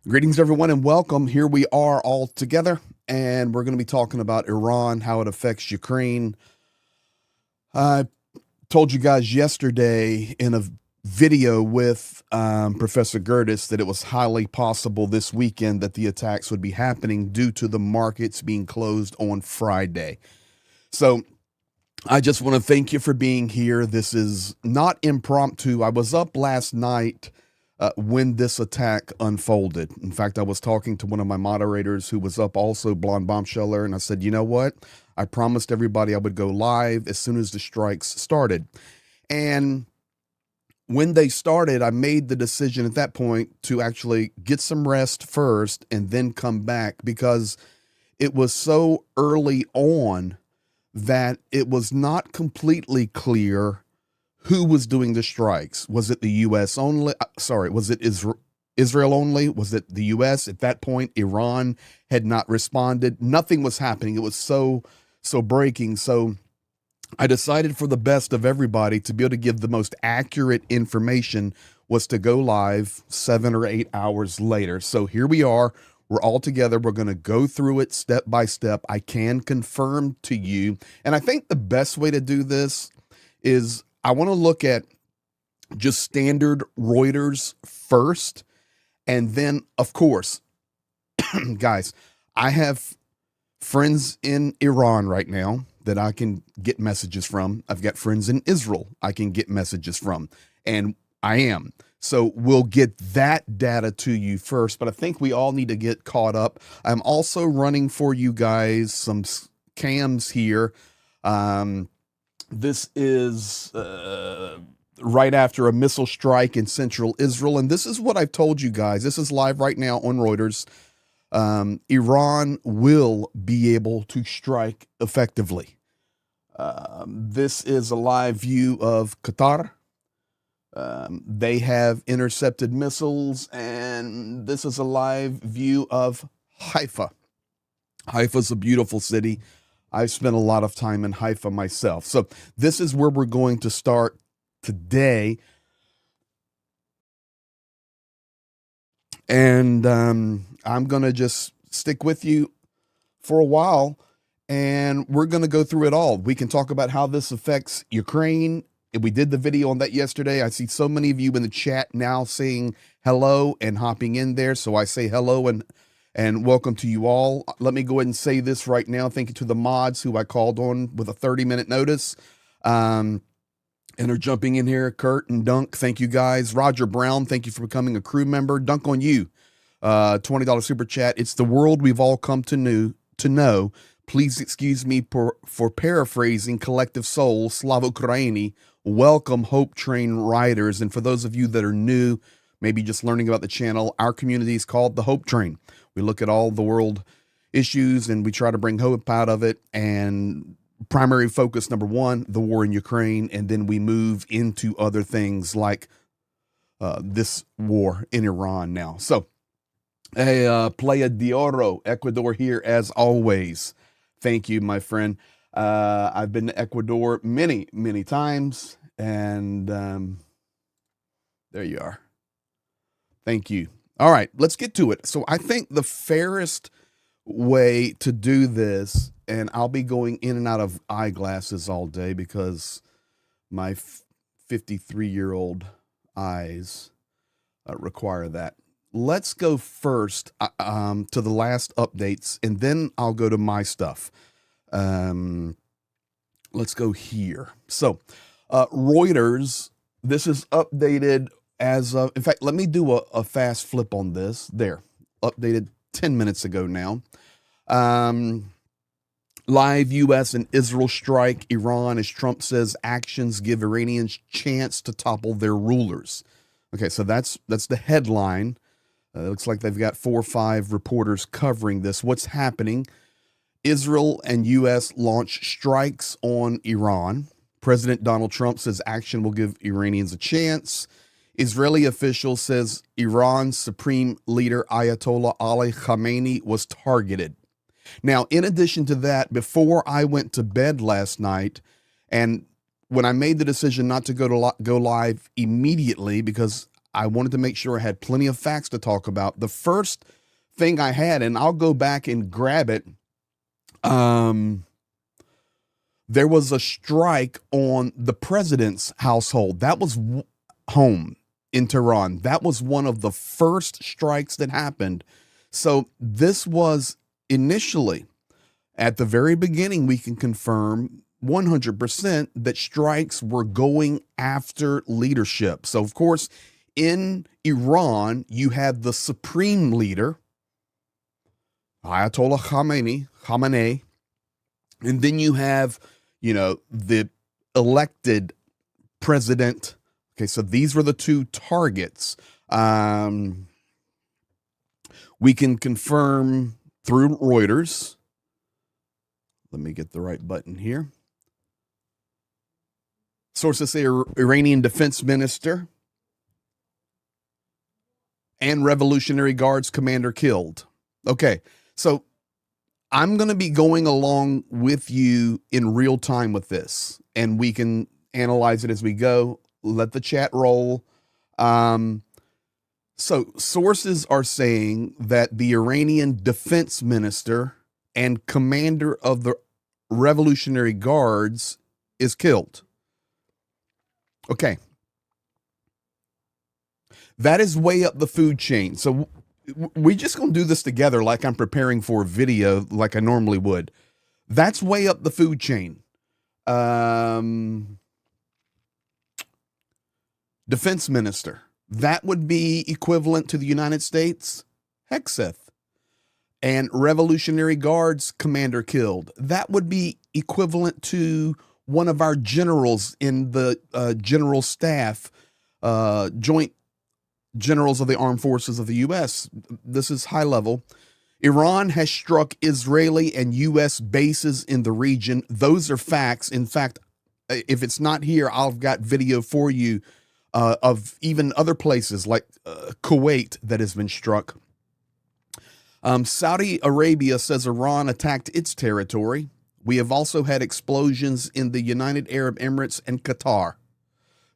Greetings, everyone, and welcome. Here we are all together, and we're going to be talking about Iran, how it affects Ukraine. I told you guys yesterday in a video with Professor Gertis that it was highly possible this weekend that the attacks would be happening due to the markets being closed on Friday. So I just want to thank you for being here. This is not impromptu. I was up last night when this attack unfolded. In fact, I was talking to one of my moderators who was up also, Blonde Bombsheller, and I said, you know what? I promised everybody I would go live as soon as the strikes started. And when they started, I made the decision at that point to actually get some rest first and then come back because it was so early on that it was not completely clear who was doing the strikes. Was it the U.S. only? Was it Israel only? Was it the U.S.? At that point, Iran had not responded. Nothing was happening. It was so breaking. So I decided for the best of everybody to be able to give the most accurate information was to go live 7 or 8 hours later. So here we are. We're all together. We're going to go through it step by step. I can confirm to you. And I think the best way to do this is I want to look at just standard Reuters first. And then, of course, guys, I have friends in Iran right now that I can get messages from. I've got friends in Israel I can get messages from. And I am. So we'll get that data to you first. But I think we all need to get caught up. I'm also running for you guys some cams here. This is right after a missile strike in central Israel. And this is what I've told you guys. This is live right now on Reuters. Iran will be able to strike effectively. This is a live view of Qatar. They have intercepted missiles. And this is a live view of Haifa. Haifa's a beautiful city. I've spent a lot of time in Haifa myself. So this is where we're going to start today. And I'm going to just stick with you for a while, and we're going to go through it all. We can talk about how this affects Ukraine. We did the video on that yesterday. I see so many of you in the chat now saying hello and hopping in there. So I say hello and welcome to you all. Let me go ahead and say this right now. Thank you to the mods who I called on with a 30-minute notice. And are jumping in here. Kurt and Dunk, thank you guys. Roger Brown, thank you for becoming a crew member. Dunk on you. $20 super chat. It's the world we've all come to know. Please excuse me for paraphrasing Collective Soul, Slava Ukraini. Welcome, Hope Train Riders. And for those of you that are new, maybe just learning about the channel, our community is called the Hope Train. We look at all the world issues and we try to bring hope out of it. And primary focus, number one, the war in Ukraine. And then we move into other things like this war in Iran now. So, Playa de Oro, Ecuador here as always. Thank you, my friend. I've been to Ecuador many, many times. And there you are. Thank you. All right, let's get to it. So I think the fairest way to do this, and I'll be going in and out of eyeglasses all day because my 53-year-old eyes require that. Let's go first to the last updates, and then I'll go to my stuff. Let's go here. So Reuters, this is updated as of, in fact, let me do a fast flip on this. There, updated 10 minutes ago now. Live U.S. and Israel strike Iran as Trump says actions give Iranians chance to topple their rulers. Okay, so that's the headline. It looks like they've got 4 or 5 reporters covering this. What's happening? Israel and U.S. launch strikes on Iran. President Donald Trump says action will give Iranians a chance. Israeli official says Iran's supreme leader Ayatollah Ali Khamenei was targeted. Now, in addition to that, before I went to bed last night, and when I made the decision not to go live immediately because I wanted to make sure I had plenty of facts to talk about. The first thing I had, and I'll go back and grab it. There was a strike on the president's household. That was home in Tehran. That was one of the first strikes that happened. So this was initially, at the very beginning, we can confirm 100% that strikes were going after leadership. So, of course, in Iran, you have the supreme leader, Ayatollah Khamenei, and then you have, the elected president. Okay, so these were the two targets. We can confirm through Reuters. Let me get the right button here. Sources say Iranian defense minister and Revolutionary Guards commander killed. Okay, so I'm going to be going along with you in real time with this, and we can analyze it as we go. Let the chat roll. So sources are saying that the Iranian defense minister and commander of the Revolutionary Guards is killed. Okay. That is way up the food chain. So we just going to do this together like I'm preparing for a video like I normally would. That's way up the food chain. Defense minister. That would be equivalent to the United States Hexeth. And Revolutionary Guards commander killed. That would be equivalent to one of our generals in the general staff, joint generals of the armed forces of the U.S. This is high level. Iran has struck Israeli and U.S. bases in the region. Those are facts. In fact, if it's not here, I've got video for you of even other places like Kuwait that has been struck. Saudi Arabia says Iran attacked its territory. We have also had explosions in the United Arab Emirates and Qatar.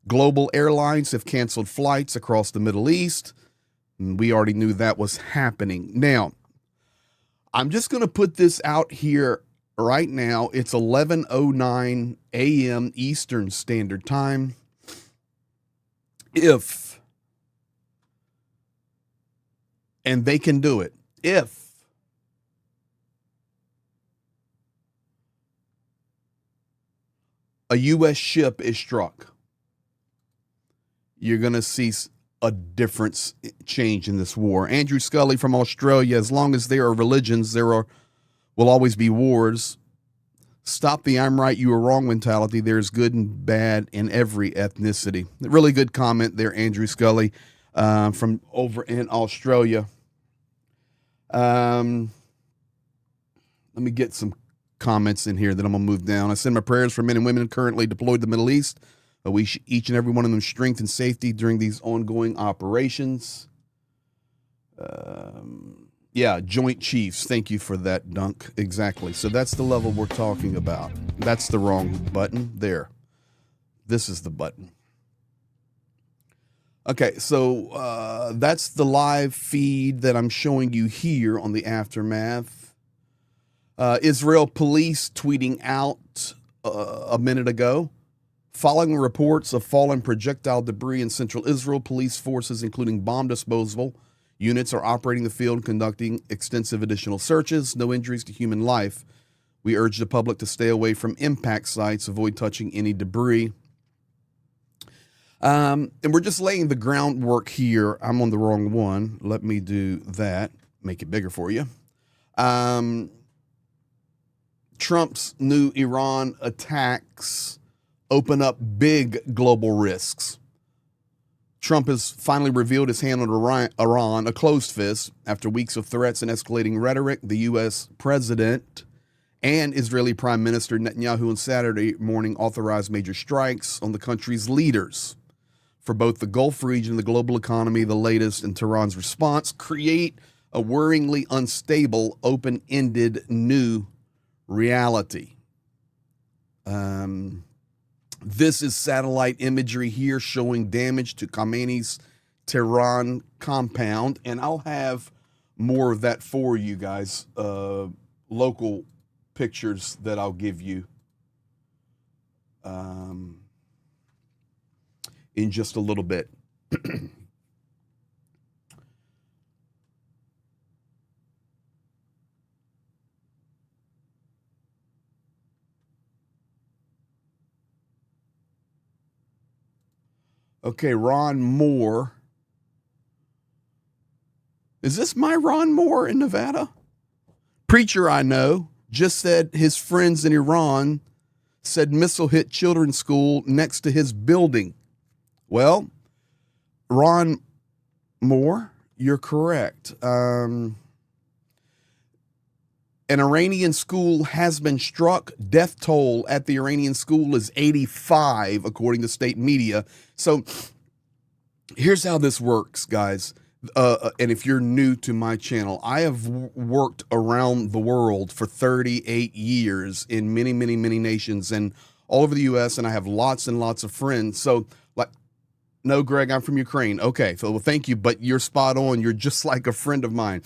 Global airlines have canceled flights across the Middle East. And we already knew that was happening. Now, I'm just going to put this out here right now. It's 11:09 a.m. Eastern Standard Time. If, and they can do it, if a U.S. ship is struck, you're going to see a difference change in this war. Andrew Scully from Australia, as long as there are religions, will always be wars. Stop the I'm right, you are wrong mentality. There's good and bad in every ethnicity. Really good comment there, Andrew Scully, from over in Australia. Let me get some comments in here that I'm going to move down. I send my prayers for men and women currently deployed to the Middle East. I wish each and every one of them strength and safety during these ongoing operations. Yeah, Joint Chiefs. Thank you for that, Dunk. Exactly. So that's the level we're talking about. That's the wrong button. There. This is the button. Okay, so that's the live feed that I'm showing you here on the Aftermath. Israel police tweeting out a minute ago. Following reports of fallen projectile debris in central Israel, police forces, including bomb disposal units, are operating the field, conducting extensive additional searches. No injuries to human life. We urge the public to stay away from impact sites, avoid touching any debris. And we're just laying the groundwork here. I'm on the wrong one. Let me do that. Make it bigger for you. Trump's new Iran attacks open up big global risks. Trump has finally revealed his hand on Iran, a closed fist, after weeks of threats and escalating rhetoric. The U.S. president and Israeli Prime Minister Netanyahu on Saturday morning authorized major strikes on the country's leaders. For both the Gulf region and the global economy, the latest in Tehran's response create a worryingly unstable, open-ended new reality. This is satellite imagery here showing damage to Khamenei's Tehran compound, and I'll have more of that for you guys, local pictures that I'll give you in just a little bit. Okay, Ron Moore. Is this my Ron Moore in Nevada? Preacher I know just said his friends in Iran said missile hit children's school next to his building. Well, Ron Moore, you're correct. An Iranian school has been struck. Death toll at the Iranian school is 85, according to state media. So here's how this works, guys. And if you're new to my channel, I have worked around the world for 38 years in many, many, many nations and all over the U.S., and I have lots and lots of friends. So, like, no, Greg, I'm from Ukraine. Okay, so well, thank you, but you're spot on. You're just like a friend of mine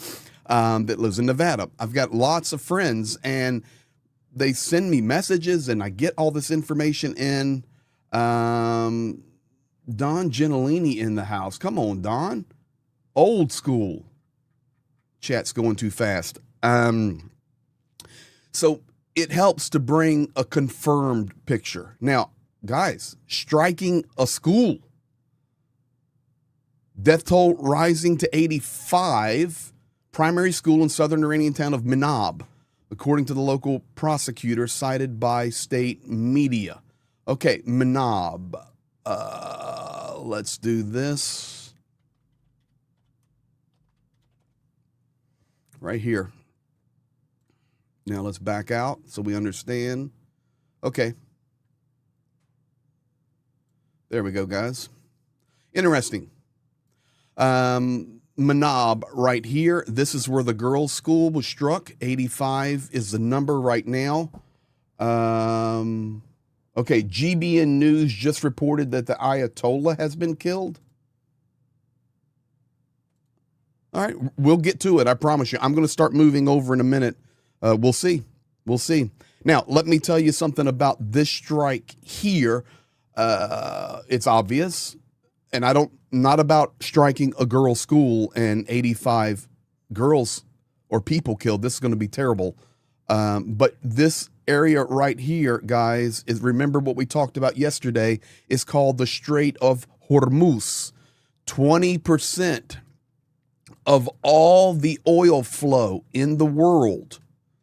that lives in Nevada. I've got lots of friends, and they send me messages, and I get all this information in. Don Gentilini in the house. Come on, Don. Old school. Chat's going too fast. So it helps to bring a confirmed picture. Now, guys, striking a school. Death toll rising to 85. Primary school in southern Iranian town of Manab, according to the local prosecutor cited by state media. Okay, Manab. Let's do this. Right here. Now let's back out so we understand. Okay. There we go, guys. Interesting. Manab right here. This is where the girls' school was struck. 85 is the number right now. Okay, GBN News just reported that the Ayatollah has been killed. All right, we'll get to it. I promise you. I'm going to start moving over in a minute. We'll see. We'll see. Now, let me tell you something about this strike here. It's obvious, and not about striking a girls' school and 85 girls or people killed. This is going to be terrible. But this area right here, guys, is, remember what we talked about yesterday, is called the Strait of Hormuz. 20% of all the oil flow in the world,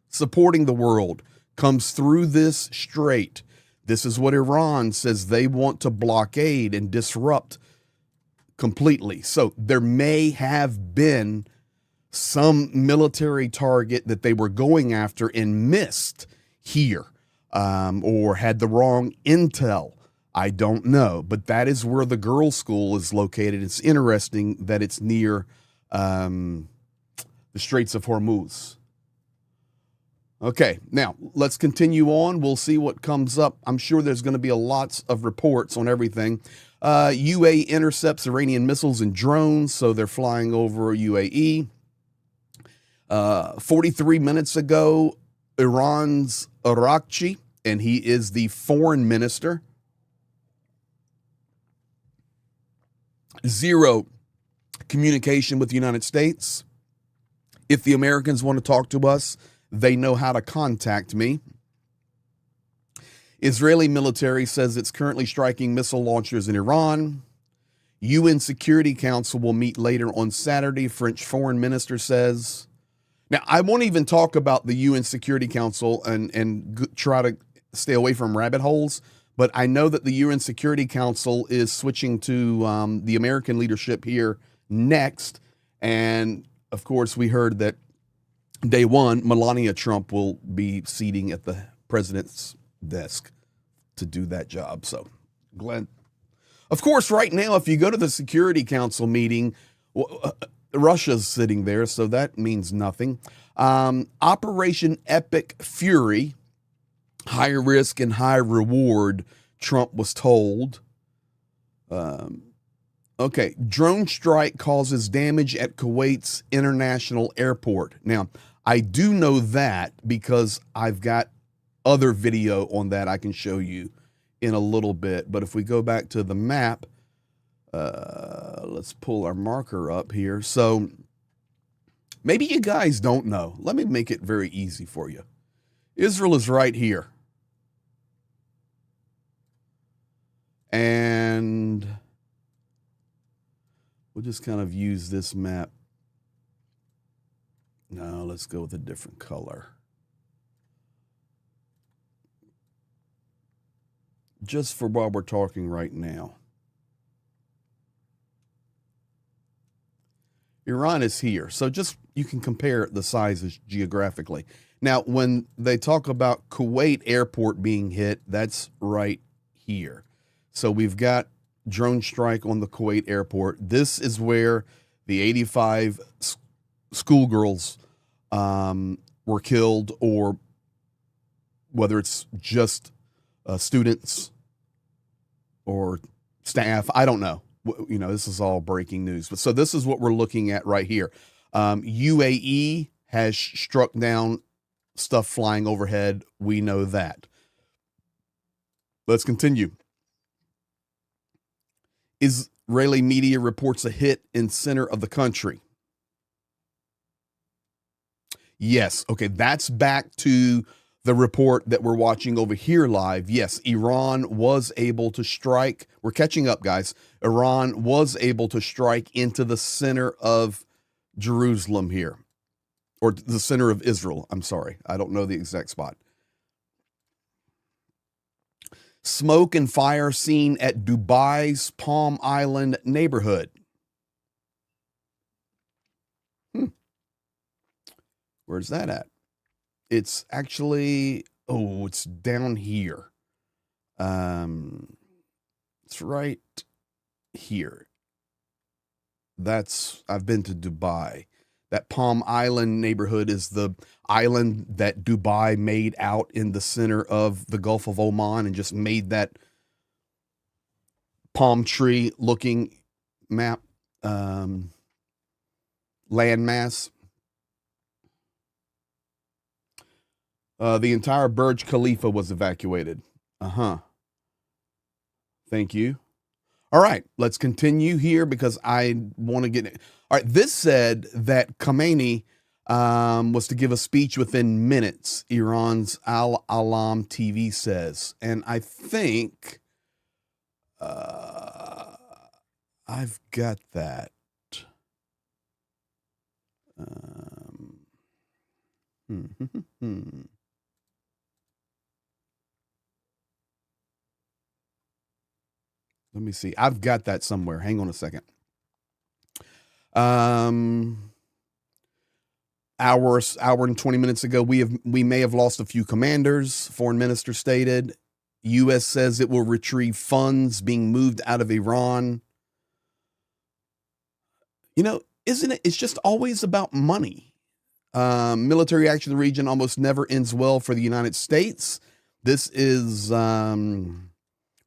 supporting the world, comes through this strait. This is what Iran says they want to blockade and disrupt completely. So there may have been some military target that they were going after and missed here, or had the wrong intel. I don't know, but that is where the girls' school is located. It's interesting that it's near the Straits of Hormuz. Okay, now let's continue on. We'll see what comes up. I'm sure there's going to be lots of reports on everything. UAE intercepts Iranian missiles and drones, so they're flying over UAE. 43 minutes ago, Iran's Arakchi, and he is the foreign minister. Zero communication with the United States. If the Americans want to talk to us, they know how to contact me. Israeli military says it's currently striking missile launchers in Iran. UN Security Council will meet later on Saturday, French foreign minister says. Now, I won't even talk about the UN Security Council and try to stay away from rabbit holes, but I know that the UN Security Council is switching to the American leadership here next. And, of course, we heard that day one, Melania Trump will be seating at the president's desk to do that job. So, Glenn. Of course, right now, if you go to the Security Council meeting, Russia's sitting there, so that means nothing. Operation Epic Fury, high risk and high reward, Trump was told. Okay, drone strike causes damage at Kuwait's international airport. Now, I do know that because I've got other video on that I can show you in a little bit. But if we go back to the map, let's pull our marker up here. So maybe you guys don't know. Let me make it very easy for you. Israel is right here. And we'll just kind of use this map. No, let's go with a different color. Just for while we're talking right now. Iran is here. So just you can compare the sizes geographically. Now, when they talk about Kuwait airport being hit, that's right here. So we've got drone strike on the Kuwait airport. This is where the 85 schoolgirls were killed, or whether it's just students or staff. I don't know. You know, this is all breaking news. But so this is what we're looking at right here. UAE has struck down stuff flying overhead. We know that. Let's continue. Israeli media reports a hit in center of the country. Yes. Okay. That's back to the report that we're watching over here live. Yes, Iran was able to strike. We're catching up, guys. Iran was able to strike into the center of Jerusalem here, or the center of Israel. I'm sorry. I don't know the exact spot. Smoke and fire seen at Dubai's Palm Island neighborhood. Where's that at? It's actually, it's down here. It's right here. I've been to Dubai. That Palm Island neighborhood is the island that Dubai made out in the center of the Gulf of Oman and just made that palm tree looking map, landmass. The entire Burj Khalifa was evacuated. Thank you. All right, let's continue here because I want to get it. All right, this said that Khamenei was to give a speech within minutes, Iran's Al-Alam TV says. And I think I've got that. Let me see. I've got that somewhere. Hang on a second. Hour and 20 minutes ago, we may have lost a few commanders, foreign minister stated. U.S. says it will retrieve funds being moved out of Iran. You know, isn't it? It's just always about money. Military action in the region almost never ends well for the United States. This is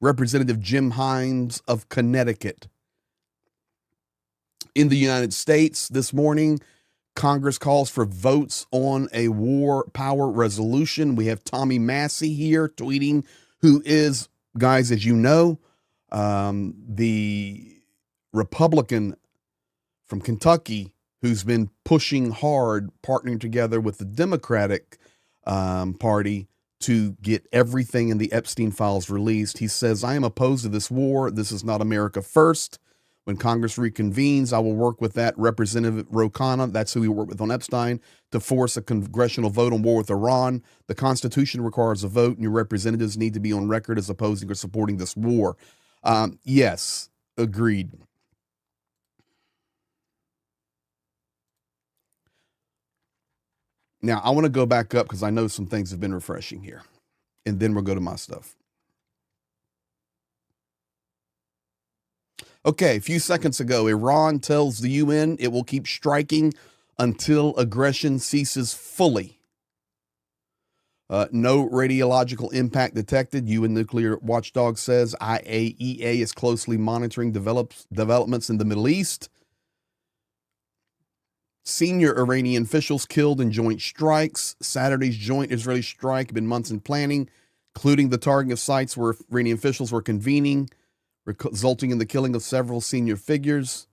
Representative Jim Himes of Connecticut. In the United States this morning, Congress calls for votes on a war power resolution. We have Tommy Massey here tweeting, who is, guys, as you know, the Republican from Kentucky who's been pushing hard, partnering together with the Democratic Party to get everything in the Epstein files released. He says, I am opposed to this war. This is not America first. When Congress reconvenes, I will work with that Representative Ro Khanna, that's who we work with on Epstein, to force a congressional vote on war with Iran. The Constitution requires a vote, and your representatives need to be on record as opposing or supporting this war. Yes, agreed. Now, I want to go back up because I know some things have been refreshing here, and then we'll go to my stuff. Okay, a few seconds ago, Iran tells the UN it will keep striking until aggression ceases fully. No radiological impact detected. UN nuclear watchdog says IAEA is closely monitoring developments in the Middle East. Senior Iranian officials killed in joint strikes. Saturday's joint Israeli strike had been months in planning, including the targeting of sites where Iranian officials were convening, resulting in the killing of several senior figures.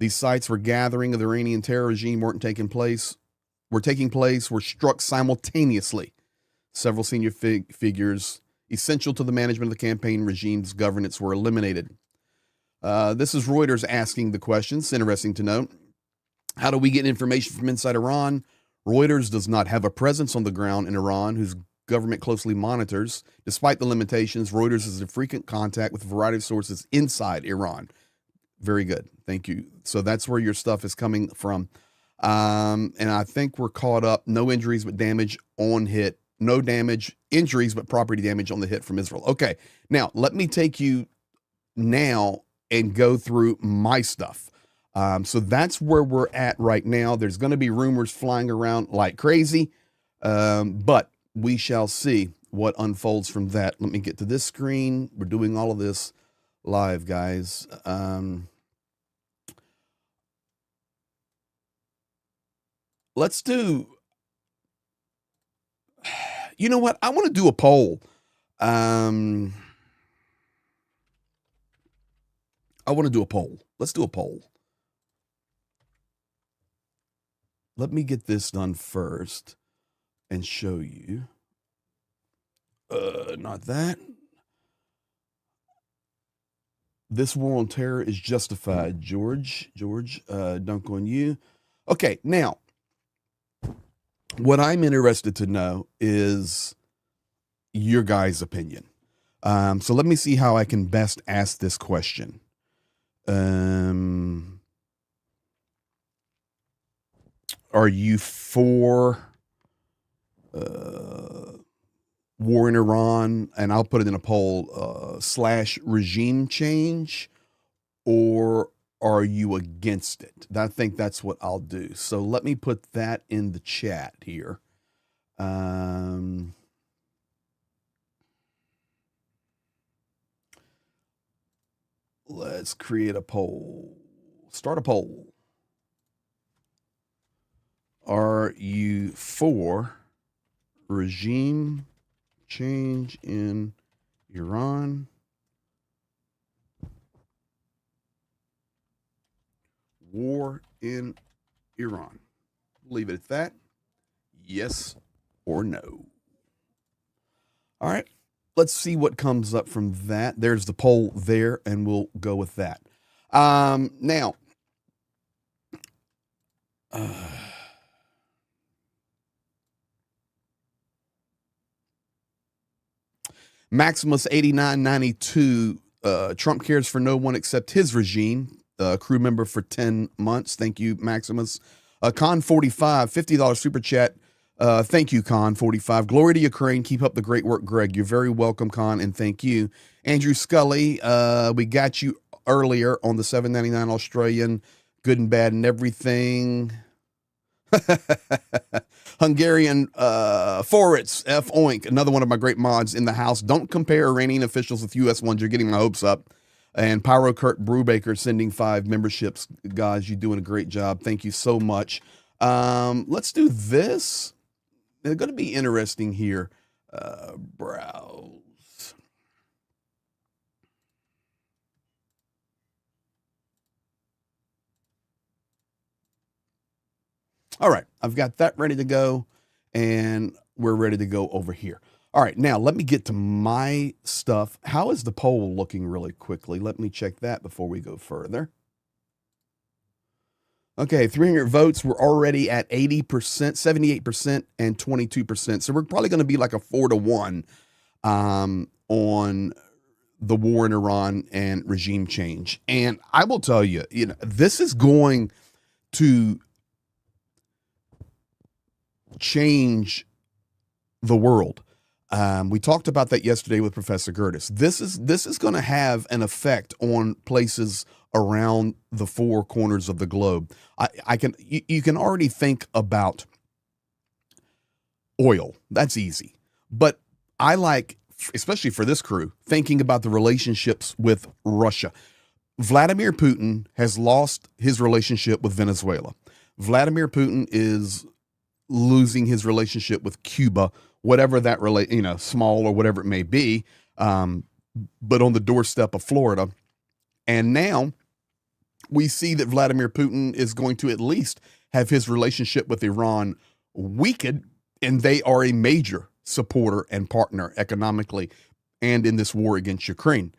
These sites were gathering of the Iranian terror regime were taking place, were struck simultaneously. Several senior figures essential to the management of the campaign regime's governance were eliminated. This is Reuters asking the questions. Interesting to note. How do we get information from inside Iran? Reuters does not have a presence on the ground in Iran, whose government closely monitors. Despite the limitations, Reuters is in frequent contact with a variety of sources inside Iran. Very good. Thank you. So that's where your stuff is coming from. And I think we're caught up. No injuries but damage on hit. No injuries but property damage on the hit from Israel. Okay. Now, let me take you now and go through my stuff. So that's where we're at right now. There's going to be rumors flying around like crazy, but we shall see what unfolds from that. Let me get to this screen. We're doing all of this live, guys. Let's do, you know what? I want to do a poll. I want to do a poll. Let's do a poll. Let me get this done first and show you. Not that. This war on terror is justified, George, dunk on you. Okay, now, what I'm interested to know is your guys' opinion. So let me see how I can best ask this question. Are you for war in Iran? And I'll put it in a poll, / regime change, or are you against it? I think that's what I'll do. So let me put that in the chat here. Let's create a poll. Start a poll. Are you for regime change in Iran? War in Iran. Leave it at that. Yes or no. All right. Let's see what comes up from that. There's the poll there, and we'll go with that. Now, Maximus 8992, Trump cares for no one except his regime. Crew member for 10 months. Thank you, Maximus. Con 45, $50 super chat. Thank you, Con 45. Glory to Ukraine. Keep up the great work, Greg. You're very welcome, Con, and thank you. Andrew Scully, we got you earlier on the $7.99 Australian. Good and bad and everything. Hungarian Foritz, F. Oink, another one of my great mods in the house. Don't compare Iranian officials with U.S. ones. You're getting my hopes up. And Pyro Kurt Brubaker sending 5 memberships. Guys, you're doing a great job. Thank you so much. Let's do this. It's going to be interesting here. Browse. All right, I've got that ready to go, and we're ready to go over here. All right, now let me get to my stuff. How is the poll looking really quickly? Let me check that before we go further. Okay, 300 votes. We're already at 80%, 78%, and 22%. So we're probably going to be like a 4-to-1 on the war in Iran and regime change. And I will tell you, this is going to change the world. We talked about that yesterday with Professor Gertis. This is going to have an effect on places around the 4 corners of the globe. You can already think about Oil. That's easy. But I like, especially for this crew, thinking about the relationships with Russia. Vladimir Putin has lost his relationship with Venezuela. Vladimir Putin is losing his relationship with Cuba, whatever that small or whatever it may be, but on the doorstep of Florida. And now we see that Vladimir Putin is going to at least have his relationship with Iran weakened, and they are a major supporter and partner economically and in this war against Ukraine.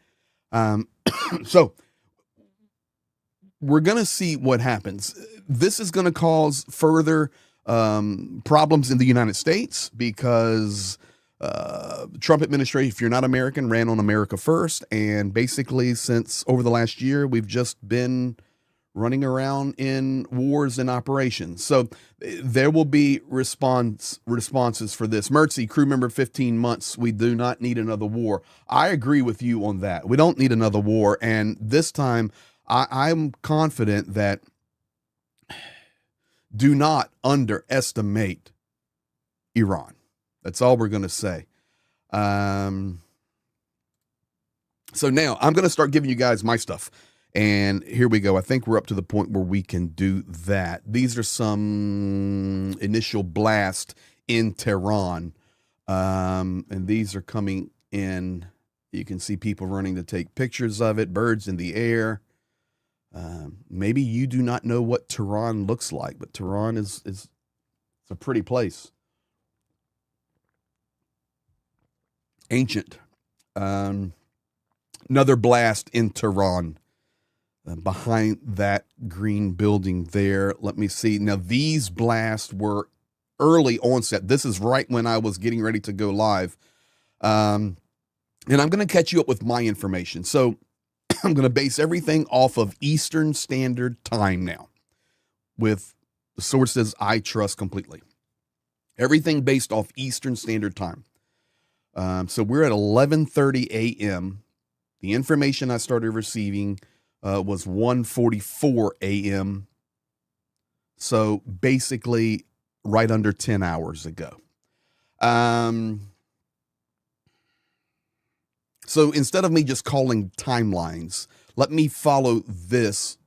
So we're going to see what happens. This is going to cause further problems in the United States because Trump administration, if you're not American, ran on America first. And basically, since over the last year, we've just been running around in wars and operations. So there will be responses for this. Mertzy, crew member 15 months, we do not need another war. I agree with you on that. We don't need another war. And this time, I'm confident that do not underestimate Iran. That's all we're going to say. So now I'm going to start giving you guys my stuff. And here we go. I think we're up to the point where we can do that. These are some initial blast in Tehran. And these are coming in. You can see people running to take pictures of it, birds in the air. Maybe you do not know what Tehran looks like, but Tehran is it's a pretty place. Ancient. Another blast in Tehran. Behind that green building there. Let me see. Now, these blasts were early onset. This is right when I was getting ready to go live. And I'm going to catch you up with my information. So I'm going to base everything off of Eastern Standard Time now with the sources I trust completely. Everything based off Eastern Standard Time. So we're at 11:30 a.m. The information I started receiving was 1:44 a.m. So basically right under 10 hours ago. So instead of me just calling timelines, let me follow this,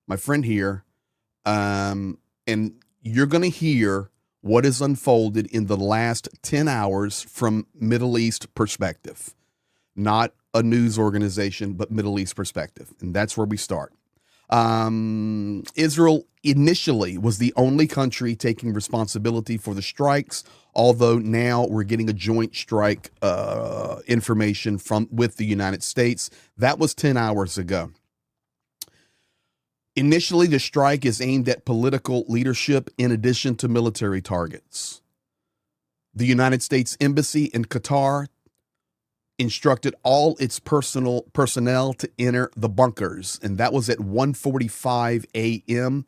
my friend here, and you're going to hear what is unfolded in the last 10 hours from Middle East perspective. Not a news organization, but Middle East perspective. And that's where we start. Israel initially was the only country taking responsibility for the strikes, although now we're getting a joint strike information with the United States. That was 10 hours ago. Initially, the strike is aimed at political leadership in addition to military targets. The United States Embassy in Qatar instructed all its personnel to enter the bunkers, and that was at 1:45 a.m.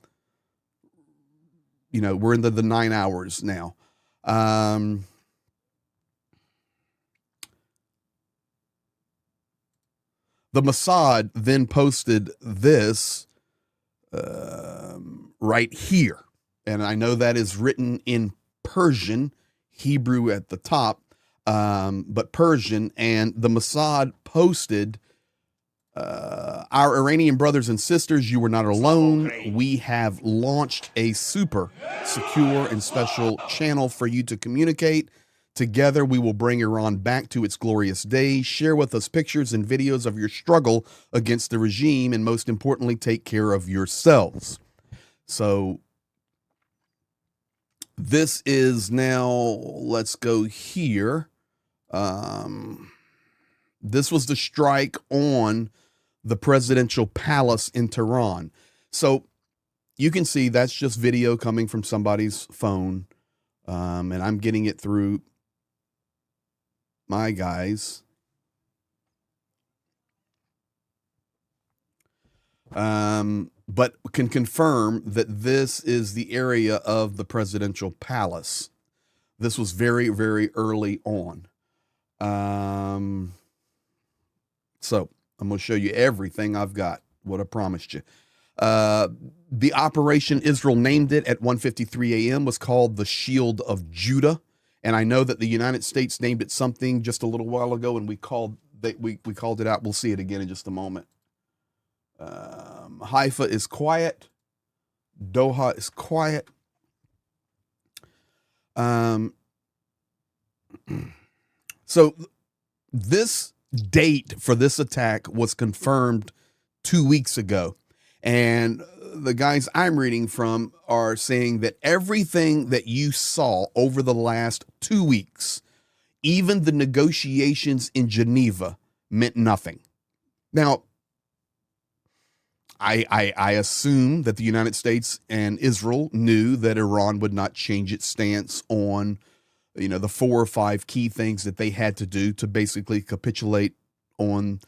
You know, we're in the 9 hours now. The Mossad then posted this right here, and I know that is written in Persian, Hebrew at the top. But Persian, and the Mossad posted, our Iranian brothers and sisters, you were not alone. We have launched a super secure and special channel for you to communicate. Together, we will bring Iran back to its glorious days. Share with us pictures and videos of your struggle against the regime, and most importantly, take care of yourselves. So this is now, let's go here. This was the strike on the presidential palace in Tehran. So you can see that's just video coming from somebody's phone. And I'm getting it through my guys. But can confirm that this is the area of the presidential palace. This was very, very early on. So I'm going to show you everything I've got, what I promised you. The operation Israel named it at 1:53 a.m. was called the Shield of Judah. And I know that the United States named it something just a little while ago, and we called it out. We'll see it again in just a moment. Haifa is quiet. Doha is quiet. So this date for this attack was confirmed 2 weeks ago. And the guys I'm reading from are saying that everything that you saw over the last 2 weeks, even the negotiations in Geneva, meant nothing. Now, I assume that the United States and Israel knew that Iran would not change its stance on, the 4 or 5 key things that they had to do to basically capitulate on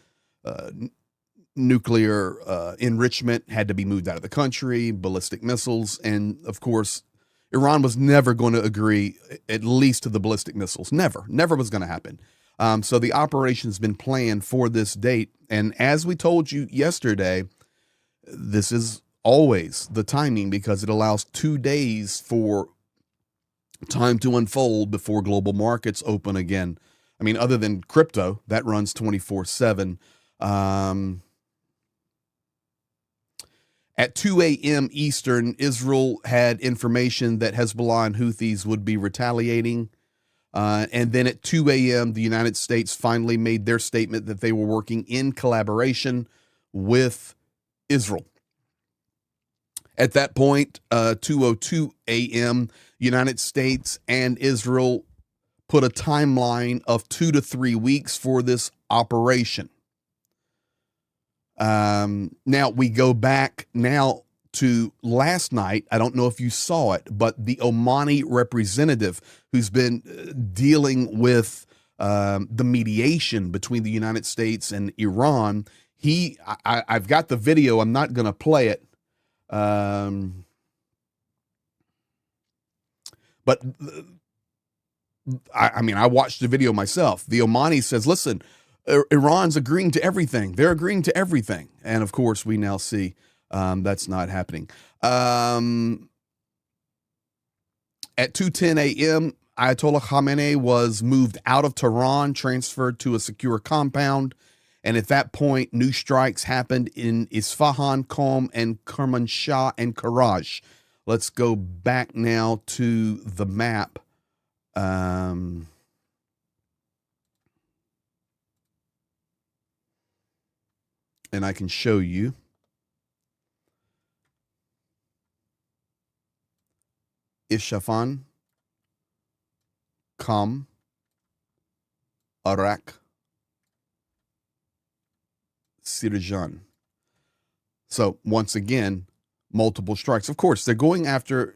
nuclear enrichment, had to be moved out of the country, ballistic missiles. And of course, Iran was never going to agree, at least to the ballistic missiles. Never was going to happen. So the operation's been planned for this date. And as we told you yesterday, this is always the timing because it allows 2 days for time to unfold before global markets open again. I mean, other than crypto, that runs 24/7. At 2 a.m. Eastern, Israel had information that Hezbollah and Houthis would be retaliating. And then at 2 a.m., the United States finally made their statement that they were working in collaboration with Israel. At that point, 2:02 a.m., United States and Israel put a timeline of 2 to 3 weeks for this operation. Now we go back now to last night. I don't know if you saw it, but the Omani representative who's been dealing with the mediation between the United States and Iran, I've got the video. I'm not going to play it. But I watched the video myself. The Omani says, listen, Iran's agreeing to everything. They're agreeing to everything. And of course, we now see that's not happening. At 2:10 a.m., Ayatollah Khamenei was moved out of Tehran, transferred to a secure compound. And at that point, new strikes happened in Isfahan, Qom, and Kermanshah and Karaj. Let's go back now to the map. And I can show you. Isfahan, Qom, Arak, Sirjan. So once again, multiple strikes. Of course, they're going after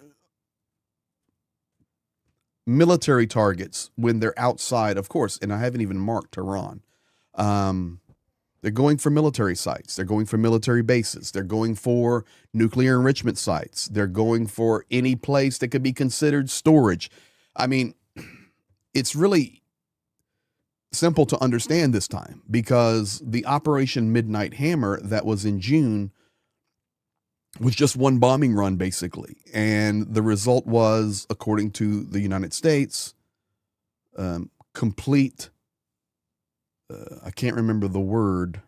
military targets when they're outside, of course, and I haven't even marked Tehran. They're going for military sites. They're going for military bases. They're going for nuclear enrichment sites. They're going for any place that could be considered storage. I mean, it's really simple to understand this time because the Operation Midnight Hammer that was in June was just one bombing run, basically. And the result was, according to the United States, complete, I can't remember the word,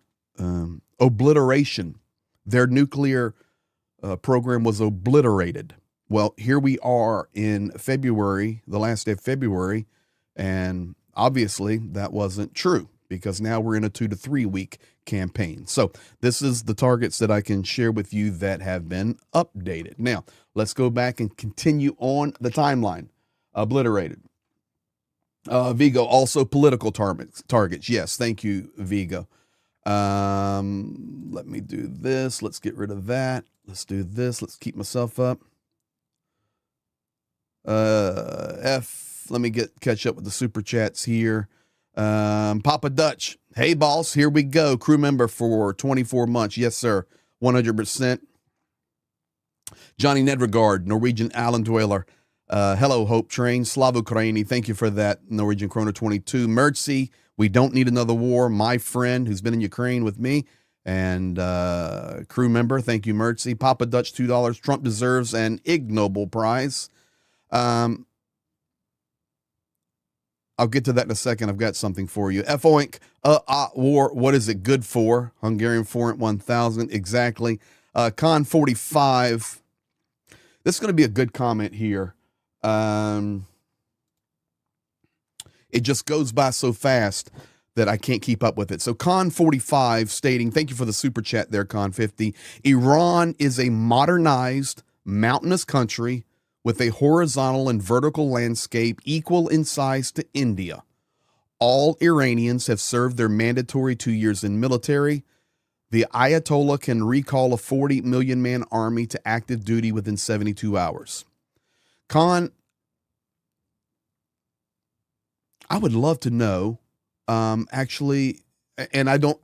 obliteration. Their nuclear program was obliterated. Well, here we are in February, the last day of February, and obviously that wasn't true because now we're in a 2 to 3 week campaign. So this is the targets that I can share with you that have been updated. Now, let's go back and continue on the timeline. Obliterated. Vigo, also political targets. Yes, thank you, Vigo. Let me do this. Let's get rid of that. Let's do this. Let's keep myself up. Let me catch up with the super chats here. Papa Dutch, hey boss, here we go. Crew member for 24 months. Yes, sir. 100%. Johnny Nedregard, Norwegian Island Dweller. Hello, Hope Train. Slava Ukraini, thank you for that. Norwegian Chrono 22. Mercy, we don't need another war. My friend who's been in Ukraine with me and crew member, thank you, Mercy. Papa Dutch, $2. Trump deserves an ignoble prize. I'll get to that in a second. I've got something for you. FOINC, war, what is it good for? Hungarian Forint 1000, exactly. Con 45. This is going to be a good comment here. It just goes by so fast that I can't keep up with it. So Con 45 stating, thank you for the super chat there, Con 50. Iran is a modernized, mountainous country with a horizontal and vertical landscape equal in size to India. All Iranians have served their mandatory 2 years in military. The Ayatollah can recall a 40 million man army to active duty within 72 hours. Khan, I would love to know, actually, and I do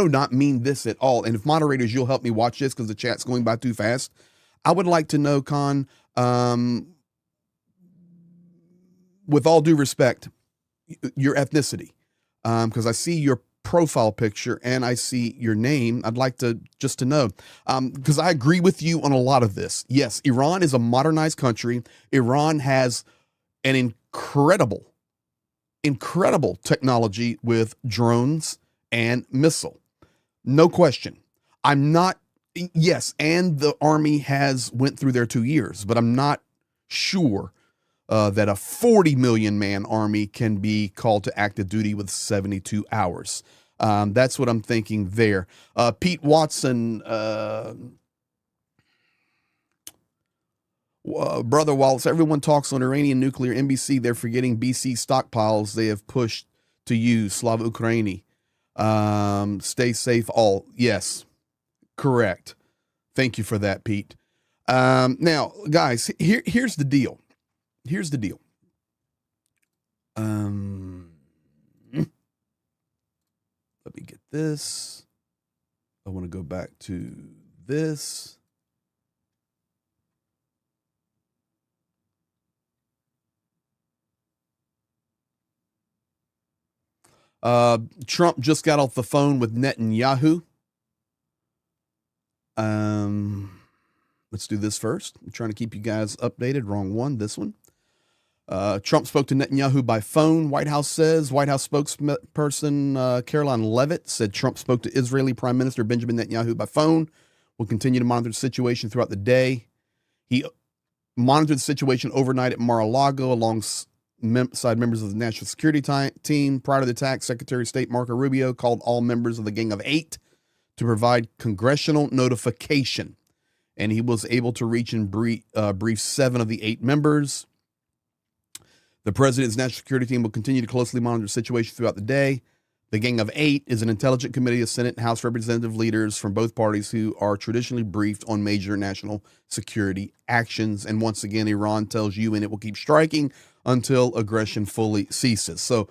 not mean this at all. And if moderators, you'll help me watch this because the chat's going by too fast. I would like to know, Khan, with all due respect, your ethnicity, because I see your profile picture and I see your name. I'd like to just to know, because I agree with you on a lot of this. Yes, Iran is a modernized country. Iran has an incredible technology with drones and missile. No question. Yes, and the army has went through their 2 years, but I'm not sure that a 40 million man army can be called to active duty with 72 hours. That's what I'm thinking there. Pete Watson, Brother Wallace, everyone talks on Iranian nuclear NBC. They're forgetting BC stockpiles they have pushed to use. Slava Ukraini. Stay safe all. Yes, correct. Thank you for that, Pete. Now, guys, here's the deal. Here's the deal. Let me get this. I want to go back to this. Trump just got off the phone with Netanyahu. Let's do this first. I'm trying to keep you guys updated. Wrong one, this one. Trump spoke to Netanyahu by phone, White House says. White House spokesperson Caroline Leavitt said Trump spoke to Israeli Prime Minister Benjamin Netanyahu by phone. We'll continue to monitor the situation throughout the day. He monitored the situation overnight at Mar-a-Lago alongside members of the National Security Team. Prior to the attack, Secretary of State Marco Rubio called all members of the Gang of Eight to provide congressional notification, and he was able to reach and brief 7 of the 8 members. The president's national security team will continue to closely monitor the situation throughout the day. The Gang of Eight is an intelligent committee of Senate and House representative leaders from both parties who are traditionally briefed on major national security actions. And once again, Iran tells you, and it will keep striking until aggression fully ceases. So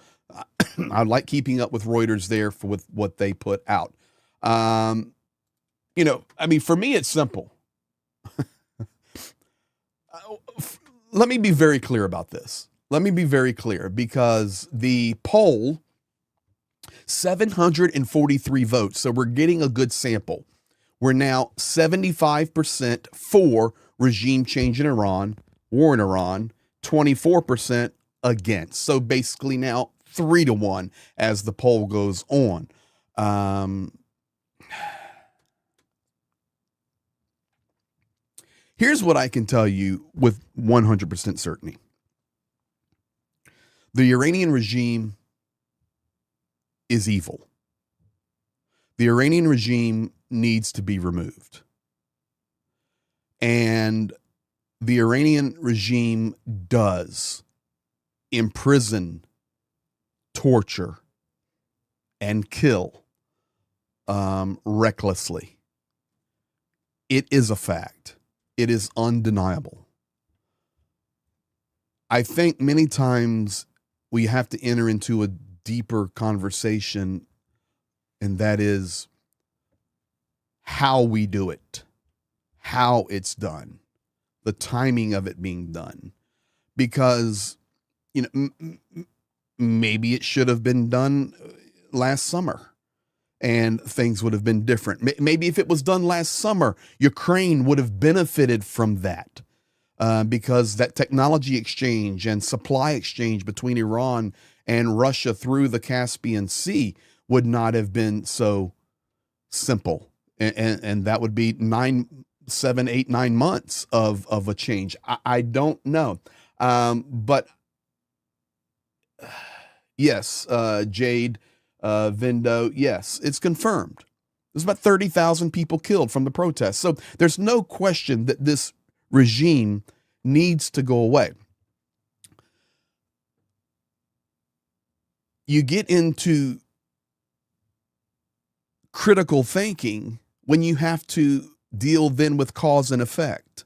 I like keeping up with Reuters there with what they put out. For me, it's simple. Let me be very clear about this. Let me be very clear, because the poll, 743 votes, so we're getting a good sample. We're now 75% for regime change in Iran, war in Iran, 24% against. So basically now 3-1 as the poll goes on. Here's what I can tell you with 100% certainty. The Iranian regime is evil. The Iranian regime needs to be removed. And the Iranian regime does imprison, torture, and kill recklessly. It is a fact. It is undeniable. I think many times we have to enter into a deeper conversation, and that is how we do it, how it's done, the timing of it being done. Because, maybe it should have been done last summer and things would have been different. Maybe if it was done last summer, Ukraine would have benefited from that. Because that technology exchange and supply exchange between Iran and Russia through the Caspian Sea would not have been so simple. And that would be 7, 8, 9 months of a change. I don't know. But yes, Jade, Vindo, yes, it's confirmed. There's about 30,000 people killed from the protests. So there's no question that this regime needs to go away. You get into critical thinking when you have to deal then with cause and effect.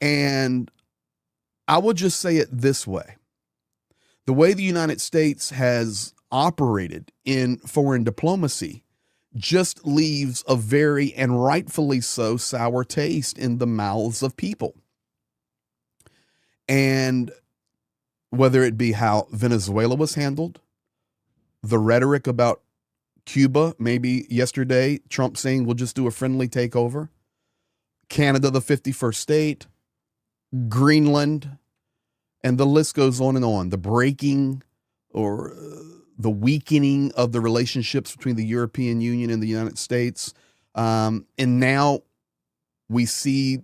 And I will just say it this way. The way the United States has operated in foreign diplomacy just leaves a very, and rightfully so, sour taste in the mouths of people. And whether it be how Venezuela was handled, the rhetoric about Cuba, maybe yesterday, Trump saying we'll just do a friendly takeover, Canada, the 51st state, Greenland, and the list goes on and on. The breaking or the weakening of the relationships between the European Union and the United States. And now we see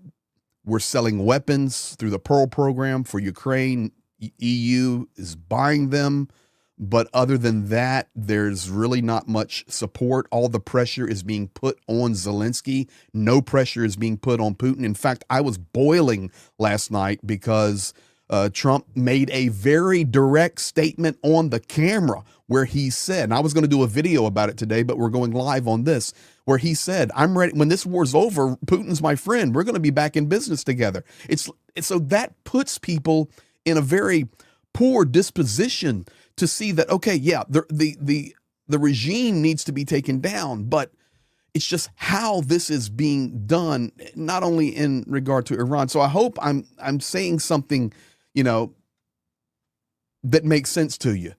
we're selling weapons through the Pearl program for Ukraine. EU is buying them. But other than that, there's really not much support. All the pressure is being put on Zelensky. No pressure is being put on Putin. In fact, I was boiling last night because Trump made a very direct statement on the camera where he said, and I was going to do a video about it today, but we're going live on this, where he said, I'm ready. When this war's over, Putin's my friend. We're going to be back in business together. So that puts people in a very poor disposition to see that, okay, yeah, the regime needs to be taken down, but it's just how this is being done, not only in regard to Iran. So I hope I'm saying something, that makes sense to you.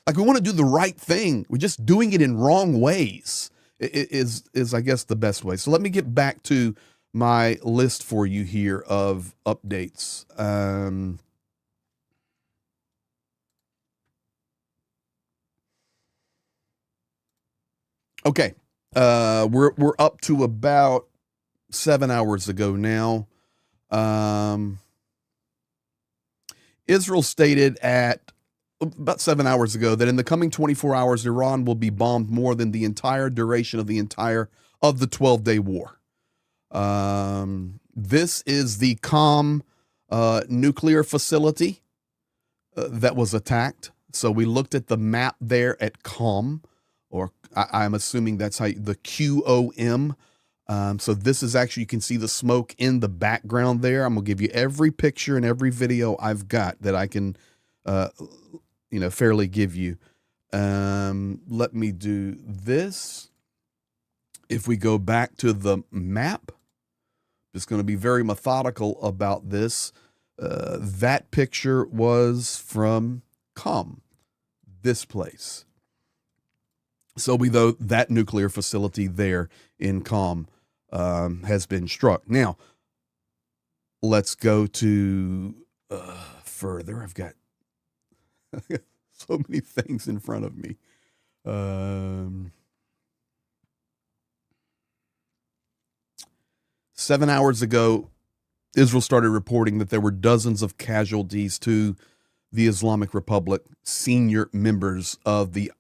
Like we want to do the right thing. We're just doing it in wrong ways is I guess the best way. So let me get back to my list for you here of updates. Okay. We're up to about 7 hours ago now. Israel stated at about 7 hours ago that in the coming 24 hours, Iran will be bombed more than the entire duration of the 12-day war. This is the Qom nuclear facility that was attacked. So we looked at the map there at Qom, or I'm assuming that's how the QOM. So this is actually, you can see the smoke in the background there. I'm gonna give you every picture and every video I've got that I can, fairly give you. Let me do this. If we go back to the map, just going to be very methodical about this. That picture was from Qom, this place. So that nuclear facility there in Qom has been struck. Now, let's go to further. I've got so many things in front of me. 7 hours ago, Israel started reporting that there were dozens of casualties to the Islamic Republic, senior members of the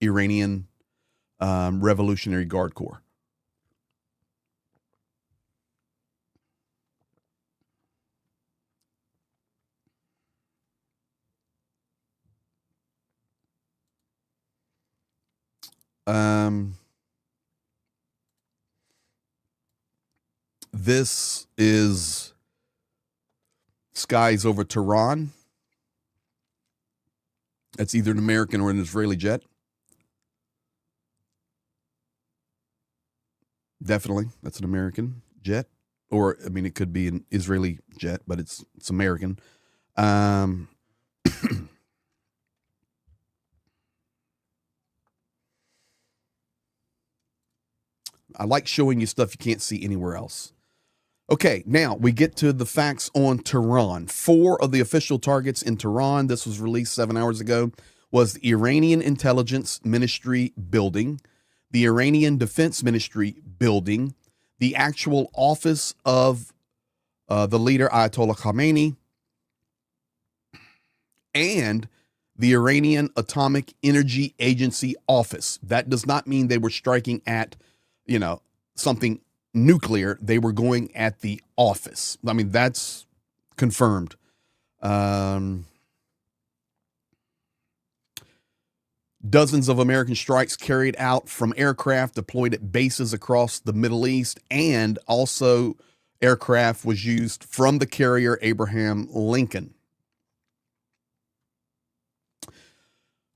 Iranian Revolutionary Guard Corps. This is skies over Tehran. That's either an American or an Israeli jet. Definitely, that's an American jet. Or, I mean, it could be an Israeli jet, but it's American. I like showing you stuff you can't see anywhere else. Okay, now we get to the facts on Tehran. 4 of the official targets in Tehran, this was released 7 hours ago, was the Iranian Intelligence Ministry building, the Iranian Defense Ministry building, the actual office of the leader Ayatollah Khamenei, and the Iranian Atomic Energy Agency office. That does not mean they were striking at, something nuclear. They were going at the office. I mean, that's confirmed. Dozens of American strikes carried out from aircraft deployed at bases across the Middle East, and also aircraft was used from the carrier Abraham Lincoln.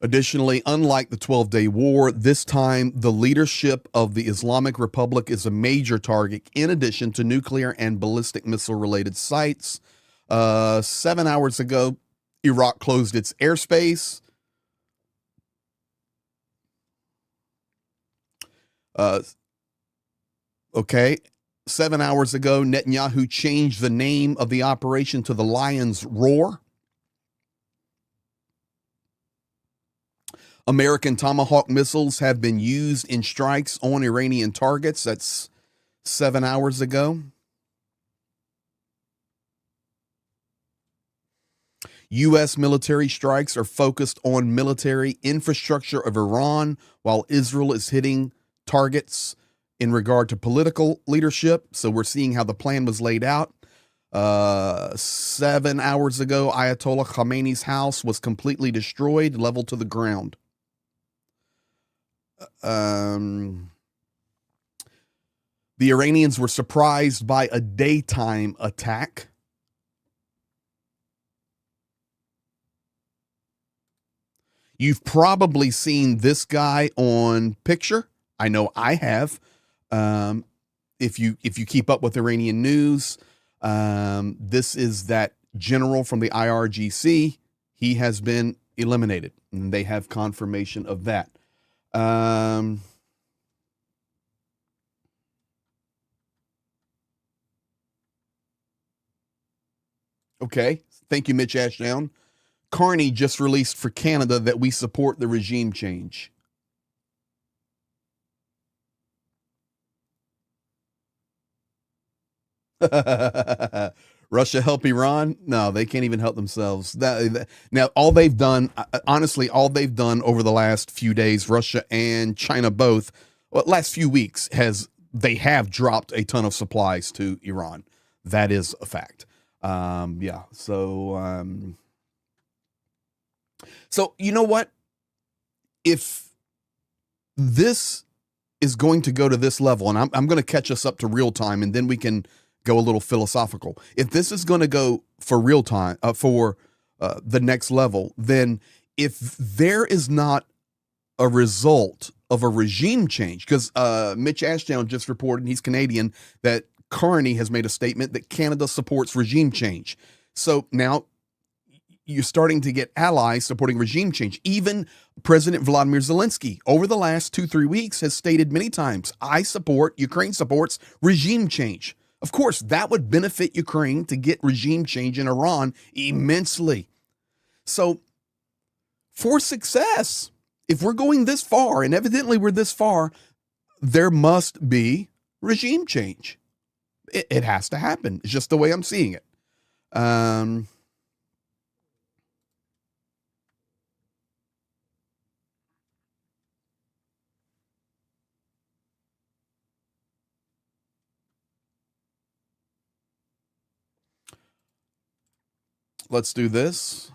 Additionally, unlike the 12-day war, this time the leadership of the Islamic Republic is a major target, in addition to nuclear and ballistic missile-related sites. 7 hours ago, Iraq closed its airspace. Okay. 7 hours ago, Netanyahu changed the name of the operation to the Lion's Roar. American Tomahawk missiles have been used in strikes on Iranian targets. That's 7 hours ago. U.S. military strikes are focused on military infrastructure of Iran, while Israel is hitting targets in regard to political leadership. So we're seeing how the plan was laid out. 7 hours ago, Ayatollah Khamenei's house was completely destroyed, leveled to the ground. The Iranians were surprised by a daytime attack. You've probably seen this guy on picture. I know I have. If you keep up with Iranian news, this is that general from the IRGC. He has been eliminated, and they have confirmation of that. Okay. Thank you, Mitch Ashdown. Carney just released for Canada that we support the regime change. Russia help Iran? No, they can't even help themselves. Now, all they've done, honestly, all they've done over the last few days, Russia and China both, last few weeks, they have dropped a ton of supplies to Iran. That is a fact. Yeah. So you know what? If this is going to go to this level, and I'm going to catch us up to real time, and then we can go a little philosophical. If this is going to go for real time, for the next level, then if there is not a result of a regime change, because Mitch Ashdown just reported, he's Canadian, that Carney has made a statement that Canada supports regime change. So now you're starting to get allies supporting regime change. Even President Vladimir Zelensky, over the last 2-3 weeks, has stated many times, Ukraine supports regime change. Of course, that would benefit Ukraine to get regime change in Iran immensely. So, for success, if we're going this far, and evidently we're this far, there must be regime change. It has to happen. It's just the way I'm seeing it. Let's do this.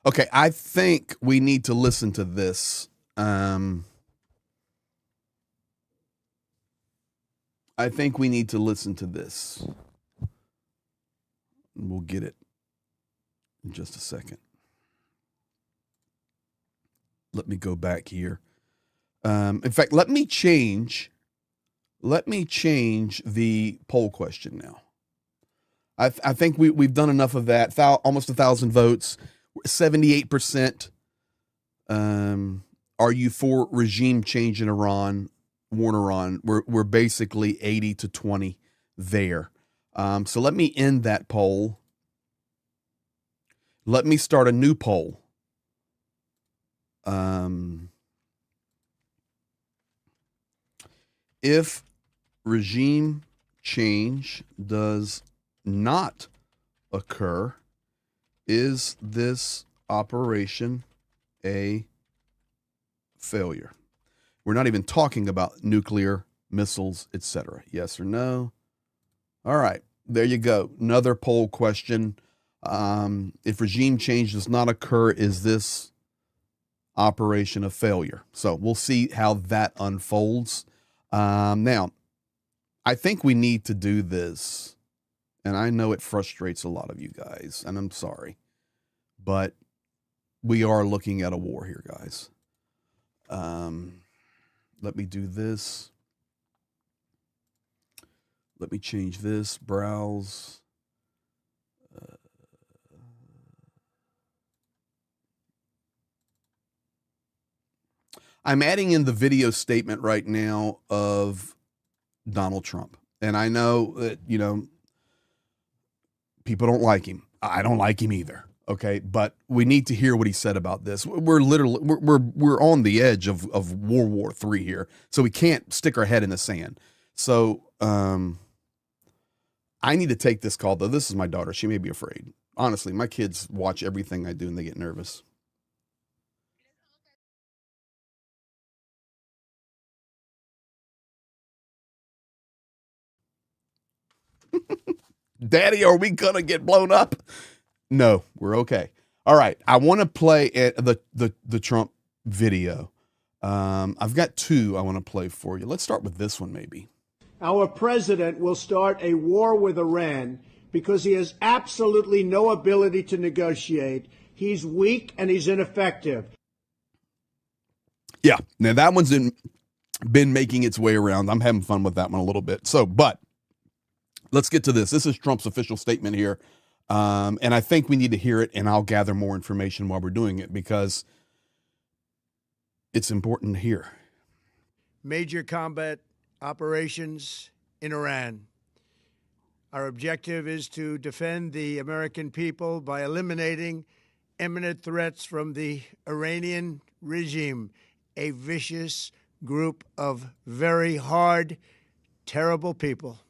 Okay, I think we need to listen to this. I think we need to listen to this. We'll get it in just a second. Let me go back here. In fact, let me change the poll question now. I think we've done enough of that. Almost 1,000 votes, 78% Are you for regime change in Iran? War in Iran. We're basically 80 to 20 there. So let me end that poll. Let me start a new poll. If regime change does not occur, is this operation a failure? We're not even talking about nuclear missiles, etc. Yes or no? All right, there you go. Another poll question. If regime change does not occur, is this operation a failure? So we'll see how that unfolds. Now, I think we need to do this, and I know it frustrates a lot of you guys, and I'm sorry, but we are looking at a war here, guys. Let me do this. Let me change this. Browse. I'm adding in the video statement right now of Donald Trump. And I know that, people don't like him. I don't like him either. Okay. But we need to hear what he said about this. We're on the edge of World War III here. So we can't stick our head in the sand. So, I need to take this call, though. This is my daughter. She may be afraid. Honestly, my kids watch everything I do and they get nervous. Daddy, are we going to get blown up? No, we're okay. All right. I want to play the Trump video. I've got two I want to play for you. Let's start with this one, maybe. Our president will start a war with Iran because he has absolutely no ability to negotiate. He's weak and he's ineffective. Yeah. Now, that one's been making its way around. I'm having fun with that one a little bit. So, but let's get to this. This is Trump's official statement here. And I think we need to hear it, and I'll gather more information while we're doing it because it's important to hear. Major combat operations in Iran. Our objective is to defend the American people by eliminating imminent threats from the Iranian regime, a vicious group of very hard, terrible people.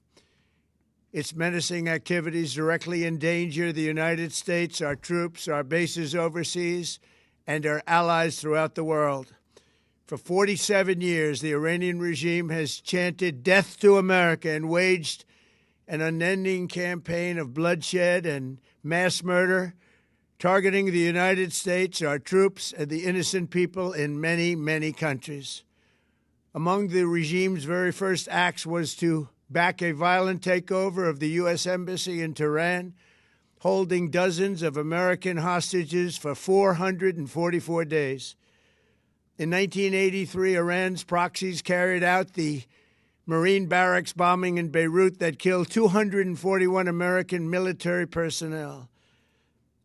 Its menacing activities directly endanger the United States, our troops, our bases overseas, and our allies throughout the world. For 47 years, the Iranian regime has chanted death to America and waged an unending campaign of bloodshed and mass murder, targeting the United States, our troops, and the innocent people in many, many countries. Among the regime's very first acts was to back a violent takeover of the U.S. Embassy in Tehran, holding dozens of American hostages for 444 days. In 1983, Iran's proxies carried out the Marine barracks bombing in Beirut that killed 241 American military personnel.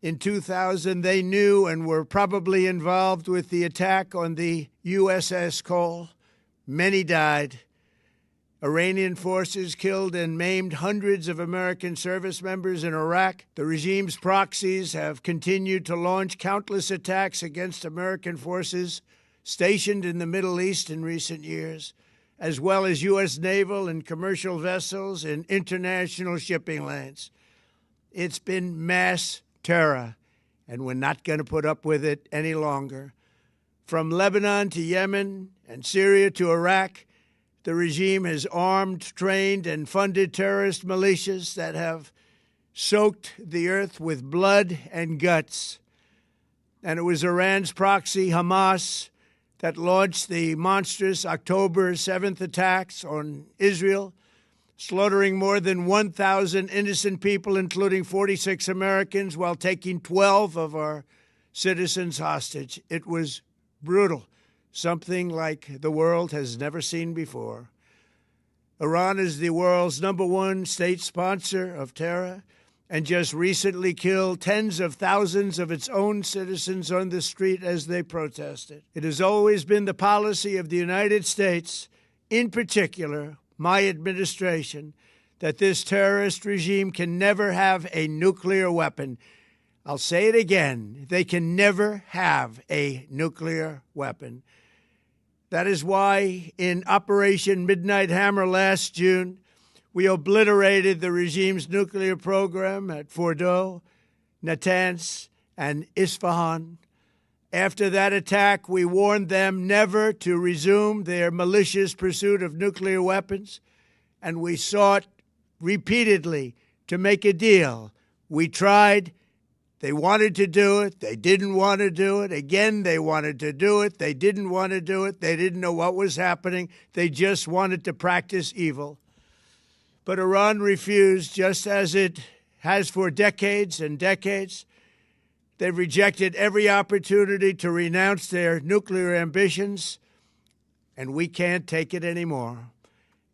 In 2000, they knew and were probably involved with the attack on the USS Cole. Many died. Iranian forces killed and maimed hundreds of American service members in Iraq. The regime's proxies have continued to launch countless attacks against American forces stationed in the Middle East in recent years, as well as U.S. naval and commercial vessels in international shipping lanes. It's been mass terror, and we're not going to put up with it any longer. From Lebanon to Yemen and Syria to Iraq, the regime has armed, trained, and funded terrorist militias that have soaked the earth with blood and guts. And it was Iran's proxy, Hamas, that launched the monstrous October 7th attacks on Israel, slaughtering more than 1,000 innocent people, including 46 Americans, while taking 12 of our citizens hostage. It was brutal, something like the world has never seen before. Iran is the world's #1 state sponsor of terror, and just recently killed tens of thousands of its own citizens on the street as they protested. It has always been the policy of the United States, in particular, my administration, that this terrorist regime can never have a nuclear weapon. I'll say it again. They can never have a nuclear weapon. That is why in Operation Midnight Hammer last June, we obliterated the regime's nuclear program at Fordow, Natanz, and Isfahan. After that attack, we warned them never to resume their malicious pursuit of nuclear weapons, and we sought repeatedly to make a deal. We tried. They wanted to do it. They didn't want to do it. Again, they wanted to do it. They didn't want to do it. They didn't know what was happening. They just wanted to practice evil. But Iran refused, just as it has for decades and decades. They've rejected every opportunity to renounce their nuclear ambitions, and we can't take it anymore.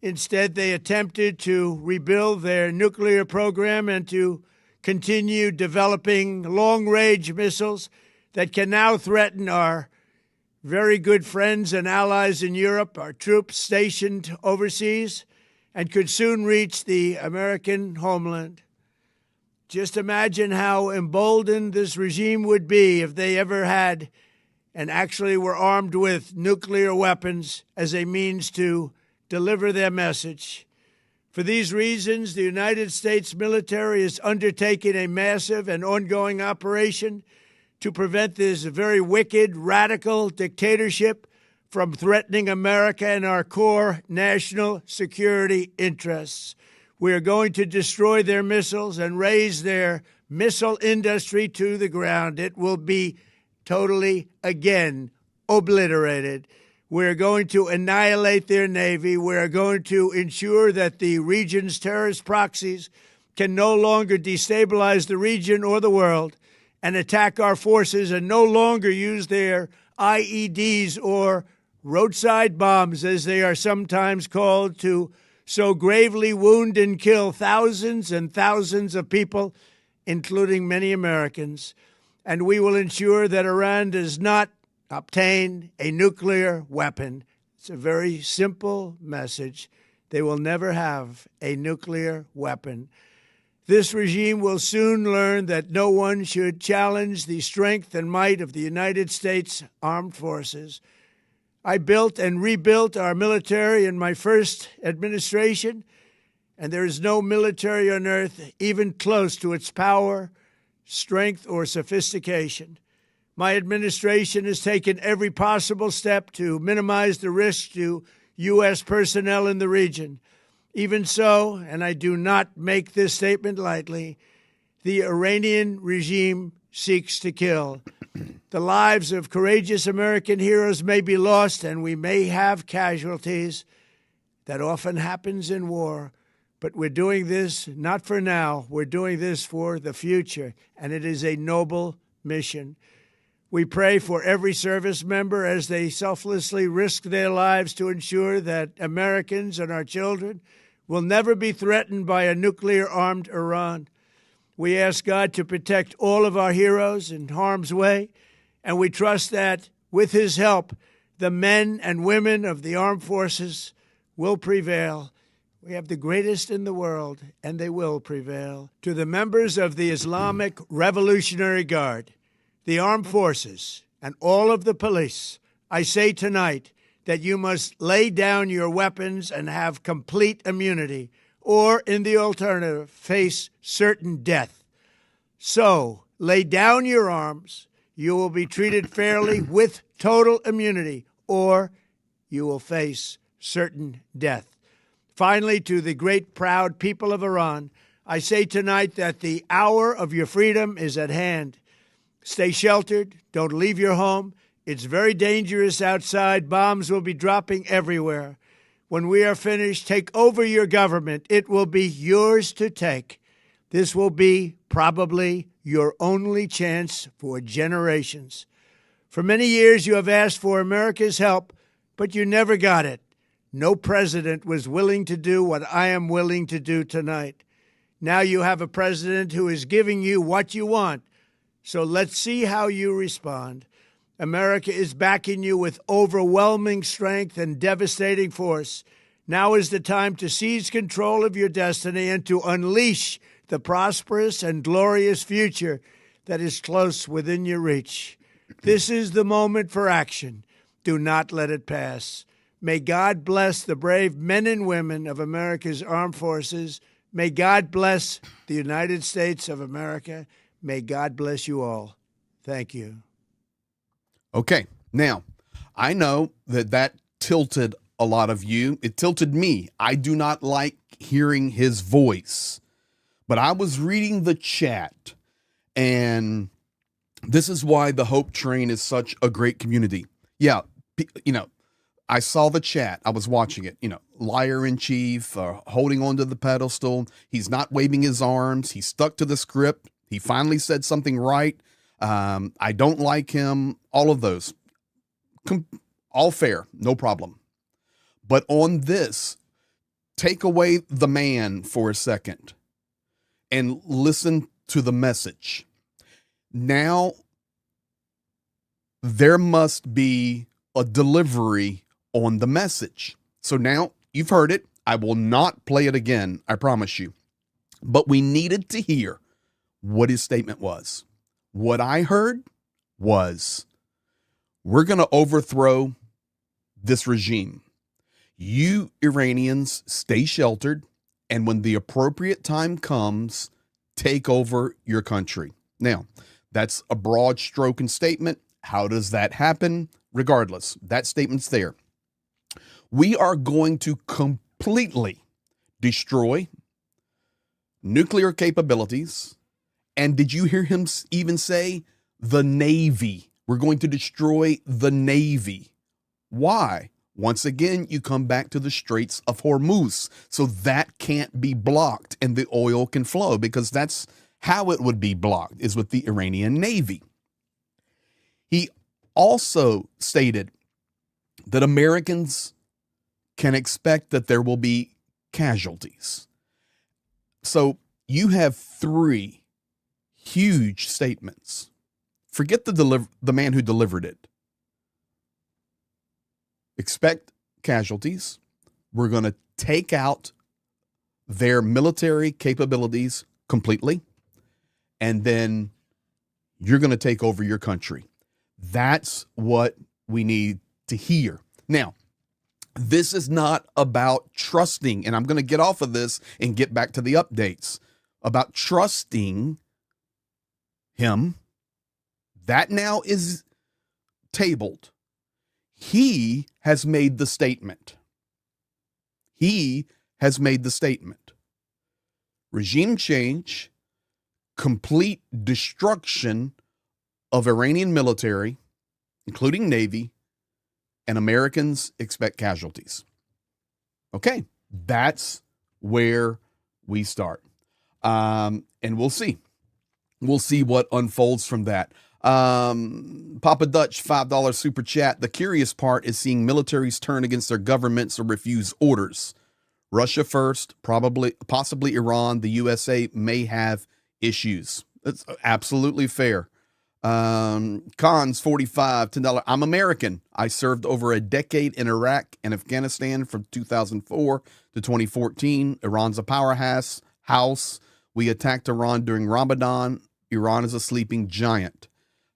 Instead, they attempted to rebuild their nuclear program and to continue developing long-range missiles that can now threaten our very good friends and allies in Europe, our troops stationed overseas, and could soon reach the American homeland. Just imagine how emboldened this regime would be if they ever had and actually were armed with nuclear weapons as a means to deliver their message. For these reasons, the United States military is undertaking a massive and ongoing operation to prevent this very wicked, radical dictatorship from threatening America and our core national security interests. We are going to destroy their missiles and raise their missile industry to the ground. It will be totally, again, obliterated. We're going to annihilate their Navy. We're going to ensure that the region's terrorist proxies can no longer destabilize the region or the world and attack our forces and no longer use their IEDs or roadside bombs, as they are sometimes called, to so gravely wound and kill thousands and thousands of people, including many Americans. And we will ensure that Iran does not obtain a nuclear weapon. It's a very simple message. They will never have a nuclear weapon. This regime will soon learn that no one should challenge the strength and might of the United States Armed Forces. I built and rebuilt our military in my first administration, and there is no military on earth even close to its power, strength, or sophistication. My administration has taken every possible step to minimize the risk to U.S. personnel in the region. Even so, and I do not make this statement lightly, the Iranian regime seeks to kill. The lives of courageous American heroes may be lost, and we may have casualties. That often happens in war. But we're doing this not for now. We're doing this for the future, and it is a noble mission. We pray for every service member as they selflessly risk their lives to ensure that Americans and our children will never be threatened by a nuclear-armed Iran. We ask God to protect all of our heroes in harm's way, and we trust that, with his help, the men and women of the armed forces will prevail. We have the greatest in the world, and they will prevail. To the members of the Islamic Revolutionary Guard, the armed forces, and all of the police, I say tonight that you must lay down your weapons and have complete immunity, or, in the alternative, face certain death. So, lay down your arms. You will be treated fairly with total immunity, or you will face certain death. Finally, to the great, proud people of Iran, I say tonight that the hour of your freedom is at hand. Stay sheltered. Don't leave your home. It's very dangerous outside. Bombs will be dropping everywhere. When we are finished, take over your government. It will be yours to take. This will be probably your only chance for generations. For many years, you have asked for America's help, but you never got it. No president was willing to do what I am willing to do tonight. Now you have a president who is giving you what you want. So let's see how you respond. America is backing you with overwhelming strength and devastating force. Now is the time to seize control of your destiny and to unleash the prosperous and glorious future that is close within your reach. This is the moment for action. Do not let it pass. May God bless the brave men and women of America's armed forces. May God bless the United States of America. May God bless you all. Thank you. Okay, now, I know that tilted a lot of you. It tilted me. I do not like hearing his voice. But I was reading the chat, and this is why the Hope Train is such a great community. Yeah, I saw the chat. I was watching it. Liar in chief, holding onto the pedestal. He's not waving his arms. He stuck to the script. He finally said something right. I don't like him. All of those. All fair. No problem. But on this, take away the man for a second and listen to the message. Now, there must be a delivery on the message. So now you've heard it. I will not play it again, I promise you. But we needed to hear what his statement was. What I heard was, we're going to overthrow this regime. You Iranians stay sheltered, and when the appropriate time comes, take over your country. Now, that's a broad stroking statement. How does that happen? Regardless, that statement's there. We are going to completely destroy nuclear capabilities. And did you hear him even say the Navy? We're going to destroy the Navy. Why? Once again, you come back to the Straits of Hormuz. So that can't be blocked and the oil can flow, because that's how it would be blocked, is with the Iranian Navy. He also stated that Americans can expect that there will be casualties. So you have three huge statements. Forget the man who delivered it. Expect casualties. We're going to take out their military capabilities completely. And then you're going to take over your country. That's what we need to hear. Now, this is not about trusting, and I'm going to get off of this and get back to the updates about trusting him. That now is tabled. He has made the statement. He has made the statement. Regime change, complete destruction of Iranian military, including Navy, and Americans expect casualties. Okay, that's where we start. And we'll see. We'll see what unfolds from that. Papa Dutch, $5 super chat. The curious part is seeing militaries turn against their governments or refuse orders. Russia first, possibly Iran. The USA may have issues. That's absolutely fair. Cons 45, $10. I'm American. I served over a decade in Iraq and Afghanistan from 2004 to 2014. Iran's a powerhouse. We attacked Iran during Ramadan. Iran is a sleeping giant.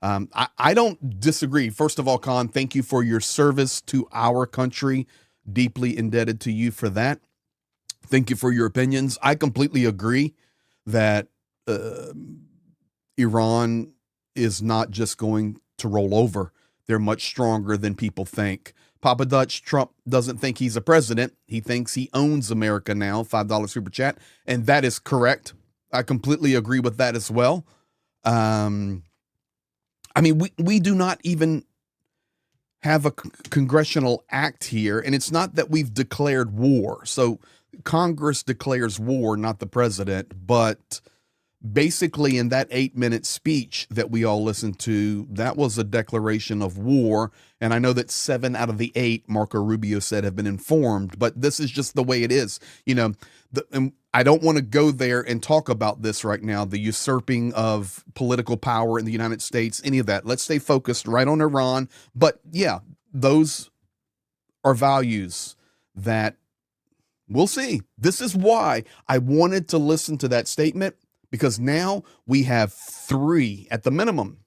I don't disagree. First of all, Khan, thank you for your service to our country. Deeply indebted to you for that. Thank you for your opinions. I completely agree that Iran is not just going to roll over. They're much stronger than people think. Papa Dutch, Trump doesn't think he's a president. He thinks he owns America now. $5 super chat. And that is correct. I completely agree with that as well. We do not even have a congressional act here, and it's not that we've declared war. So Congress declares war, not the president, but Basically, in that 8-minute speech that we all listened to, that was a declaration of war. And I know that 7 out of the 8, Marco Rubio said, have been informed, but this is just the way it is. And I don't want to go there and talk about this right now, the usurping of political power in the United States, any of that. Let's stay focused right on Iran. But yeah, those are values that we'll see. This is why I wanted to listen to that statement, because now we have 3 at the minimum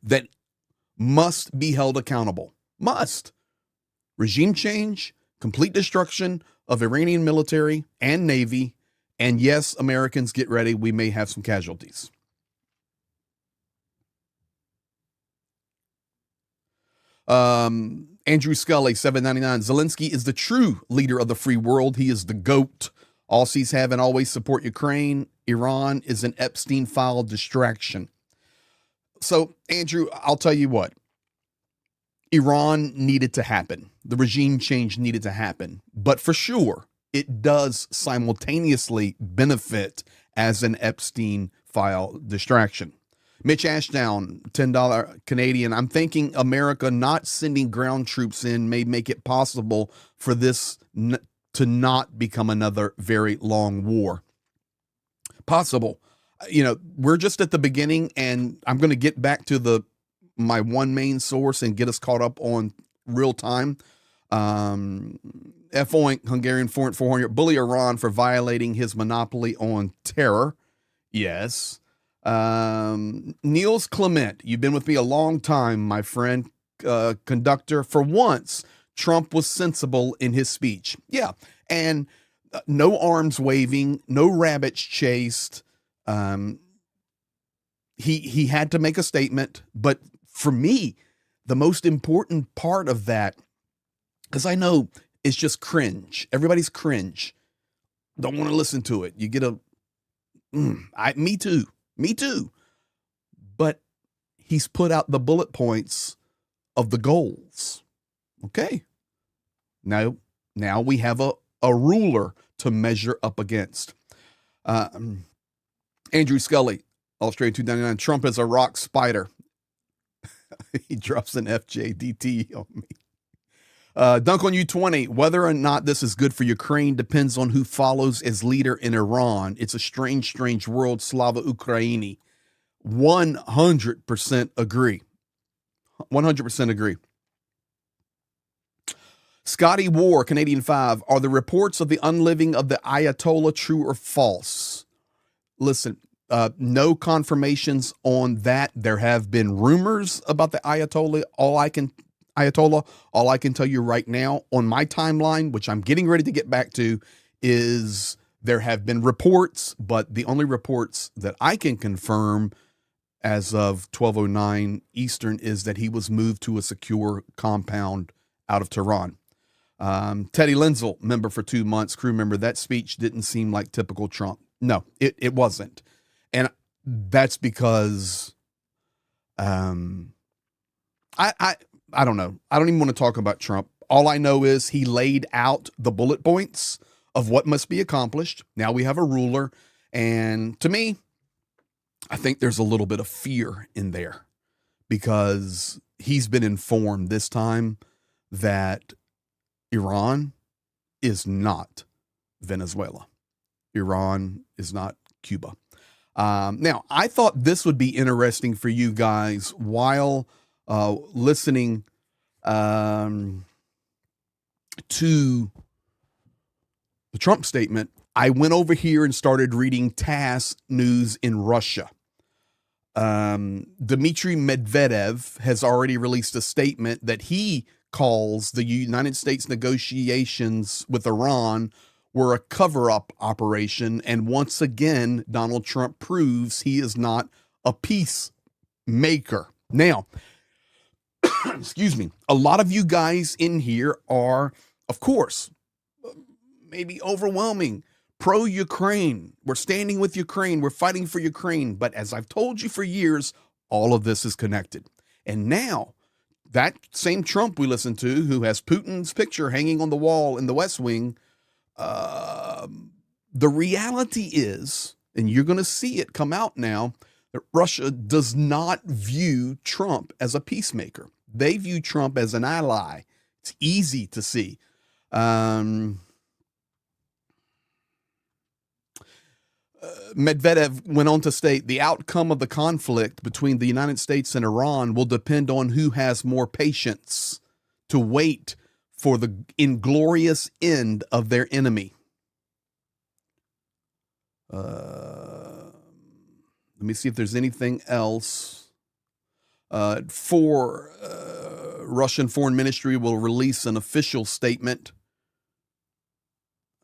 that must be held accountable. Must. Regime change, complete destruction of Iranian military and navy, and yes, Americans, get ready. We may have some casualties. Andrew Scully, $7.99. Zelensky is the true leader of the free world. He is the GOAT. Aussies have and always support Ukraine. Iran is an Epstein file distraction. So, Andrew, I'll tell you what. Iran needed to happen. The regime change needed to happen. But for sure, it does simultaneously benefit as an Epstein file distraction. Mitch Ashdown, $10 Canadian. I'm thinking America not sending ground troops in may make it possible for this to not become another very long war. Possible. We're just at the beginning, and I'm going to get back to my one main source and get us caught up on real time. F-Oink, Hungarian Foreign 400, bully Iran for violating his monopoly on terror. Yes. Niels Clement, you've been with me a long time, my friend. Conductor, for once, Trump was sensible in his speech. Yeah. And no arms waving, no rabbits chased. He had to make a statement. But for me, the most important part of that, because I know it's just cringe. Everybody's cringe. Don't want to listen to it. You get me too. Me too. But he's put out the bullet points of the goals. Okay. Now we have a ruler to measure up against. Andrew Scully, Australia 299. Trump is a rock spider. He drops an FJDT on me. Dunk on you 20. Whether or not this is good for Ukraine depends on who follows as leader in Iran. It's a strange, strange world. Slava Ukraini. 100% agree. 100% agree. Scotty War, Canadian 5. Are the reports of the unliving of the Ayatollah true or false? Listen, no confirmations on that. There have been rumors about the Ayatollah. All I can tell you right now on my timeline, which I'm getting ready to get back to, is there have been reports, but the only reports that I can confirm as of 12:09 Eastern is that he was moved to a secure compound out of Tehran. Teddy Lenzel, member for 2 months, crew member. That speech didn't seem like typical Trump. No, it wasn't. And that's because I don't know. I don't even want to talk about Trump. All I know is he laid out the bullet points of what must be accomplished. Now we have a ruler. And to me, I think there's a little bit of fear in there because he's been informed this time that Iran is not Venezuela. Iran is not Cuba. Now, I thought this would be interesting for you guys while listening to the Trump statement. I went over here and started reading TASS news in Russia. Dmitry Medvedev has already released a statement that he calls the United States negotiations with Iran were a cover-up operation. And once again, Donald Trump proves he is not a peacemaker. Now, excuse me, a lot of you guys in here are, of course, maybe overwhelming, pro-Ukraine. We're standing with Ukraine. We're fighting for Ukraine. But as I've told you for years, all of this is connected. And now, that same Trump we listen to, who has Putin's picture hanging on the wall in the West Wing, the reality is and you're going to see it come out now, that Russia does not view Trump as a peacemaker. They view Trump as an ally. It's easy to see. Medvedev went on to state the outcome of the conflict between the United States and Iran will depend on who has more patience to wait for the inglorious end of their enemy. Let me see if there's anything else. Russian Foreign Ministry will release an official statement.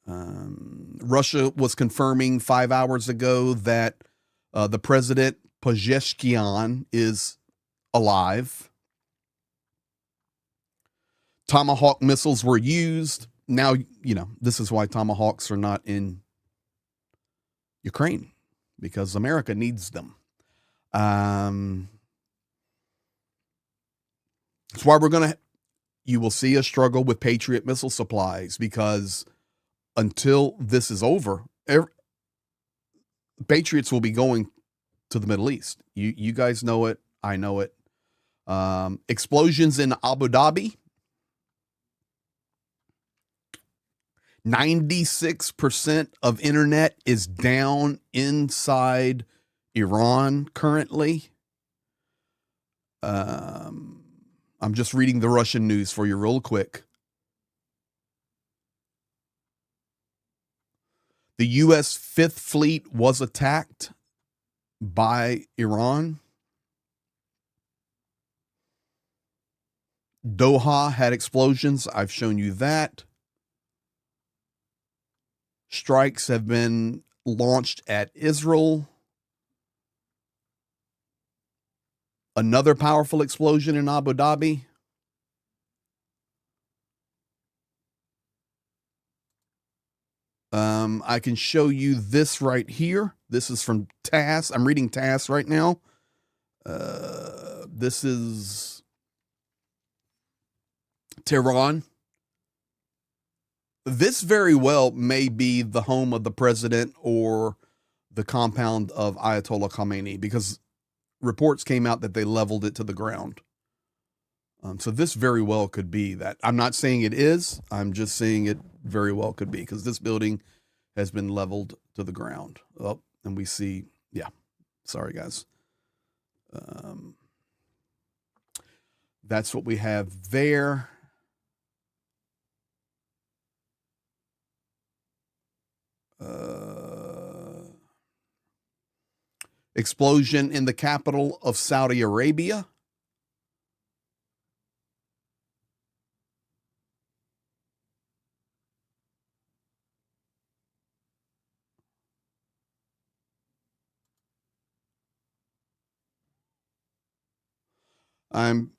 Russia was confirming 5 hours ago that the president, Pezeshkian, is alive. Tomahawk missiles were used. Now, this is why Tomahawks are not in Ukraine, because America needs them. That's why you will see a struggle with Patriot missile supplies, because until this is over, Patriots will be going to the Middle East. You guys know it. I know it. Explosions in Abu Dhabi. 96% of internet is down inside Iran currently. I'm just reading the Russian news for you real quick. The U.S. Fifth Fleet was attacked by Iran. Doha had explosions. I've shown you that. Strikes have been launched at Israel. Another powerful explosion in Abu Dhabi. I can show you this right here. This is from TASS. I'm reading TASS right now. This is Tehran. This very well may be the home of the president or the compound of Ayatollah Khamenei, because reports came out that they leveled it to the ground. So this very well could be that. I'm not saying it is. I'm just saying it very well could be, because this building has been leveled to the ground. Oh, and we see, yeah. Sorry, guys. That's what we have there. Explosion in the capital of Saudi Arabia. I'm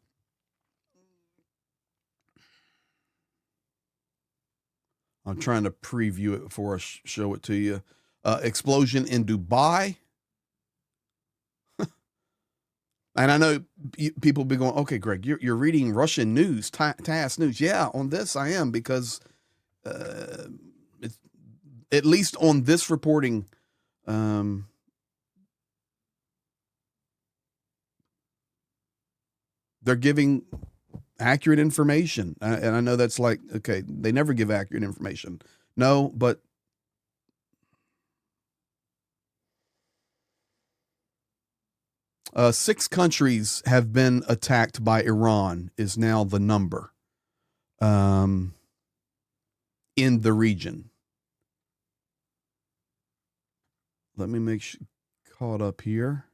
trying to preview it before I show it to you. Explosion in Dubai. And I know people will be going, okay, Greg, you're reading Russian news, TASS news. Yeah, on this I am, because it's, at least on this reporting, they're giving accurate information. And I know that's like, okay, they never give accurate information. No, but six countries have been attacked by Iran is now the number in the region. Let me make sure caught up here.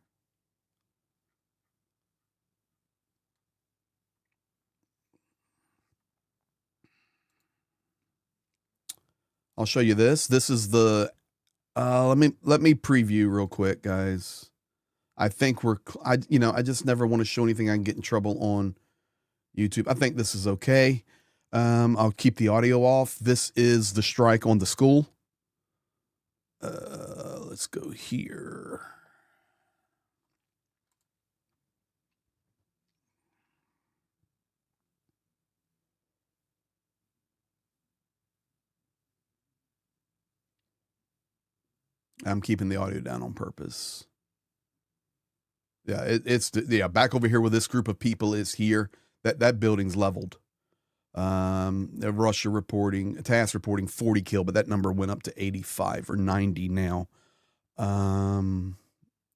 I'll show you this. This is the let me preview real quick, guys. I think I just never want to show anything I can get in trouble on YouTube. I think this is okay. I'll keep the audio off. This is the strike on the school. Let's go here. I'm keeping the audio down on purpose. Yeah, it's back over here where this group of people is here. That building's leveled. Russia reporting, TASS reporting 40 killed, but that number went up to 85 or 90 now.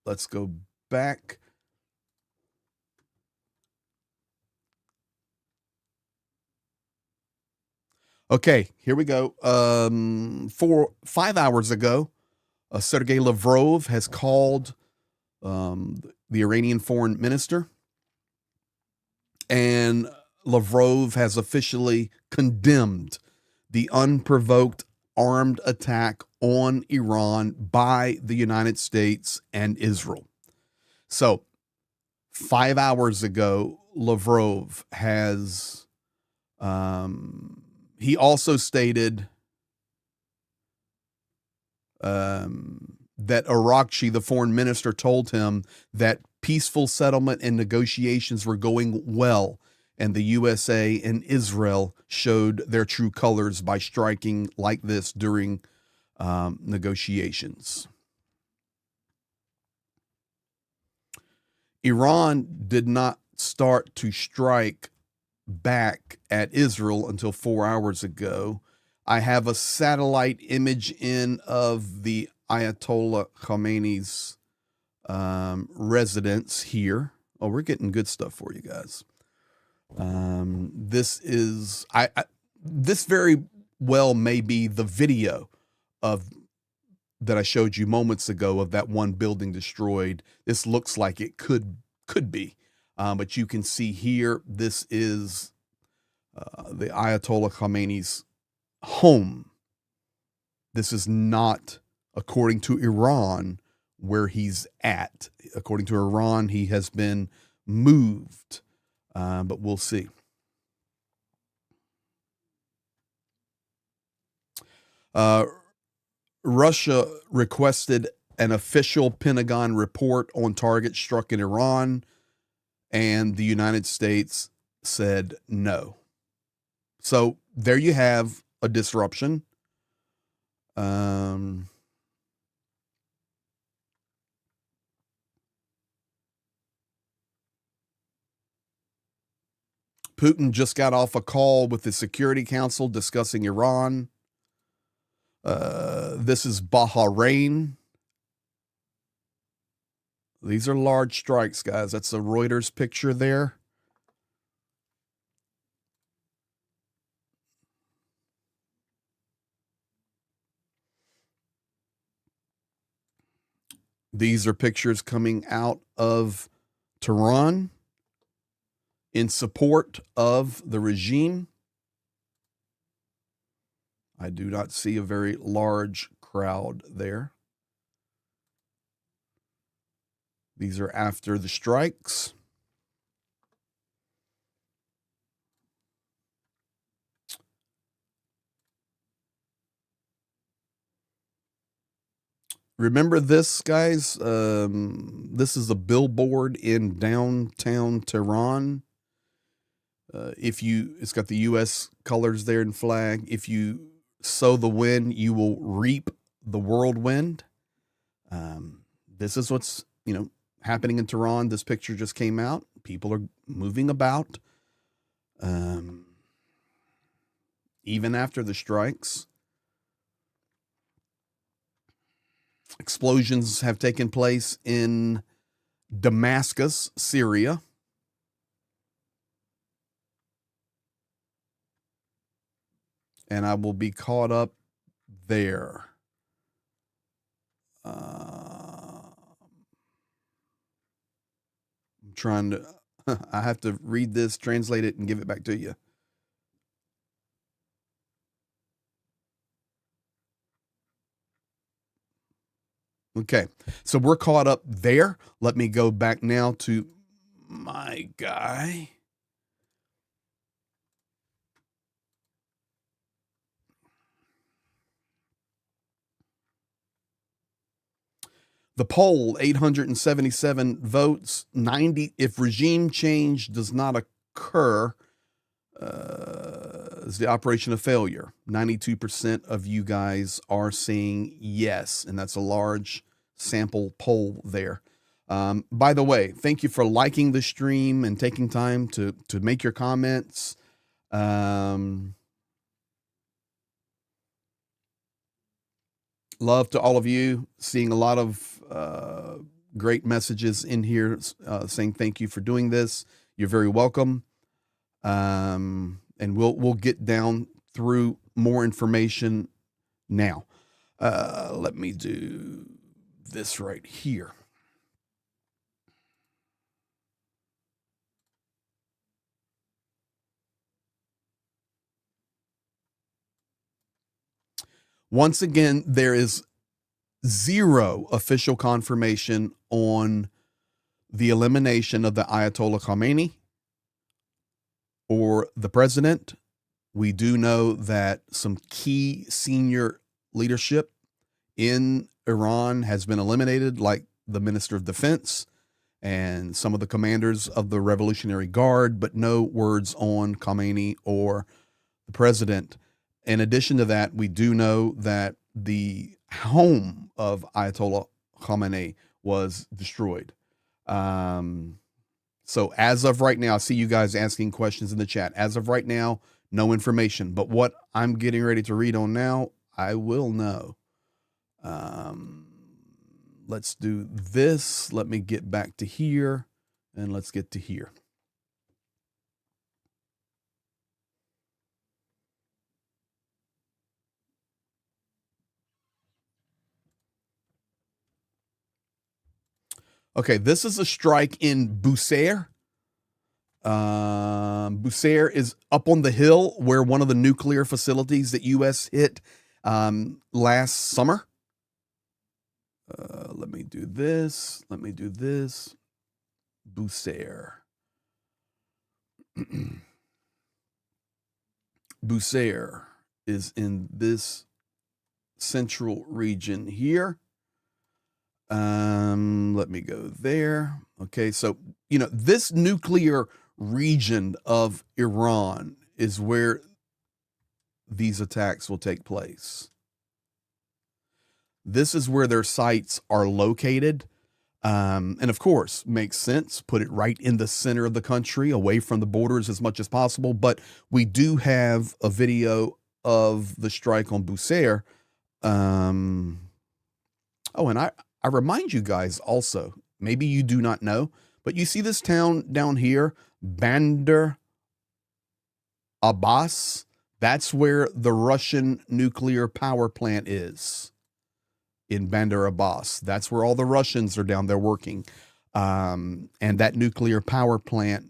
Let's go back. Okay, here we go. 5 hours ago, Sergei Lavrov has called the Iranian foreign minister, and Lavrov has officially condemned the unprovoked armed attack on Iran by the United States and Israel. So 5 hours ago, Lavrov has, he also stated that Arakchi, the foreign minister, told him that peaceful settlement and negotiations were going well, and the USA and Israel showed their true colors by striking like this during negotiations. Iran did not start to strike back at Israel until 4 hours ago. I have a satellite image of the Ayatollah Khamenei's residence here. Oh, we're getting good stuff for you guys. This is this very well may be the video that I showed you moments ago of that one building destroyed. This looks like it could be, but you can see here this is the Ayatollah Khamenei's home. This is not, according to Iran, where he's at. According to Iran, he has been moved, but we'll see. Russia requested an official Pentagon report on targets struck in Iran, and the United States said no. So there you have a disruption. Putin just got off a call with the Security Council discussing Iran. This is Bahrain. These are large strikes, guys. That's a Reuters picture there. These are pictures coming out of Tehran in support of the regime. I do not see a very large crowd there. These are after the strikes. Remember this, guys? This is a billboard in downtown Tehran. It's got the U.S. colors there and flag. If you sow the wind, you will reap the whirlwind. This is what's, happening in Tehran. This picture just came out. People are moving about. Even after the strikes. Explosions have taken place in Damascus, Syria. And I will be caught up there. I'm trying to, I have to read this, translate it, and give it back to you. Okay, so we're caught up there. Let me go back now to my guy. The poll, 877 votes, 90. If regime change does not occur, Is the operation a failure? 92% of you guys are saying yes, and that's a large sample poll there. By the way, thank you for liking the stream and taking time to make your comments. Love to all of you. Seeing a lot of great messages in here saying thank you for doing this. You're very welcome. And we'll get down through more information now. Let me do this right here. Once again, there is zero official confirmation on the elimination of the Ayatollah Khamenei or the president. We do know that some key senior leadership in Iran has been eliminated, like the Minister of Defense and some of the commanders of the Revolutionary Guard, but no words on Khamenei or the president. In addition to that, we do know that the home of Ayatollah Khamenei was destroyed. So as of right now, I see you guys asking questions in the chat. As of right now, no information. But what I'm getting ready to read on now, I will know. Let's do this. Let me get back to here, and let's get to here. Okay, this is a strike in Bushehr. Bushehr is up on the hill where one of the nuclear facilities that U.S. hit last summer. Let me do this. Bushehr. Bushehr is in this central region here. Let me go there. Okay, so, this nuclear region of Iran is where these attacks will take place. This is where their sites are located. And of course, makes sense. Put it right in the center of the country, away from the borders as much as possible. But we do have a video of the strike on Bushehr. And I remind you guys also, maybe you do not know, but you see this town down here, Bandar Abbas? That's where the Russian nuclear power plant is, in Bandar Abbas. That's where all the Russians are down there working. And that nuclear power plant,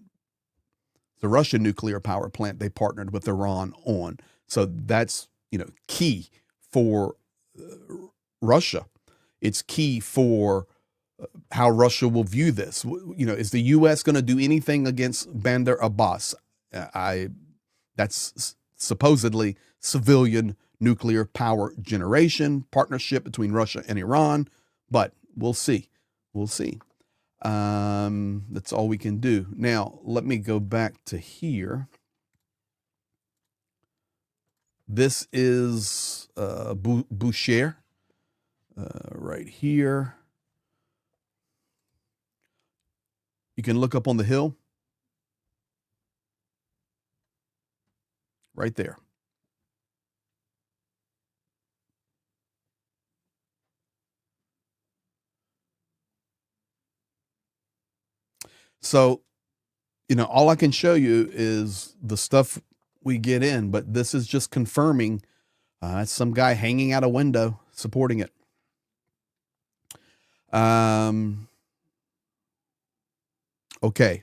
the Russian nuclear power plant, they partnered with Iran on. So that's, key for Russia. It's key for how Russia will view this. Is the U.S. going to do anything against Bandar Abbas? That's supposedly civilian nuclear power generation partnership between Russia and Iran, but we'll see. That's all we can do. Now, let me go back to here. This is Bushehr. Right here. You can look up on the hill. Right there. So, all I can show you is the stuff we get in, but this is just confirming some guy hanging out a window supporting it. Okay.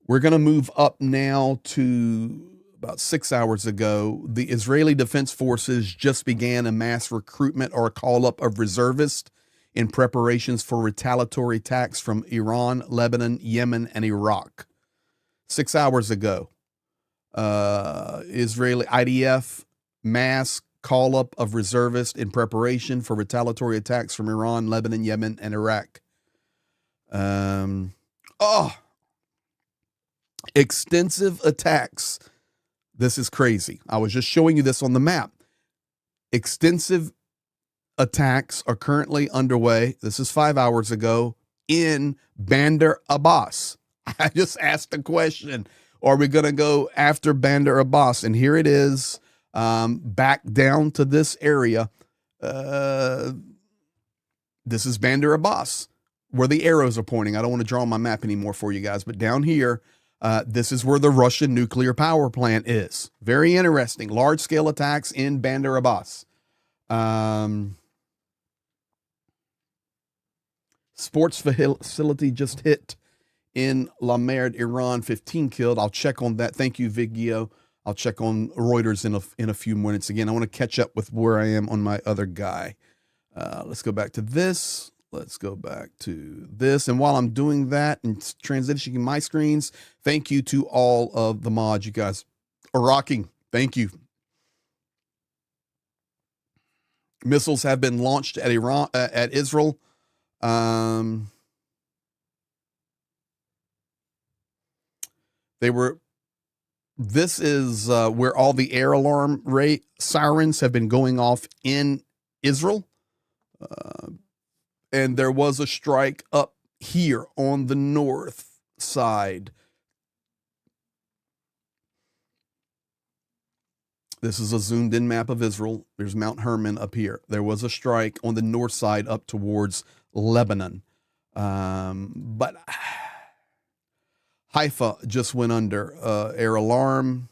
We're going to move up now to about 6 hours ago. The Israeli Defense Forces just began a mass recruitment or a call-up of reservists in preparations for retaliatory attacks from Iran, Lebanon, Yemen, and Iraq. 6 hours ago, Israeli IDF mass call-up of reservists in preparation for retaliatory attacks from Iran, Lebanon, Yemen, and Iraq. Extensive attacks This is crazy. I was just showing you this on the map. Extensive attacks are currently underway. This is 5 hours ago in Bandar Abbas. I just asked the question, are we going to go after Bandar Abbas? And here it is, back down to this area. This is Bandar Abbas, where the arrows are pointing. I don't want to draw my map anymore for you guys, but down here, this is where the Russian nuclear power plant is. Very interesting. Large-scale attacks in Bandar Abbas. Sports facility just hit in La Merde, Iran, 15 killed. I'll check on that. Thank you, Vigio. I'll check on Reuters in a few minutes. Again, I want to catch up with where I am on my other guy. Let's go back to this. Let's go back to this. And while I'm doing that and transitioning my screens, thank you to all of the mods. You guys are rocking. Thank you. Missiles have been launched at Israel. This is where all the air alarm sirens have been going off in Israel. And there was a strike up here on the north side. This is a zoomed in map of Israel. There's Mount Hermon up here. There was a strike on the north side up towards Lebanon. But Haifa just went under air alarm.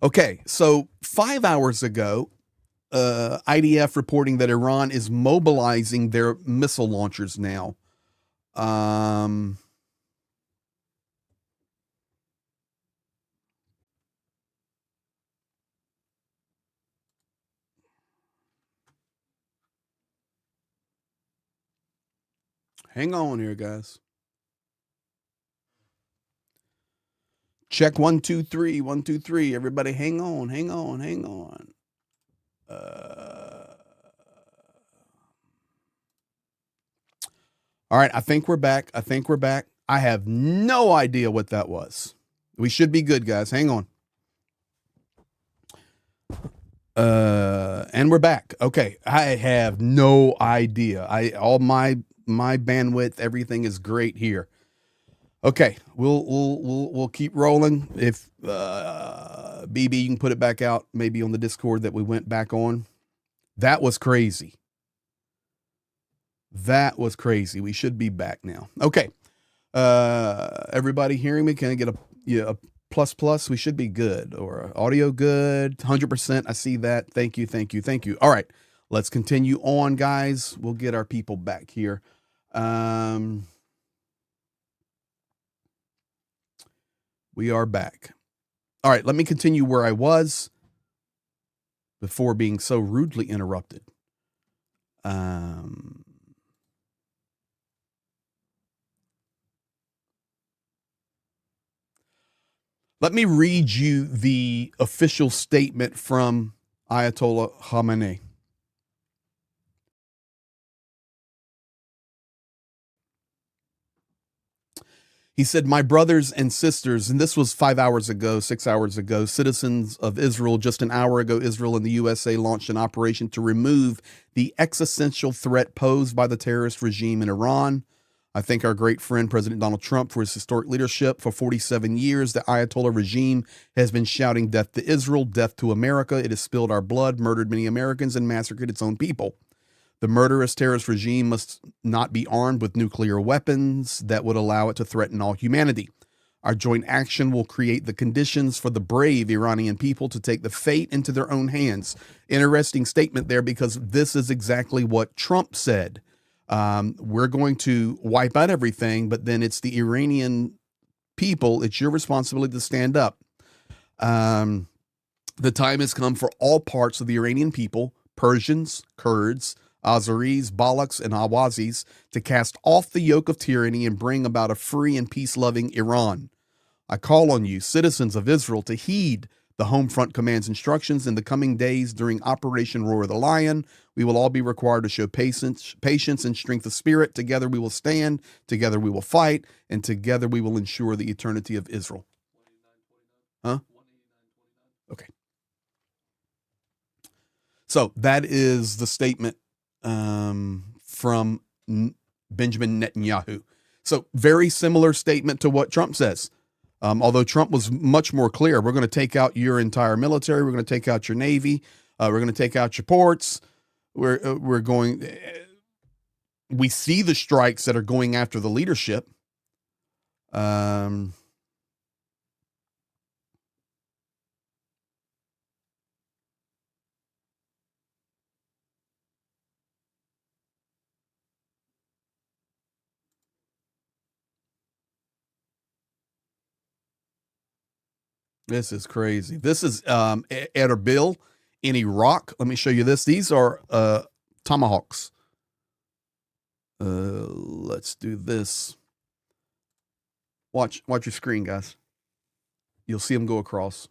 Okay, so 5 hours ago, IDF reporting that Iran is mobilizing their missile launchers now. Hang on here, guys. Check 1, 2, 3, 1, 2, 3. Everybody hang on. All right, I think we're back. I have no idea what that was. We should be good, guys. Hang on. And we're back. Okay, I have no idea. All my bandwidth, everything is great here. Okay, we'll keep rolling. If BB, you can put it back out, maybe on the Discord that we went back on. That was crazy. We should be back now. Okay, everybody hearing me? Can I get a plus? We should be good. Or audio good, 100%. I see that. Thank you. All right, let's continue on, guys. We'll get our people back here. We are back. All right, let me continue where I was before being so rudely interrupted. Let me read you the official statement from Ayatollah Khamenei. He said, "My brothers and sisters," and this was 5 hours ago, 6 hours ago, citizens of Israel, just an hour ago, Israel and the USA launched an operation to remove the existential threat posed by the terrorist regime in Iran. I thank our great friend, President Donald Trump, for his historic leadership. For 47 years, the Ayatollah regime has been shouting death to Israel, death to America. It has spilled our blood, murdered many Americans, and massacred its own people. The murderous terrorist regime must not be armed with nuclear weapons that would allow it to threaten all humanity. Our joint action will create the conditions for the brave Iranian people to take the fate into their own hands. Interesting statement there, because this is exactly what Trump said. We're going to wipe out everything, but then it's the Iranian people. It's your responsibility to stand up. The time has come for all parts of the Iranian people, Persians, Kurds, Azeris, Balochs, and Ahwazis, to cast off the yoke of tyranny and bring about a free and peace-loving Iran. I call on you, citizens of Israel, to heed the Home Front Command's instructions in the coming days during Operation Roar the Lion. We will all be required to show patience and strength of spirit. Together we will stand, together we will fight, and together we will ensure the eternity of Israel. Huh? Okay. So that is the statement from Benjamin Netanyahu. So very similar statement to what Trump says. Although Trump was much more clear, we're going to take out your entire military. We're going to take out your Navy. We're going to take out your ports. We're going. We see the strikes that are going after the leadership. This is crazy. This is Erbil in Iraq. Let me show you this. These are tomahawks. Let's do this. Watch your screen, guys. You'll see them go across.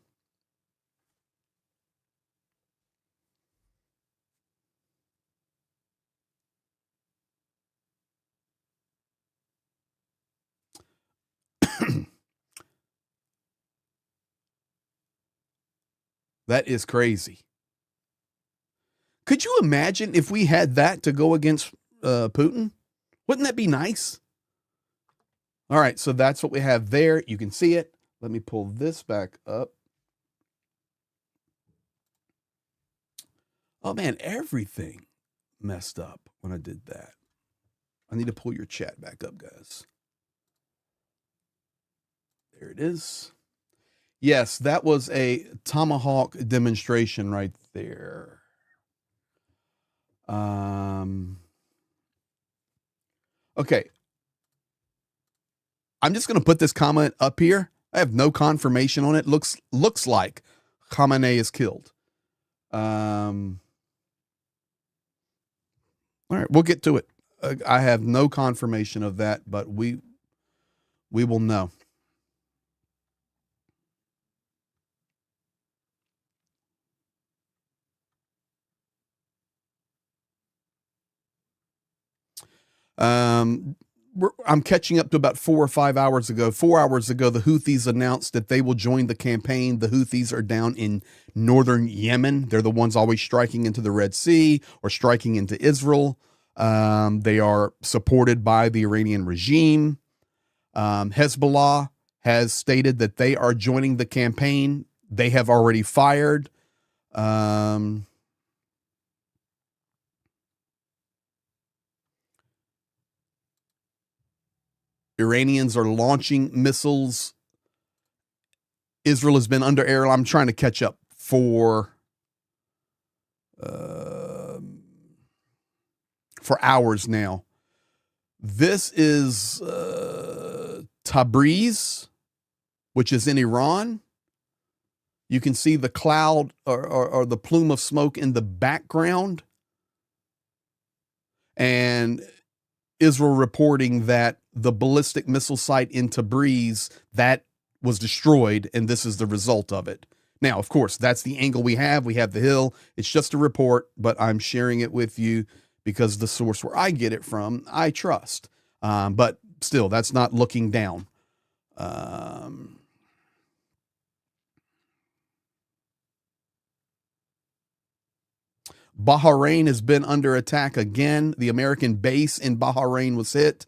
That is crazy. Could you imagine if we had that to go against Putin? Wouldn't that be nice? All right, so that's what we have there. You can see it. Let me pull this back up. Oh, man, everything messed up when I did that. I need to pull your chat back up, guys. There it is. Yes, that was a tomahawk demonstration right there. Okay. I'm just going to put this comment up here. I have no confirmation on it. Looks like Khamenei is killed. All right, we'll get to it. I have no confirmation of that, but we will know. I'm catching up to about 4 or 5 hours ago. 4 hours ago, the Houthis announced that they will join the campaign. The Houthis are down in northern Yemen. They're the ones always striking into the Red Sea or striking into Israel. They are supported by the Iranian regime. Hezbollah has stated that they are joining the campaign. They have already fired. Iranians are launching missiles. Israel has been under air. I'm trying to catch up for hours now. This is Tabriz, which is in Iran. You can see the cloud or the plume of smoke in the background. And Israel reporting that the ballistic missile site in Tabriz, that was destroyed, and this is the result of it. Now, of course, that's the angle we have. We have the hill. It's just a report, but I'm sharing it with you because the source where I get it from, I trust. But still, that's not looking down. Bahrain has been under attack again. The American base in Bahrain was hit.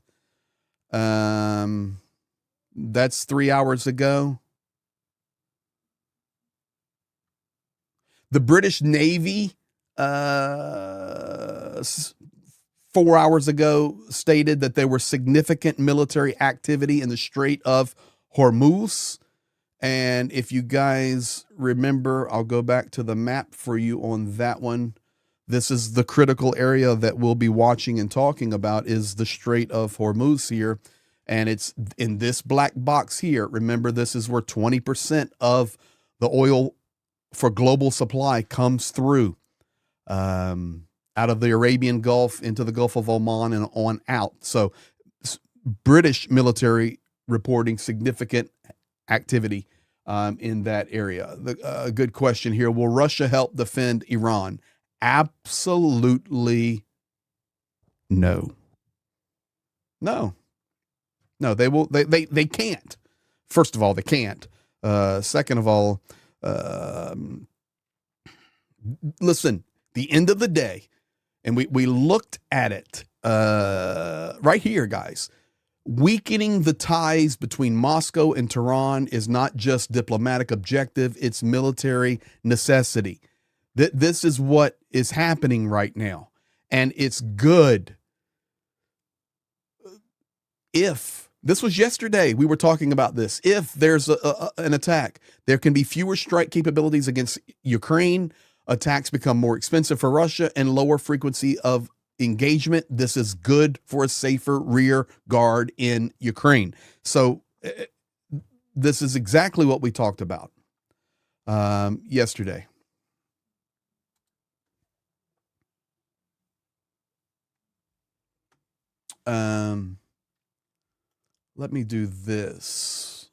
That's 3 hours ago. The British Navy 4 hours ago stated that there was significant military activity in the Strait of Hormuz. And if you guys remember, I'll go back to the map for you on that one. This is the critical area that we'll be watching and talking about is the Strait of Hormuz here. And it's in this black box here. Remember, this is where 20% of the oil for global supply comes through out of the Arabian Gulf into the Gulf of Oman and on out. So British military reporting significant activity in that area. A good question here. Will Russia help defend Iran? Absolutely no. No, they will. They can't. First of all, they can't. Second of all, um, listen, the end of the day, and we looked at it right here, guys. Weakening the ties between Moscow and Tehran is not just diplomatic objective, it's military necessity. This is what is happening right now. And it's good. If this was yesterday, we were talking about this. If there's an attack, there can be fewer strike capabilities against Ukraine. Attacks become more expensive for Russia and lower frequency of engagement. This is good for a safer rear guard in Ukraine. So this is exactly what we talked about yesterday. Let me do this.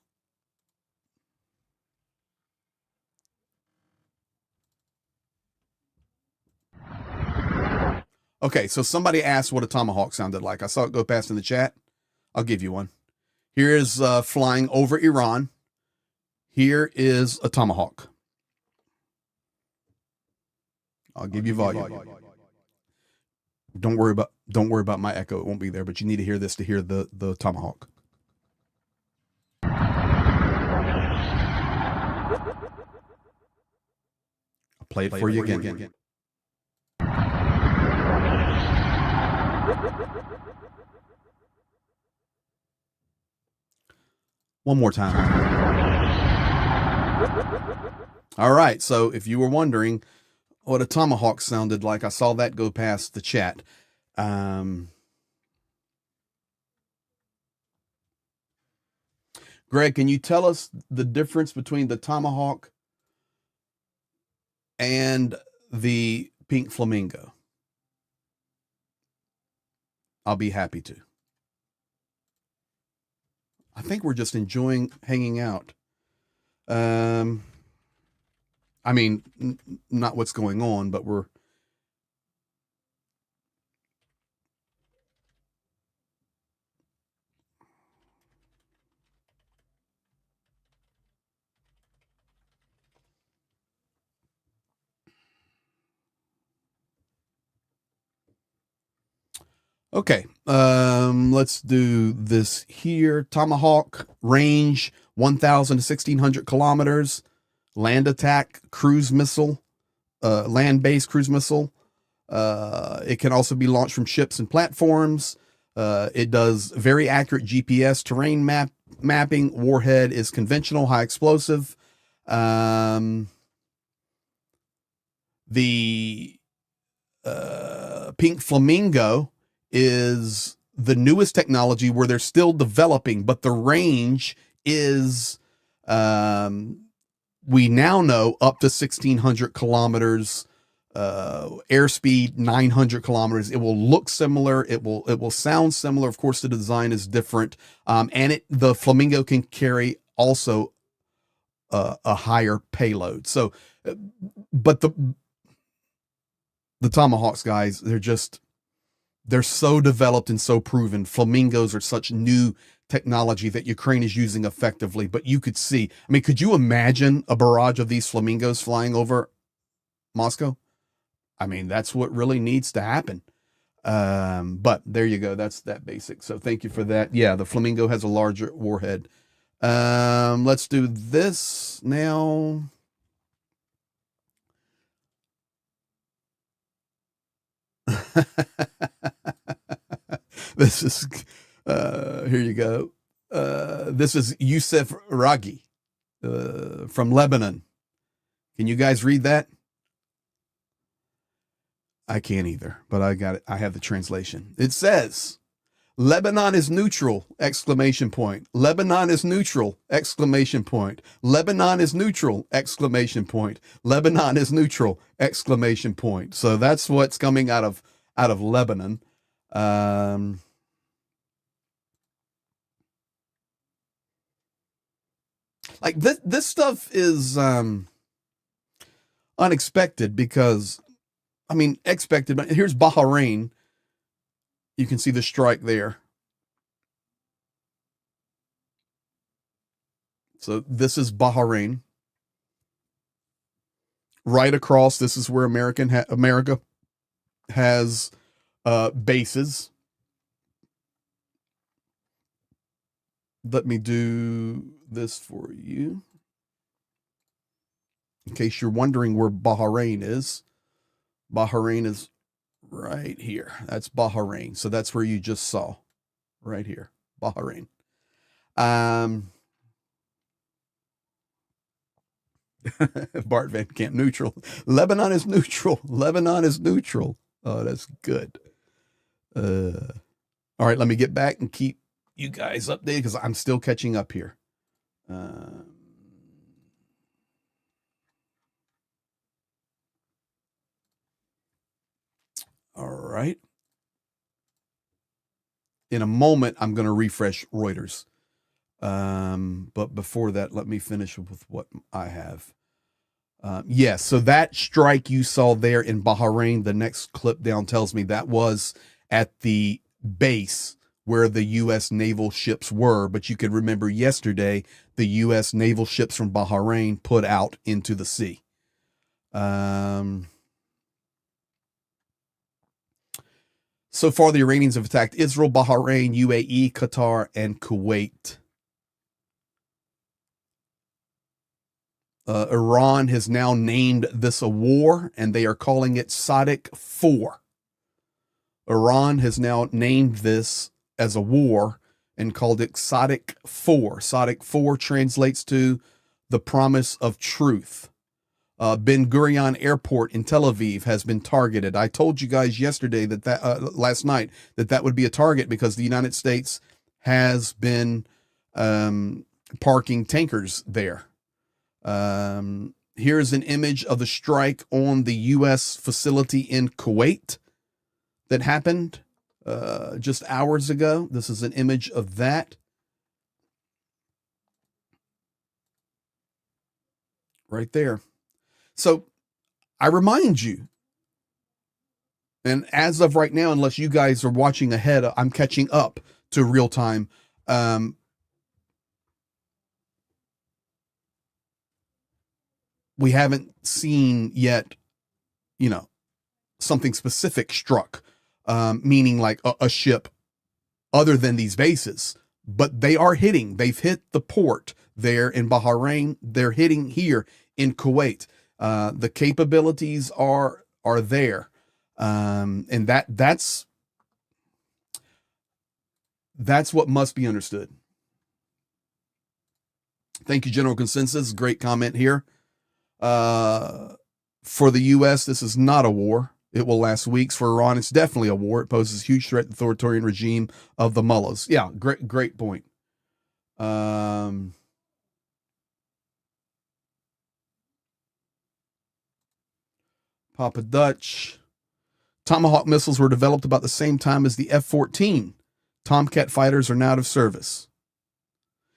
Okay, so somebody asked what a tomahawk sounded like. I saw it go past in the chat. I'll give you one. Here is flying over Iran. Here is a tomahawk. I'll give you volume. Don't worry about my echo. It won't be there, but you need to hear this to hear the tomahawk. I'll play it for you again. One more time. All right, so if you were wondering what a tomahawk sounded like, I saw that go past the chat. Greg, can you tell us the difference between the tomahawk and the pink flamingo? I'll be happy to. I think we're just enjoying hanging out. I mean, not what's going on, but we're. Okay, let's do this here. Tomahawk range 1,000 to 1,600 kilometers. Land attack cruise missile, land-based cruise missile. It can also be launched from ships and platforms. It does very accurate GPS terrain mapping. Warhead is conventional, high explosive. The pink flamingo is the newest technology where they're still developing, but the range is, we now know, up to 1,600 kilometers, airspeed 900 kilometers. It will look similar. It will sound similar. Of course, the design is different. And the flamingo can carry also a higher payload. So, but the tomahawks, guys, they're so developed and so proven. Flamingos are such new technology that Ukraine is using effectively. But you could see, I mean, could you imagine a barrage of these flamingos flying over Moscow? I mean, that's what really needs to happen. But there you go. That's that basic. So thank you for that. Yeah, the flamingo has a larger warhead. Let's do this now. This is here you go. This is Youssef Ragi from Lebanon. Can you guys read that? I can't either, but I got it. I have the translation. It says, Lebanon is neutral, exclamation point. Lebanon is neutral, exclamation point. Lebanon is neutral, exclamation point. Lebanon is neutral, exclamation point. So that's what's coming out of Lebanon. Like this stuff is unexpected because, I mean, expected, but here's Bahrain. You can see the strike there. So this is Bahrain. Right across, this is where America has bases. Let me do this for you. In case you're wondering where Bahrain is right here. That's Bahrain. So that's where you just saw, right here, Bahrain. Bart Van Camp neutral. Lebanon is neutral. Lebanon is neutral. Oh, that's good. All right, let me get back and keep you guys updated because I'm still catching up here. All right. In a moment, I'm going to refresh Reuters. But before that, let me finish with what I have. Yes, so that strike you saw there in Bahrain, the next clip down tells me that was at the base where the U.S. naval ships were. But you could remember yesterday, the U.S. naval ships from Bahrain put out into the sea. So far, the Iranians have attacked Israel, Bahrain, UAE, Qatar, and Kuwait. Iran has now named this a war, and they are calling it Sadiq 4. Iran has now named this as a war and called it Sadiq 4. Sadiq 4 translates to the promise of truth. Ben Gurion Airport in Tel Aviv has been targeted. I told you guys yesterday last night that would be a target because the United States has been parking tankers there. Here's an image of the strike on the U.S. facility in Kuwait that happened just hours ago. This is an image of that. Right there. So I remind you, and as of right now, unless you guys are watching ahead, I'm catching up to real time. We haven't seen yet, something specific struck, meaning like a ship other than these bases. But they are hitting. They've hit the port there in Bahrain. They're hitting here in Kuwait. The capabilities are there, and that's what must be understood. Thank you, General Consensus. Great comment here. For the U.S., this is not a war. It will last weeks. For Iran, it's definitely a war. It poses a huge threat to the authoritarian regime of the mullahs. Yeah, great point. Papa Dutch. Tomahawk missiles were developed about the same time as the F-14. Tomcat fighters are now out of service.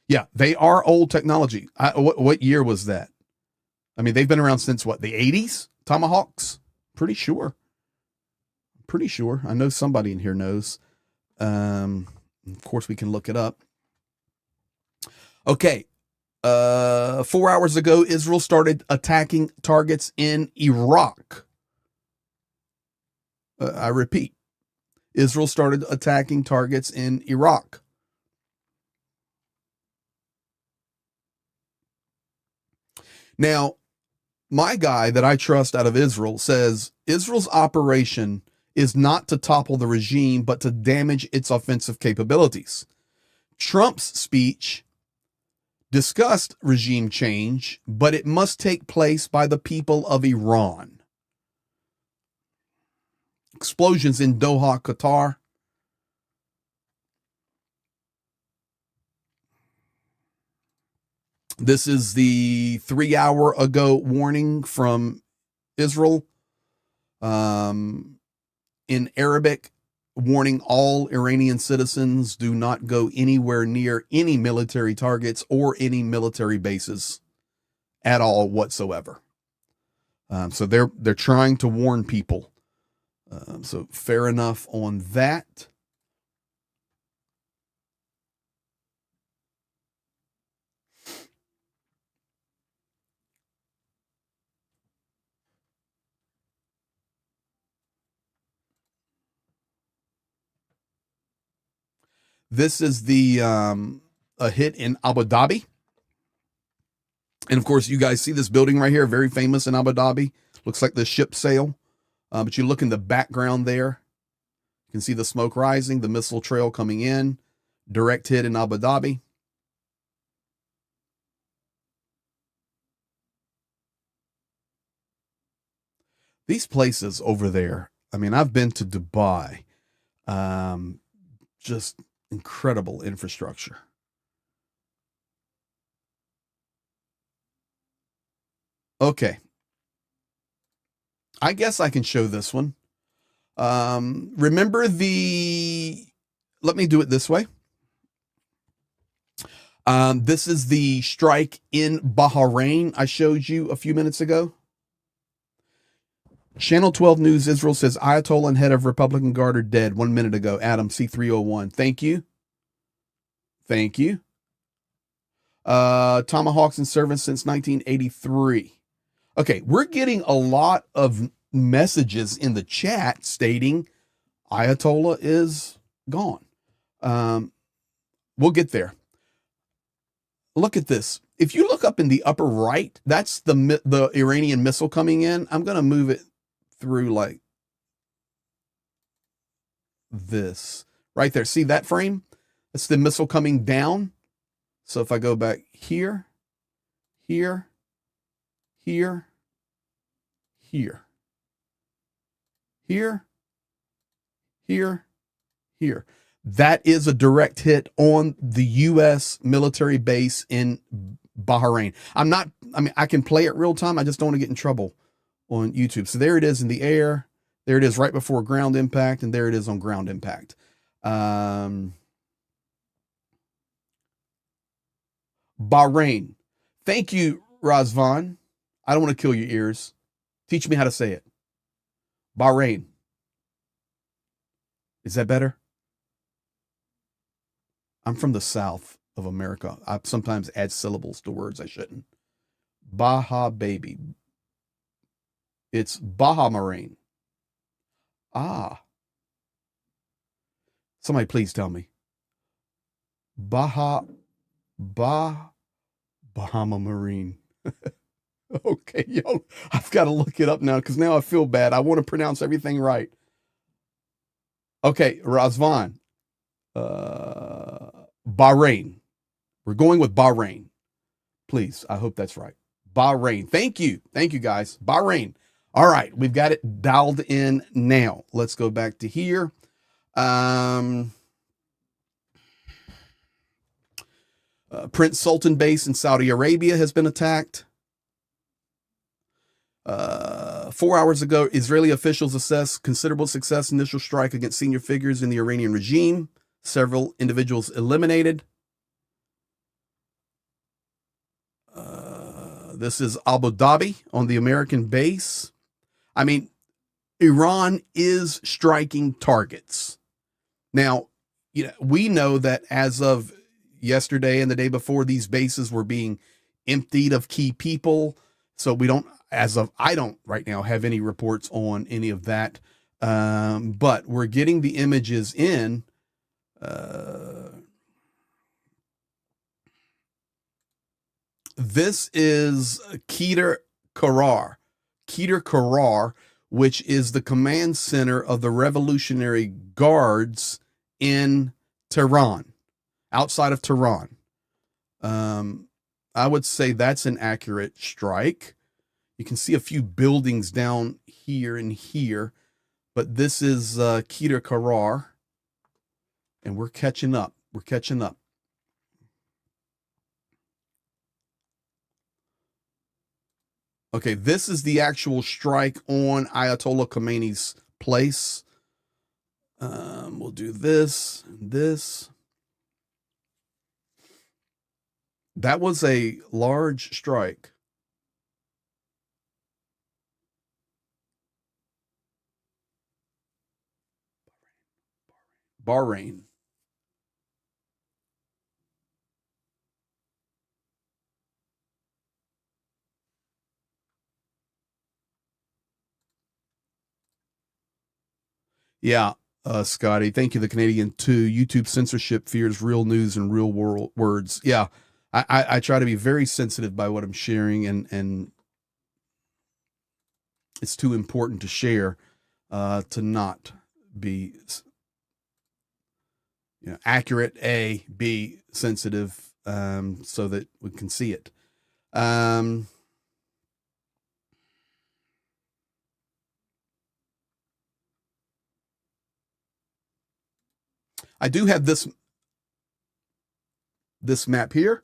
Yeah, they are old technology. What year was that? I mean, they've been around since what, the 80s? Tomahawks? Pretty sure. I know somebody in here knows. Of course, we can look it up. Okay. 4 hours ago, Israel started attacking targets in Iraq. I repeat, Israel started attacking targets in Iraq. Now, my guy that I trust out of Israel says Israel's operation is not to topple the regime, but to damage its offensive capabilities. Trump's speech discussed regime change, but it must take place by the people of Iran. Explosions in Doha, Qatar. This is the 3 hour ago warning from Israel in Arabic, warning all Iranian citizens do not go anywhere near any military targets or any military bases at all whatsoever. So they're trying to warn people. So fair enough on that. This is the a hit in Abu Dhabi. And of course, you guys see this building right here, very famous in Abu Dhabi. Looks like the ship sail. But you look in the background there, you can see the smoke rising, the missile trail coming in, direct hit in Abu Dhabi. These places over there, I mean, I've been to Dubai, just incredible infrastructure. Okay. I guess I can show this one. Remember let me do it this way. This is the strike in Bahrain I showed you a few minutes ago. Channel 12 News Israel says Ayatollah and head of Republican Guard are dead 1 minute ago. Adam C301. Thank you. Thank you. Tomahawks and servants since 1983. Okay, we're getting a lot of messages in the chat stating Ayatollah is gone. We'll get there. Look at this. If you look up in the upper right, that's the Iranian missile coming in. I'm going to move it through like this. Right there. See that frame? That's the missile coming down. So if I go back here, here, here, here, here, here, here. That is a direct hit on the U.S. military base in Bahrain. I can play it real time. I just don't want to get in trouble on YouTube. So there it is in the air. There it is right before ground impact. And there it is on ground impact. Bahrain. Thank you, Razvan. I don't want to kill your ears. Teach me how to say it. Bahrain. Is that better? I'm from the South of America. I sometimes add syllables to words I shouldn't. Baha baby. It's Bahrain. Ah. Somebody please tell me. Bahama Marine. Okay, yo, I've got to look it up now because now I feel bad. I want to pronounce everything right. Okay, Razvan. Bahrain. We're going with Bahrain. Please, I hope that's right. Bahrain. Thank you. Thank you, guys. Bahrain. All right, we've got it dialed in now. Let's go back to here. Prince Sultan base in Saudi Arabia has been attacked. 4 hours ago, Israeli officials assessed considerable success initial strike against senior figures in the Iranian regime. Several individuals eliminated. This is Abu Dhabi on the American base. I mean, Iran is striking targets. Now, we know that as of yesterday and the day before, these bases were being emptied of key people. So I don't right now have any reports on any of that. But we're getting the images in. This is Keter Karar, which is the command center of the Revolutionary Guards in Tehran, outside of Tehran. I would say that's an accurate strike. You can see a few buildings down here and here, but this is Keter Karar, and we're catching up. We're catching up. Okay, this is the actual strike on Ayatollah Khamenei's place. We'll do this and this. That was a large strike. Bahrain. Yeah, Scotty. Thank you, the Canadian too. YouTube censorship fears real news and real world words. Yeah, I try to be very sensitive by what I'm sharing, and it's too important to share to not be accurate. A, B, sensitive, so that we can see it. I do have this map here.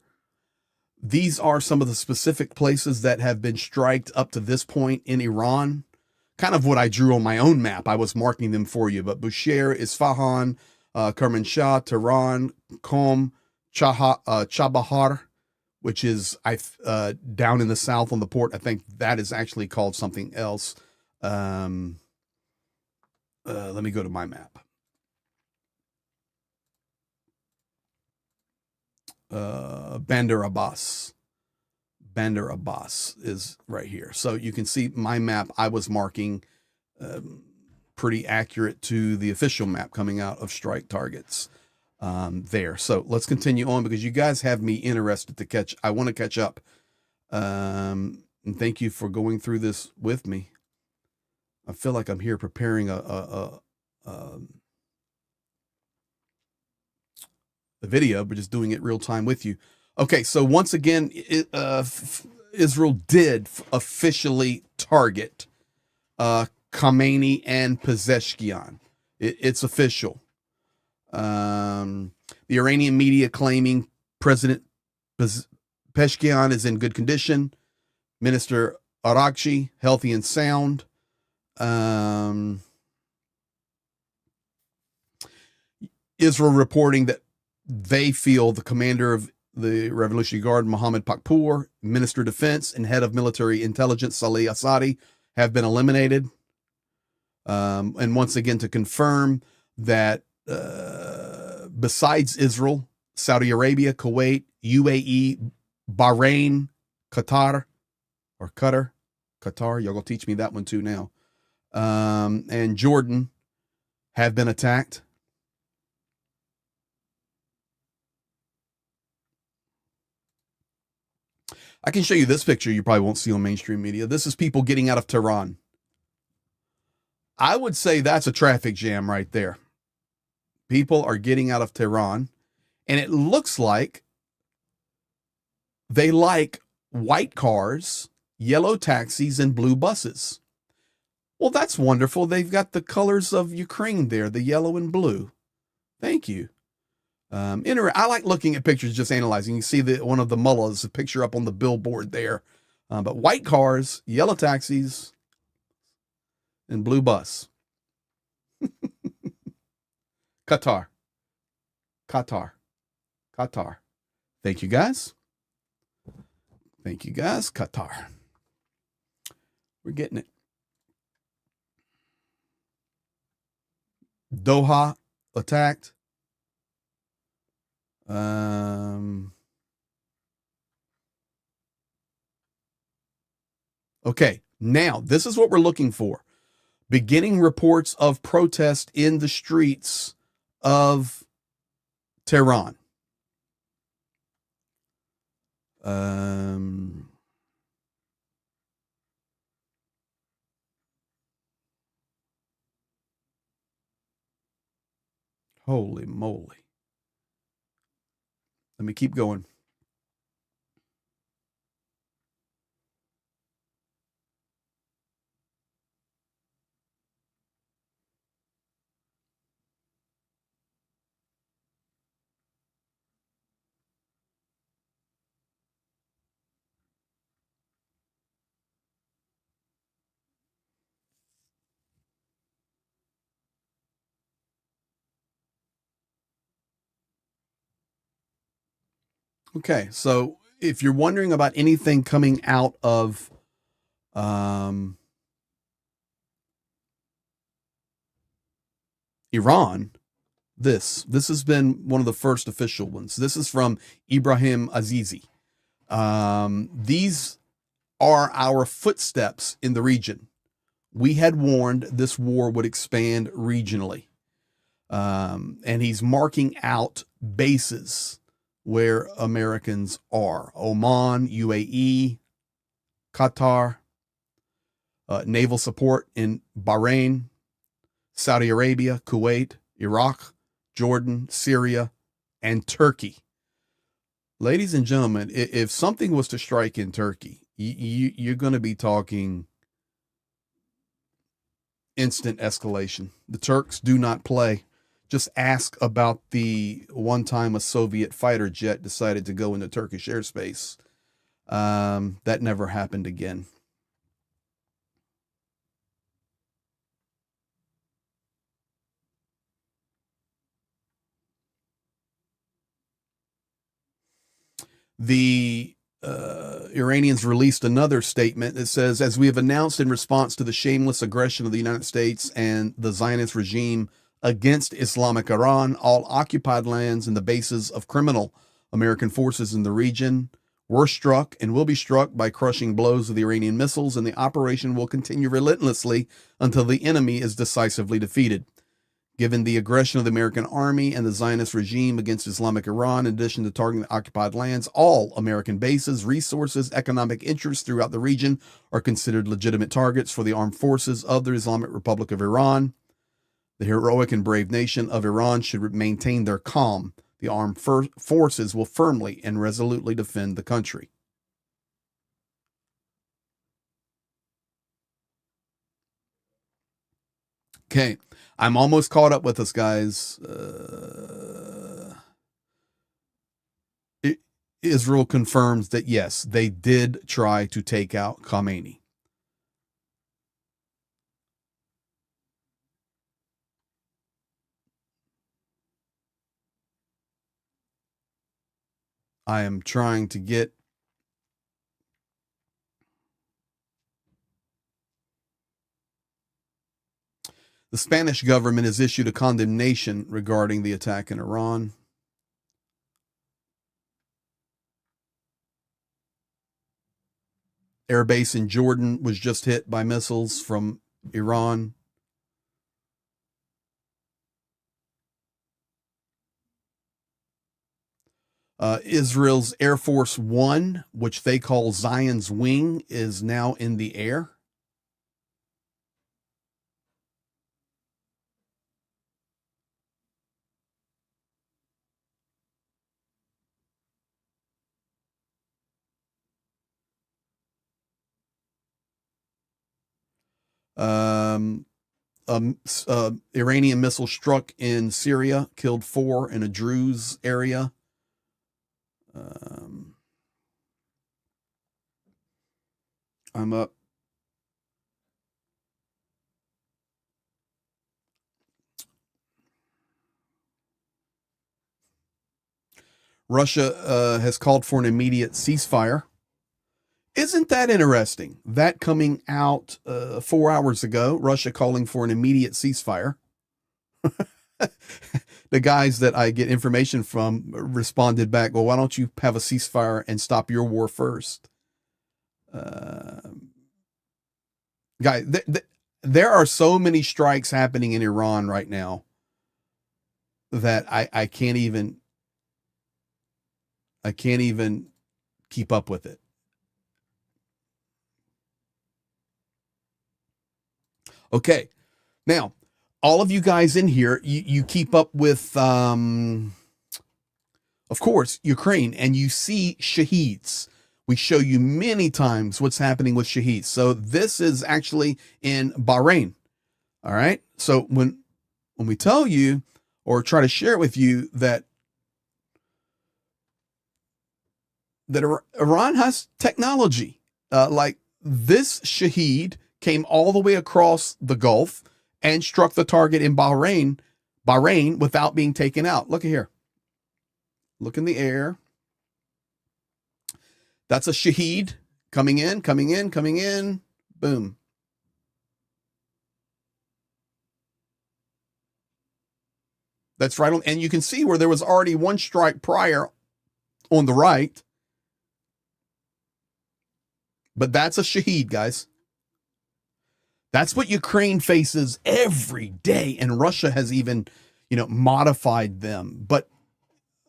These are some of the specific places that have been striked up to this point in Iran. Kind of what I drew on my own map. I was marking them for you, but Bushehr, Isfahan, Kermanshah, Tehran, Qom, Chabahar, which is down in the south on the port. I think that is actually called something else. Let me go to my map. Bandar Abbas. Bandar Abbas is right here. So you can see my map I was marking pretty accurate to the official map coming out of strike targets there. So let's continue on because you guys have me interested to catch. I want to catch up. And thank you for going through this with me. I feel like I'm here preparing a video, but just doing it real time with you. Okay, so once again, Israel did officially target Khamenei and Pezeshkian. It's official. The Iranian media claiming President Pezeshkian is in good condition. Minister Arakchi, healthy and sound. Israel reporting that they feel the commander of the Revolutionary Guard, Mohammed Pakpour, Minister of Defense, and head of military intelligence, Saleh Assadi, have been eliminated. And once again, to confirm that besides Israel, Saudi Arabia, Kuwait, UAE, Bahrain, Qatar, y'all gonna teach me that one too now, and Jordan have been attacked. I can show you this picture you probably won't see on mainstream media. This is people getting out of Tehran. I would say that's a traffic jam right there. People are getting out of Tehran, and it looks like they like white cars, yellow taxis, and blue buses. Well, that's wonderful. They've got the colors of Ukraine there, the yellow and blue. Thank you. I like looking at pictures, just analyzing. You see one of the mullahs, a picture up on the billboard there. But white cars, yellow taxis, and blue bus. Qatar. Thank you, guys. Qatar. We're getting it. Doha attacked. Okay, now this is what we're looking for. Beginning reports of protest in the streets of Tehran. Holy moly. Let me keep going. Okay, so if you're wondering about anything coming out of Iran, this has been one of the first official ones. This is from Ibrahim Azizi. These are our footsteps in the region. We had warned this war would expand regionally. And he's marking out bases where Americans are: Oman, UAE, Qatar, naval support in Bahrain, Saudi Arabia, Kuwait, Iraq, Jordan, Syria, and Turkey. Ladies and gentlemen, if something was to strike in Turkey, you're going to be talking instant escalation. The Turks do not play. Just ask about the one time a Soviet fighter jet decided to go into Turkish airspace. That never happened again. The Iranians released another statement that says, as we have announced in response to the shameless aggression of the United States and the Zionist regime against Islamic Iran, all occupied lands and the bases of criminal American forces in the region were struck and will be struck by crushing blows of the Iranian missiles, and the operation will continue relentlessly until the enemy is decisively defeated. Given the aggression of the American army and the Zionist regime against Islamic Iran, in addition to targeting the occupied lands, all American bases, resources, economic interests throughout the region are considered legitimate targets for the armed forces of the Islamic Republic of Iran. The heroic and brave nation of Iran should maintain their calm. The armed forces will firmly and resolutely defend the country. Okay, I'm almost caught up with us, guys. Israel confirms that, yes, they did try to take out Khamenei. I am trying to get the Spanish government has issued a condemnation regarding the attack in Iran. Airbase in Jordan was just hit by missiles from Iran. Israel's Air Force One, which they call Zion's Wing, is now in the air. Iranian missile struck in Syria, killed 4 in a Druze area. I'm up. Russia has called for an immediate ceasefire. Isn't that interesting? That coming out 4 hours ago, Russia calling for an immediate ceasefire. The guys that I get information from responded back, well, why don't you have a ceasefire and stop your war first? Guys, there are so many strikes happening in Iran right now that I can't even keep up with it. Okay, now all of you guys in here, you keep up with, of course, Ukraine, and you see shaheeds. We show you many times what's happening with shaheeds. So this is actually in Bahrain. All right. So when we tell you or try to share with you that Iran has technology, like this shaheed came all the way across the Gulf and struck the target in Bahrain without being taken out. Look at here. Look in the air. That's a shaheed coming in. Boom. That's right on. And you can see where there was already one strike prior on the right. But that's a shaheed, guys. That's what Ukraine faces every day. And Russia has even, modified them. But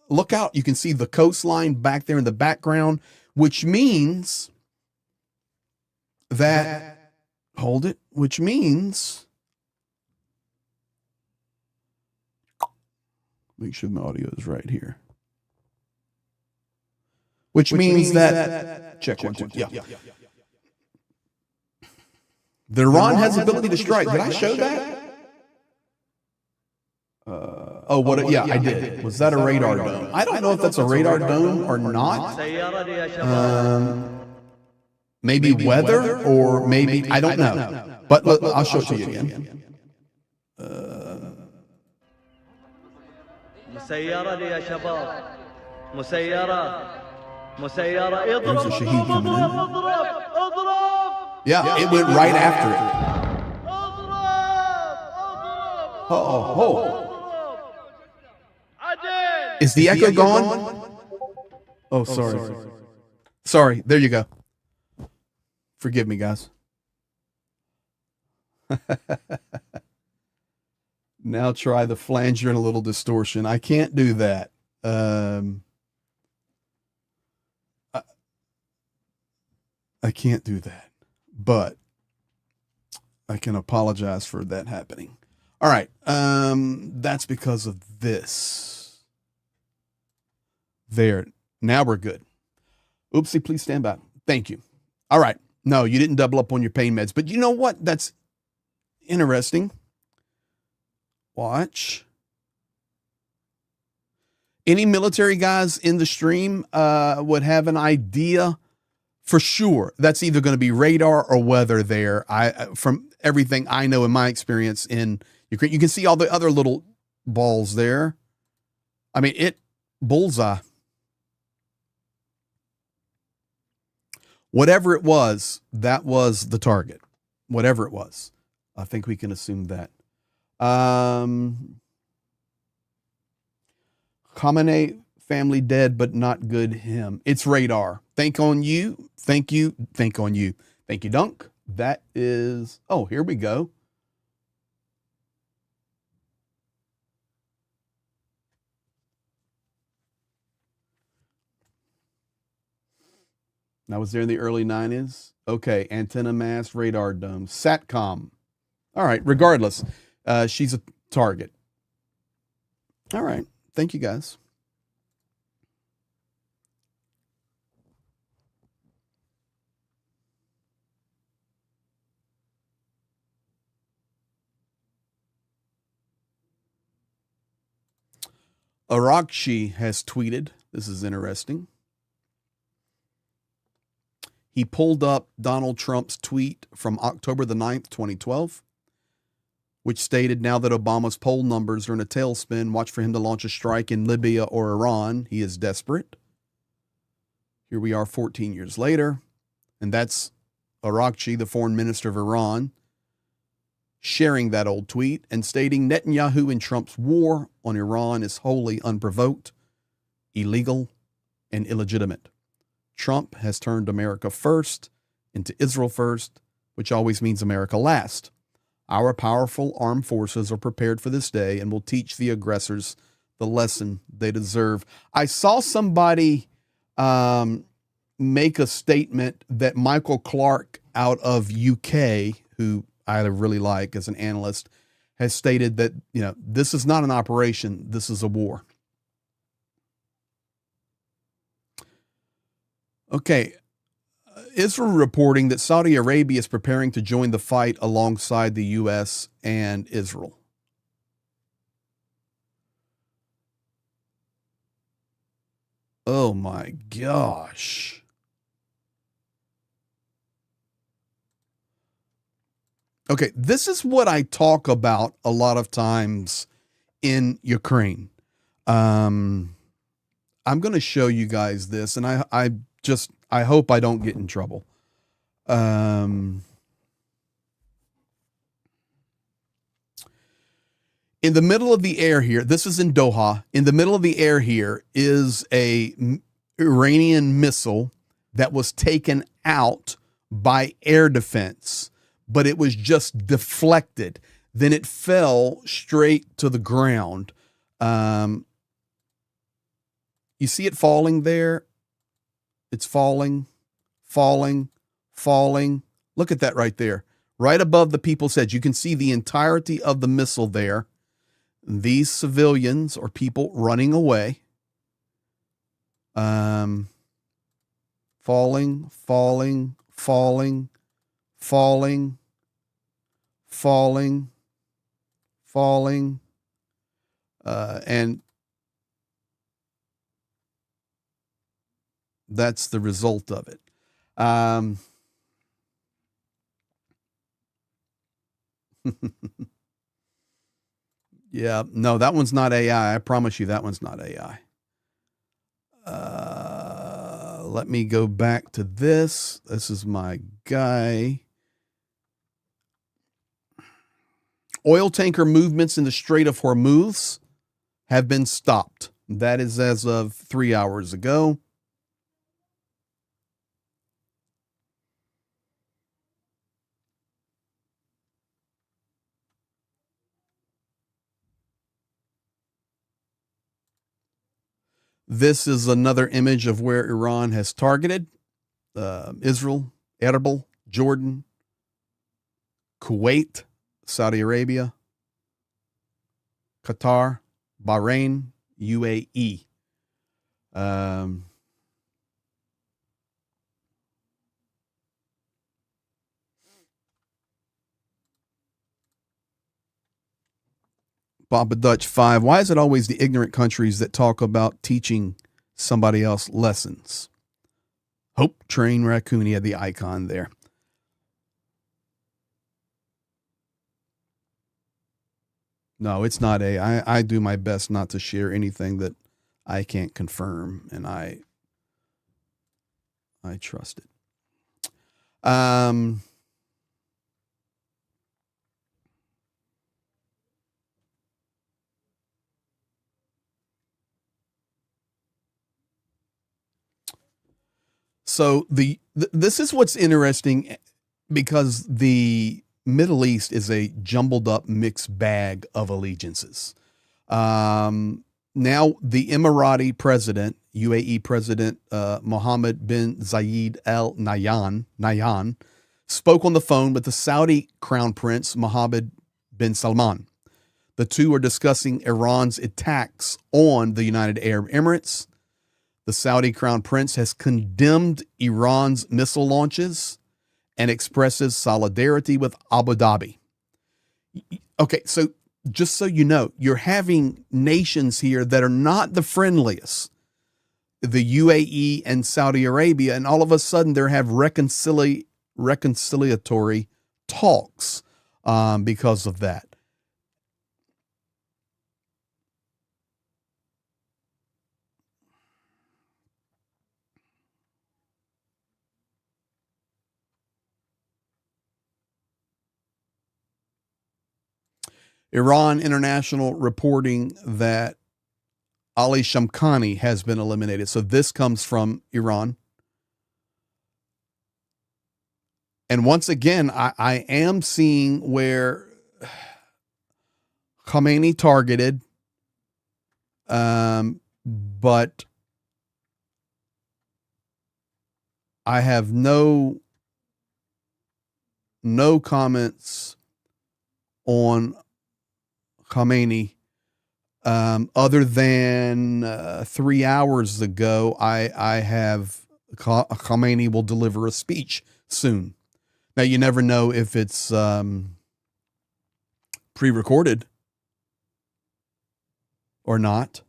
look out, you can see the coastline back there in the background, which means that, which means, make sure my audio is right here. Which means that, check 1, 2, yeah. The Iran has the ability to strike. Did I show that? I did. Was that a radar dome? I don't know if that's a radar dome or not. Maybe weather, or maybe, I don't know. But I'll show it to you again. There's a Shaheed coming in. Yeah, it went right after it. Is the echo gone? Oh, sorry. Sorry, there you go. Forgive me, guys. Now try the flanger and a little distortion. I can't do that. I can't do that, but I can apologize for that happening. All right. That's because of this. There. Now we're good. Oopsie, please stand by. Thank you. All right. No, you didn't double up on your pain meds, but you know what? That's interesting. Watch. Any military guys in the stream would have an idea for sure. That's either going to be radar or weather there. From everything I know in my experience in Ukraine, you can see all the other little balls there. I mean, bullseye. Whatever it was, that was the target. Whatever it was. I think we can assume that. Khamenei family dead, but not good him. It's radar. Think on you. Thank you. Think on you. Thank you, Dunk. That is, here we go. I was there in the early 90s. Okay, antenna mast, radar dome, SATCOM. All right, regardless, she's a target. All right, thank you guys. Arakshi has tweeted, this is interesting. He pulled up Donald Trump's tweet from October the 9th, 2012, which stated, now that Obama's poll numbers are in a tailspin, watch for him to launch a strike in Libya or Iran. He is desperate. Here we are 14 years later, and that's Arakshi, the foreign minister of Iran, sharing that old tweet and stating Netanyahu and Trump's war on Iran is wholly unprovoked, illegal, and illegitimate. Trump has turned America first into Israel first, which always means America last. Our powerful armed forces are prepared for this day and will teach the aggressors the lesson they deserve. I saw somebody make a statement that Michael Clark out of UK, who I really like as an analyst, has stated that, this is not an operation, this is a war. Okay, Israel reporting that Saudi Arabia is preparing to join the fight alongside the U.S. and Israel. Oh my gosh. Okay, this is what I talk about a lot of times in Ukraine. I'm going to show you guys this, and I hope I don't get in trouble. In the middle of the air here, this is in Doha, in the middle of the air here is a Iranian missile that was taken out by air defense, but it was just deflected. then it fell straight to the ground. You see it falling there? It's falling, falling, falling. Look at that right there. Right above the people's heads. You can see the entirety of the missile there. These civilians or people running away. Falling, falling, falling, falling, falling, falling. And that's the result of it. Yeah, no, that one's not AI. I promise you that one's not AI. Let me go back to this. This is my guy. Oil tanker movements in the Strait of Hormuz have been stopped. That is as of 3 hours ago. This is another image of where Iran has targeted Israel, Erbil, Jordan, Kuwait, Saudi Arabia, Qatar, Bahrain, UAE. Papa Dutch 5. Why is it always the ignorant countries that talk about teaching somebody else lessons? Hope Train Raccoon. He had the icon there. No, it's not I do my best not to share anything that I can't confirm, and I trust it. So this is what's interesting, because the Middle East is a jumbled up mixed bag of allegiances. Now the Emirati president, UAE President Mohammed bin Zayed Al Nahyan, spoke on the phone with the Saudi Crown Prince Mohammed bin Salman. The two are discussing Iran's attacks on the United Arab Emirates. The Saudi Crown Prince has condemned Iran's missile launches and expresses solidarity with Abu Dhabi. Okay, so just so you know, you're having nations here that are not the friendliest, the UAE and Saudi Arabia, and all of a sudden they have reconciliatory talks because of that. Iran International reporting that Ali Shamkhani has been eliminated. So this comes from Iran. And once again, I am seeing where Khamenei targeted, but I have no comments on Khamenei, other than 3 hours ago, I have Khamenei will deliver a speech soon. Now, you never know if it's pre-recorded or not.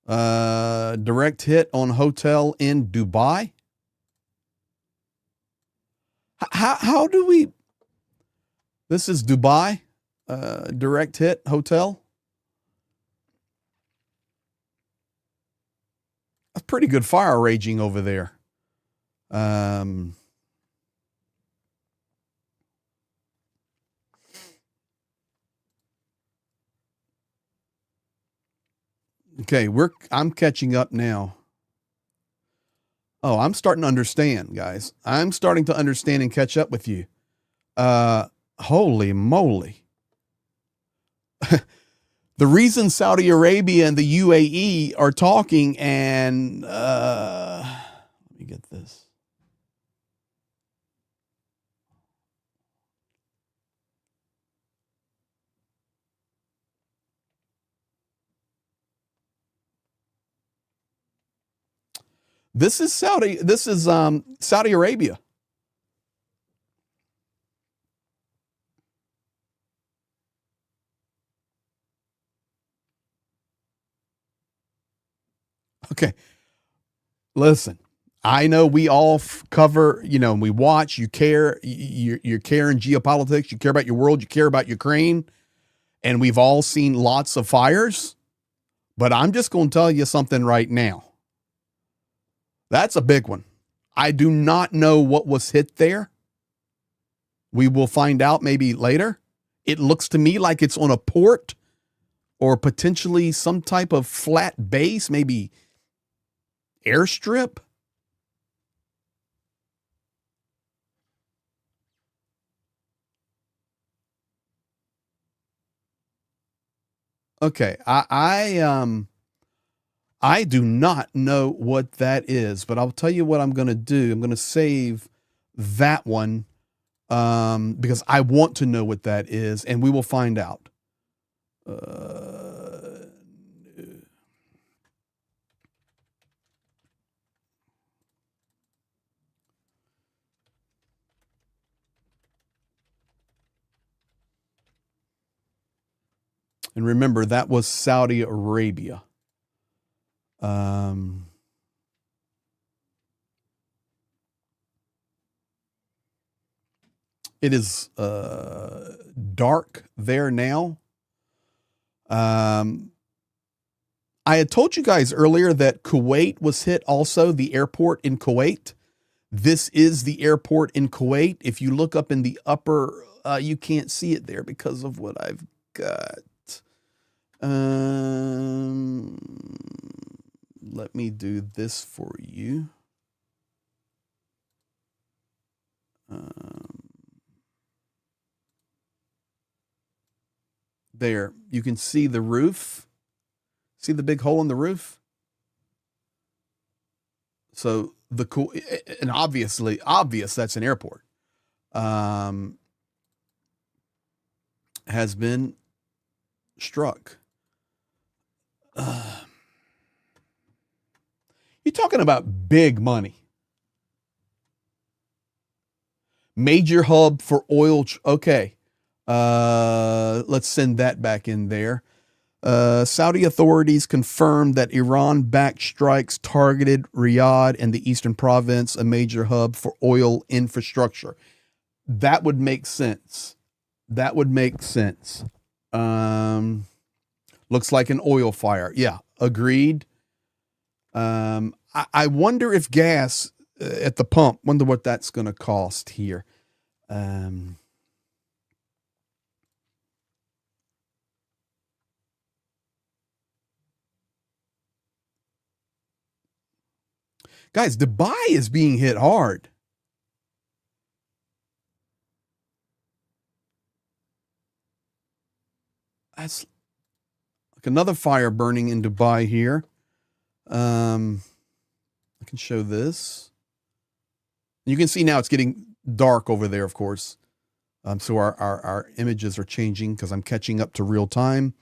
Direct hit on hotel in Dubai. How do we... This is Dubai, direct hit hotel. A pretty good fire raging over there. Okay, I'm catching up now. Oh, I'm starting to understand, guys. I'm starting to understand and catch up with you. Uh, Holy moly. The reason Saudi Arabia and the UAE are talking, and let me get this. This is Saudi Arabia. Okay. Listen, I know we all cover, we watch, you care, you care in geopolitics, you care about your world, you care about Ukraine, and we've all seen lots of fires. But I'm just going to tell you something right now. That's a big one. I do not know what was hit there. We will find out maybe later. It looks to me like it's on a port or potentially some type of flat base, maybe airstrip. Okay, I do not know what that is, but I'll tell you what I'm going to do. I'm going to save that one because I want to know what that is, and we will find out. And remember, that was Saudi Arabia. It is dark there now. I had told you guys earlier that Kuwait was hit also, the airport in Kuwait. This is the airport in Kuwait. If you look up in the upper, you can't see it there because of what I've got. Let me do this for you. There, you can see the roof. See the big hole in the roof? So and obvious that's an airport. Has been struck. You're talking about big money. Major hub for oil. Okay. Let's send that back in there. Saudi authorities confirmed that Iran-backed strikes targeted Riyadh and the eastern province, a major hub for oil infrastructure. That would make sense. That would make sense. Looks like an oil fire. Yeah, agreed. I wonder if gas at the pump, wonder what that's going to cost here. Guys, Dubai is being hit hard. That's like another fire burning in Dubai here. I can show this. You can see now it's getting dark over there, of course. So our images are changing because I'm catching up to real time.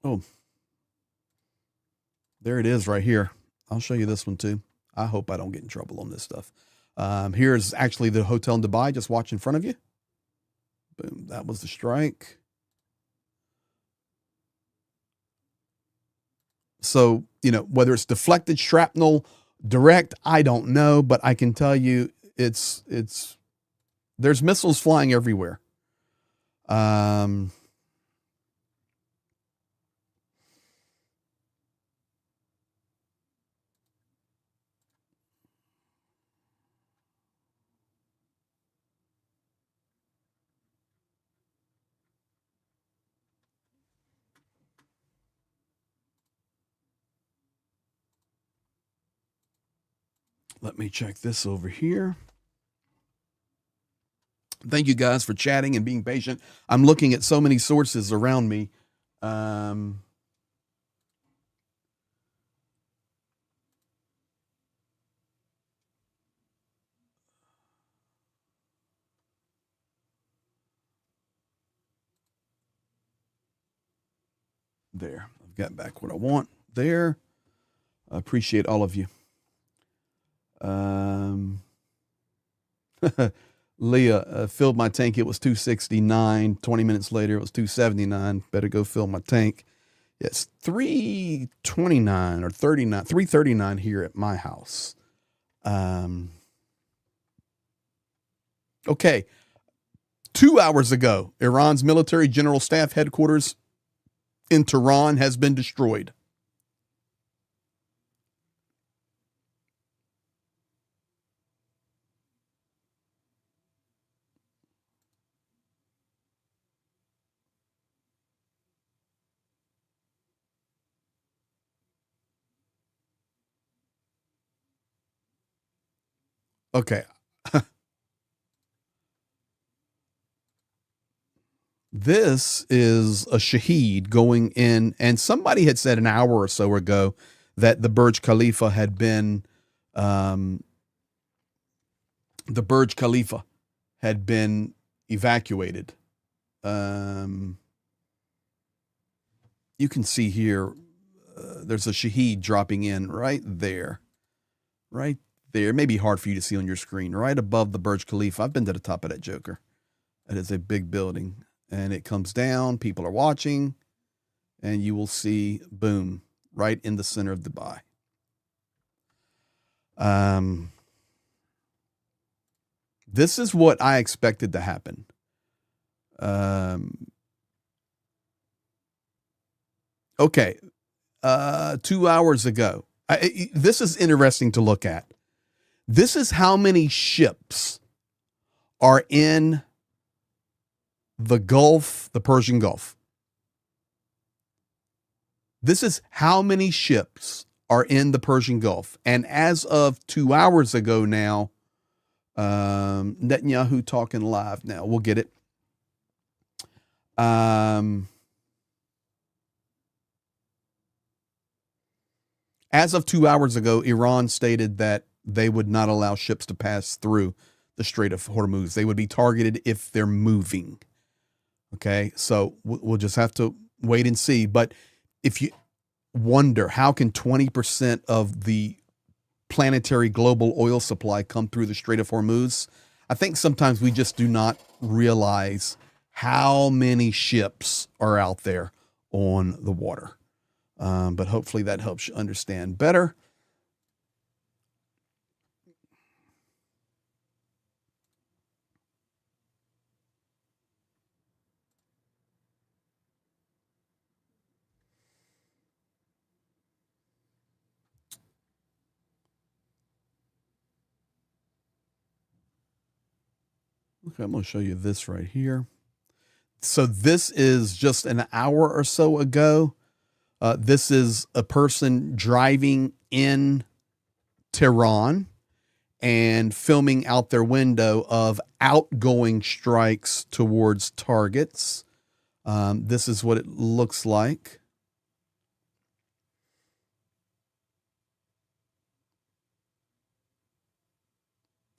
Oh, there it is right here. I'll show you this one too. I hope I don't get in trouble on this stuff. Here's actually the hotel in Dubai. Just watch in front of you. Boom. That was the strike. So, whether it's deflected shrapnel, direct, I don't know, but I can tell you there's missiles flying everywhere. Let me check this over here. Thank you guys for chatting and being patient. I'm looking at so many sources around me. There, I've got back what I want there. I appreciate all of you. Leah, filled my tank. It was 269. 20 minutes later, it was 279. Better go fill my tank. It's 329 or 39, 339 here at my house. Okay. 2 hours ago, Iran's military general staff headquarters in Tehran has been destroyed. Okay. This is a shaheed going in, and somebody had said an hour or so ago that the Burj Khalifa had been, evacuated. You can see here, there's a shaheed dropping in right there. Right there. It may be hard for you to see on your screen. Right above the Burj Khalifa. I've been to the top of that joker. It is a big building. And it comes down. People are watching. And you will see, boom, right in the center of Dubai. This is what I expected to happen. Okay. 2 hours ago. This is interesting to look at. This is how many ships are in the Gulf, the Persian Gulf. This is how many ships are in the Persian Gulf. And as of 2 hours ago now, Netanyahu talking live now. We'll get it. As of 2 hours ago, Iran stated that they would not allow ships to pass through the Strait of Hormuz. They would be targeted if they're moving. Okay, so we'll just have to wait and see. But if you wonder, how can 20% of the planetary global oil supply come through the Strait of Hormuz? I think sometimes we just do not realize how many ships are out there on the water. But hopefully that helps you understand better. Okay, I'm going to show you this right here. So this is just an hour or so ago. This is a person driving in Tehran and filming out their window of outgoing strikes towards targets. This is what it looks like.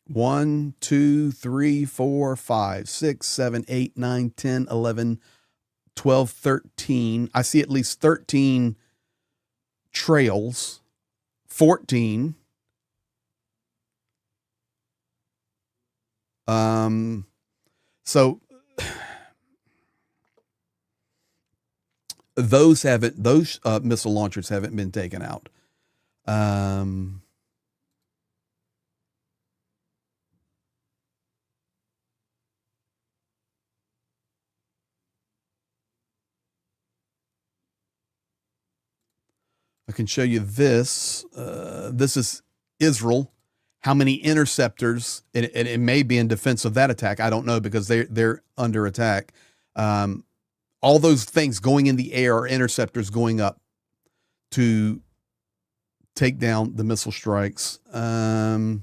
One, two, three, four, five, 6, 7, 8, 9, 10, 11, 12, 13. I see at least 13 trails, 14. So those missile launchers haven't been taken out. I can show you this. This is Israel. How many interceptors? It may be in defense of that attack. I don't know, because they're under attack. All those things going in the air are interceptors going up to take down the missile strikes. A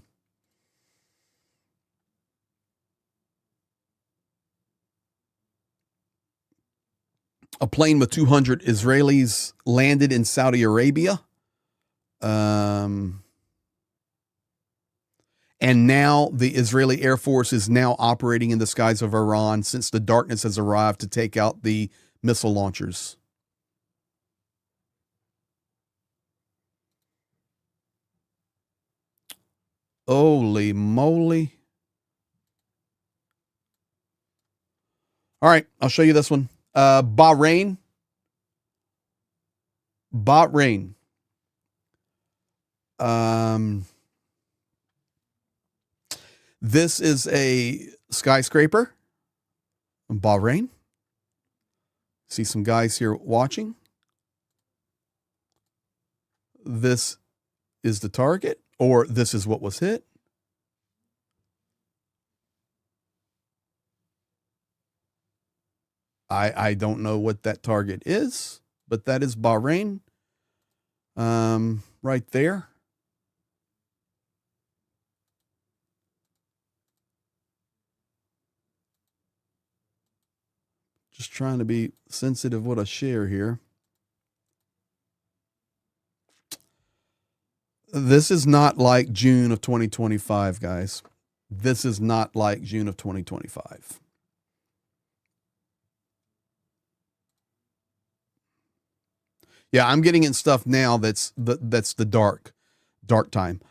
plane with 200 Israelis landed in Saudi Arabia. And now the Israeli Air Force is now operating in the skies of Iran since the darkness has arrived to take out the missile launchers. Holy moly. All right, I'll show you this one. Bahrain. This is a skyscraper in Bahrain. See some guys here watching. This is the target, or this is what was hit. I don't know what that target is, but that is Bahrain. Right there. Just trying to be sensitive what I share here. This is not like June of 2025, guys. This is not like June of 2025. Yeah, I'm getting in stuff now that's the dark time.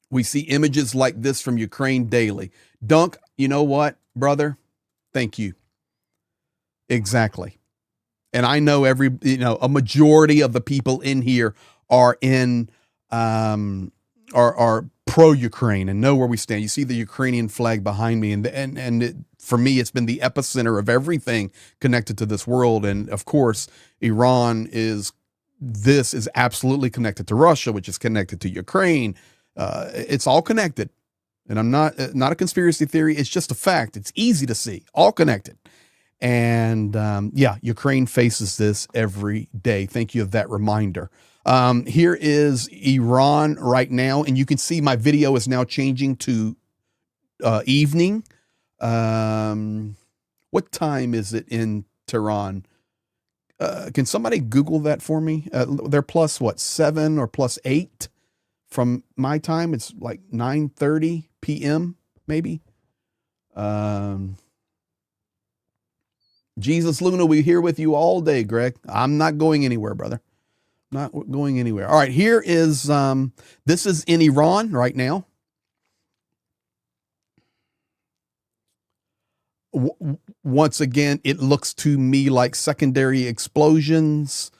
We see images like this from Ukraine daily. Dunk, you know what, brother? Thank you. Exactly. And I know a majority of the people in here are pro-Ukraine and know where we stand. You see the Ukrainian flag behind me, and for me, it's been the epicenter of everything connected to this world. And of course, this is absolutely connected to Russia, which is connected to Ukraine. It's all connected. And I'm not a conspiracy theory. It's just a fact. It's easy to see, all connected. And Ukraine faces this every day. Thank you for that reminder. Here is Iran right now, and you can see my video is now changing to evening. What time is it in Tehran? Can somebody Google that for me? They're plus what, 7 or plus 8 from my time? It's like 9:30 p.m. maybe. Jesus Luna, we here with you all day, Greg. I'm not going anywhere, brother. Not going anywhere. All right, here is this is in Iran right now. Once again, it looks to me like secondary explosions.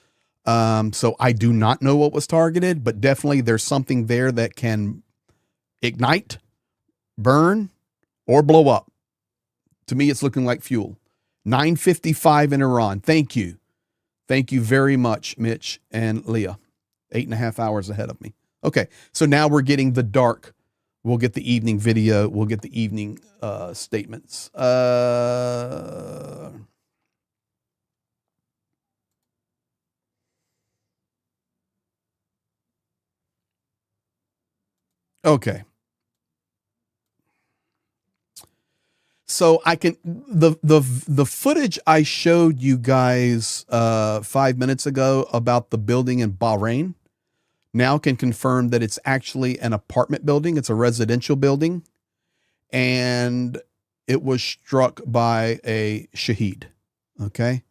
So I do not know what was targeted, but definitely there's something there that can ignite, burn, or blow up. To me, it's looking like fuel. 9:55 in Iran. Thank you. Thank you very much, Mitch and Leah. 8.5 hours ahead of me. Okay, so now we're getting the dark. We'll get the evening video. We'll get the evening statements. Okay. So I can the footage I showed you guys 5 minutes ago about the building in Bahrain now can confirm that it's actually an apartment building. It's a residential building, and it was struck by a shaheed. Okay,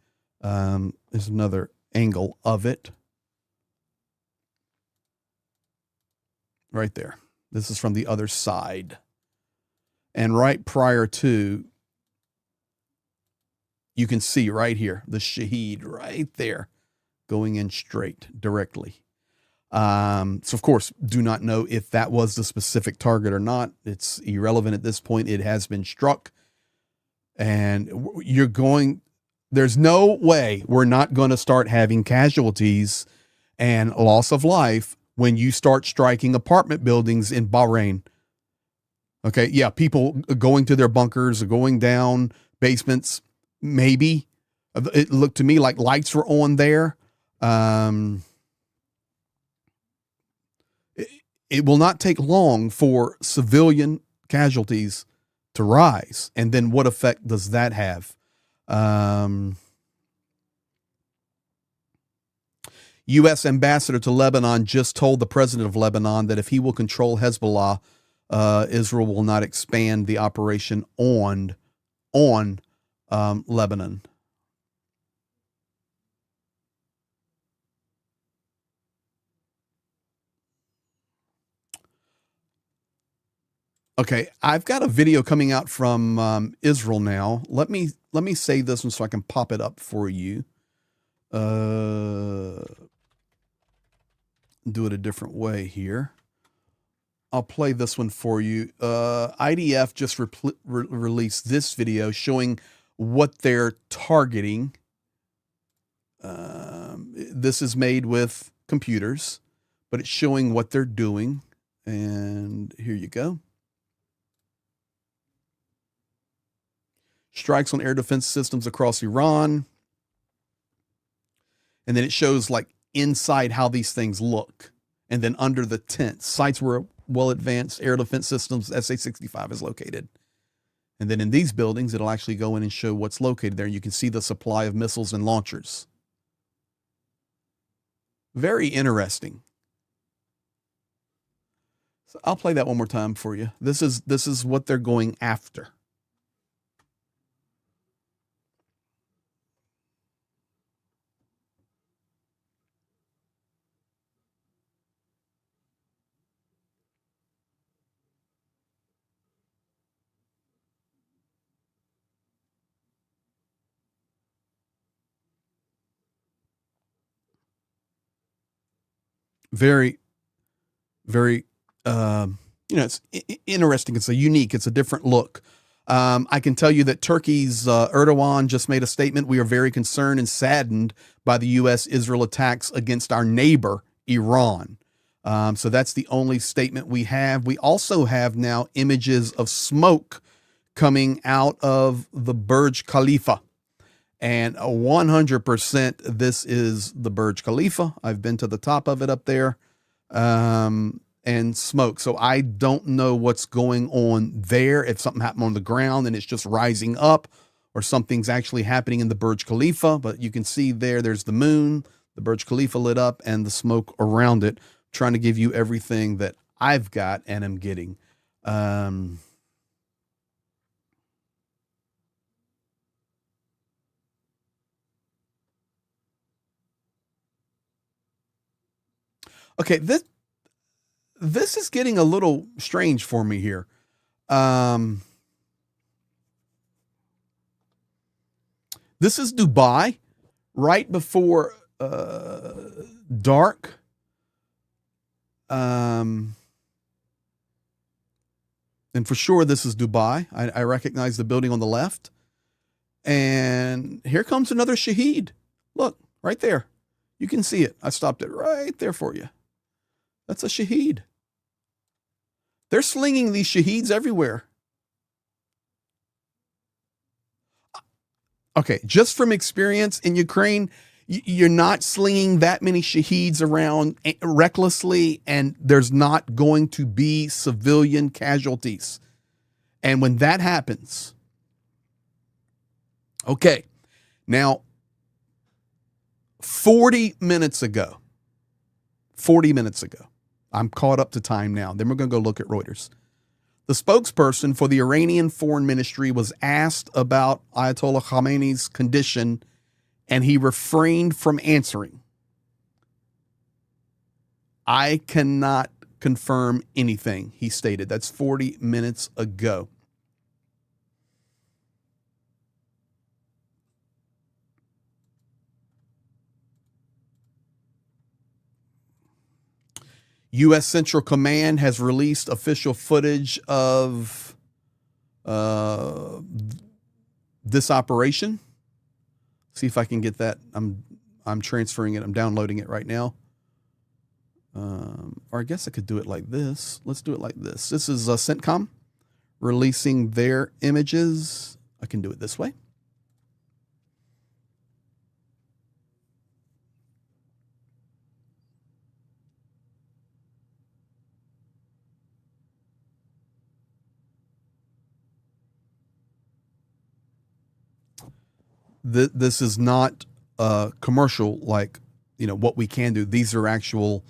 there's another angle of it right there. This is from the other side. And right prior to, you can see right here, the shaheed right there going in straight directly. So of course, do not know if that was the specific target or not. It's irrelevant at this point. It has been struck. And there's no way we're not going to start having casualties and loss of life when you start striking apartment buildings in Bahrain. Okay, yeah, people going to their bunkers or going down basements, maybe. It looked to me like lights were on there. Um, it will not take long for civilian casualties to rise. And then what effect does that have? U.S. ambassador to Lebanon just told the president of Lebanon that if he will control Hezbollah, Israel will not expand the operation on Lebanon. Okay, I've got a video coming out from Israel now. Let me say this one so I can pop it up for you. Do it a different way here. I'll play this one for you. IDF just released this video showing what they're targeting. This is made with computers, but it's showing what they're doing. And here you go. Strikes on air defense systems across Iran. And then it shows like inside how these things look. And then under the tent, sites where well advanced air defense systems, SA-65 is located. And then in these buildings, it'll actually go in and show what's located there. You can see the supply of missiles and launchers. Very interesting. So I'll play that one more time for you. This is what they're going after. Very, very, it's interesting. It's a unique, it's a different look. I can tell you that Turkey's Erdogan just made a statement. We are very concerned and saddened by the U.S.-Israel attacks against our neighbor, Iran. So that's the only statement we have. We also have now images of smoke coming out of the Burj Khalifa. And 100% this is the Burj Khalifa. I've been to the top of it up there, and smoke. So I don't know what's going on there. If something happened on the ground and it's just rising up, or something's actually happening in the Burj Khalifa. But you can see there's the moon, the Burj Khalifa lit up, and the smoke around it. I'm trying to give you everything that I've got and am getting. Okay, this is getting a little strange for me here. This is Dubai, right before dark. And for sure, this is Dubai. I recognize the building on the left. And here comes another Shaheed. Look, right there. You can see it. I stopped it right there for you. That's a Shaheed. They're slinging these Shaheeds everywhere. Okay, just from experience in Ukraine, you're not slinging that many Shaheeds around recklessly, and there's not going to be civilian casualties. And when that happens, okay, now 40 minutes ago, I'm caught up to time now. Then we're going to go look at Reuters. The spokesperson for the Iranian foreign ministry was asked about Ayatollah Khamenei's condition, and he refrained from answering. I cannot confirm anything, he stated. That's 40 minutes ago. U.S. Central Command has released official footage of this operation. See if I can get that. I'm transferring it. I'm downloading it right now. Or I guess I could do it like this. Let's do it like this. This is CENTCOM releasing their images. I can do it this way. this is not commercial like, what we can do. These are the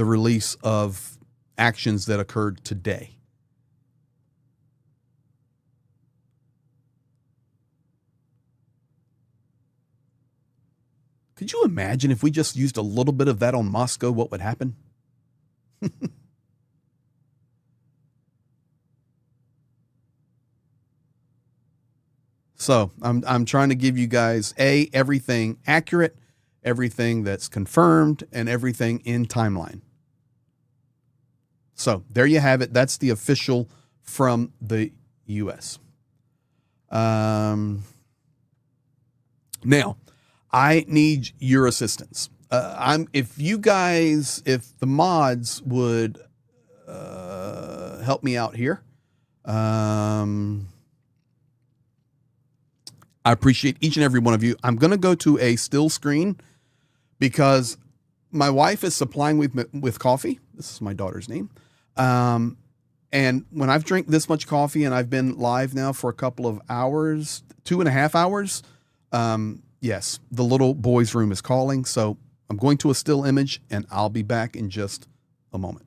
release of actions that occurred today. Could you imagine if we just used a little bit of that on Moscow, what would happen? So I'm trying to give you guys everything accurate, everything that's confirmed, and everything in timeline. So there you have it. That's the official from the U.S. Now, I need your assistance. If the mods would help me out here. I appreciate each and every one of you. I'm going to go to a still screen because my wife is supplying with coffee. This is my daughter's name. And when I've drank this much coffee and I've been live now for a couple of hours, 2.5 hours, yes, the little boy's room is calling. So I'm going to a still image and I'll be back in just a moment.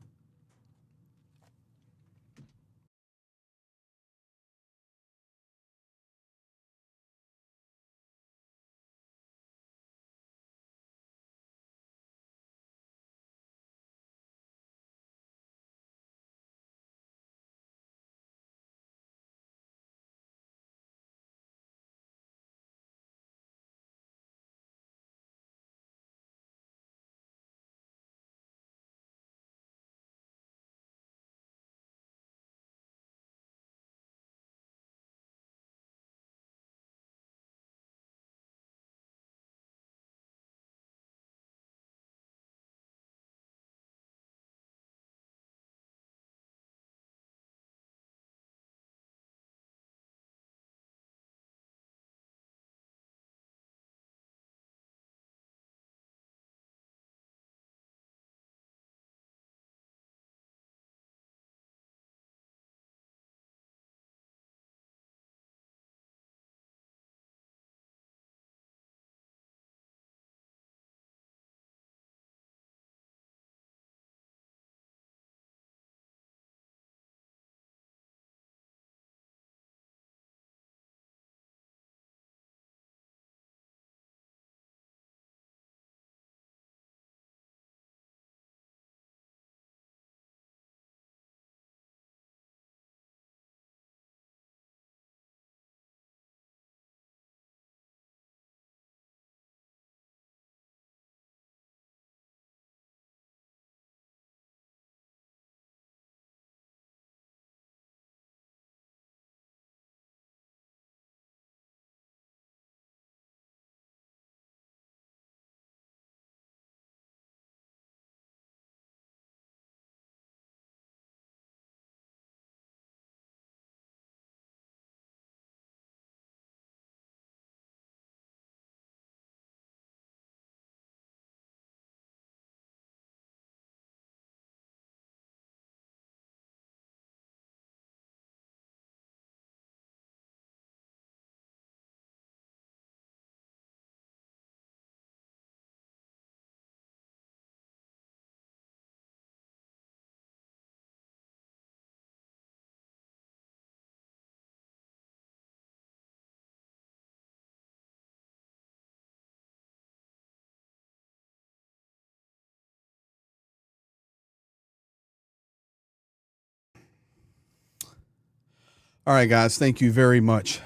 All right, guys. Thank you very much.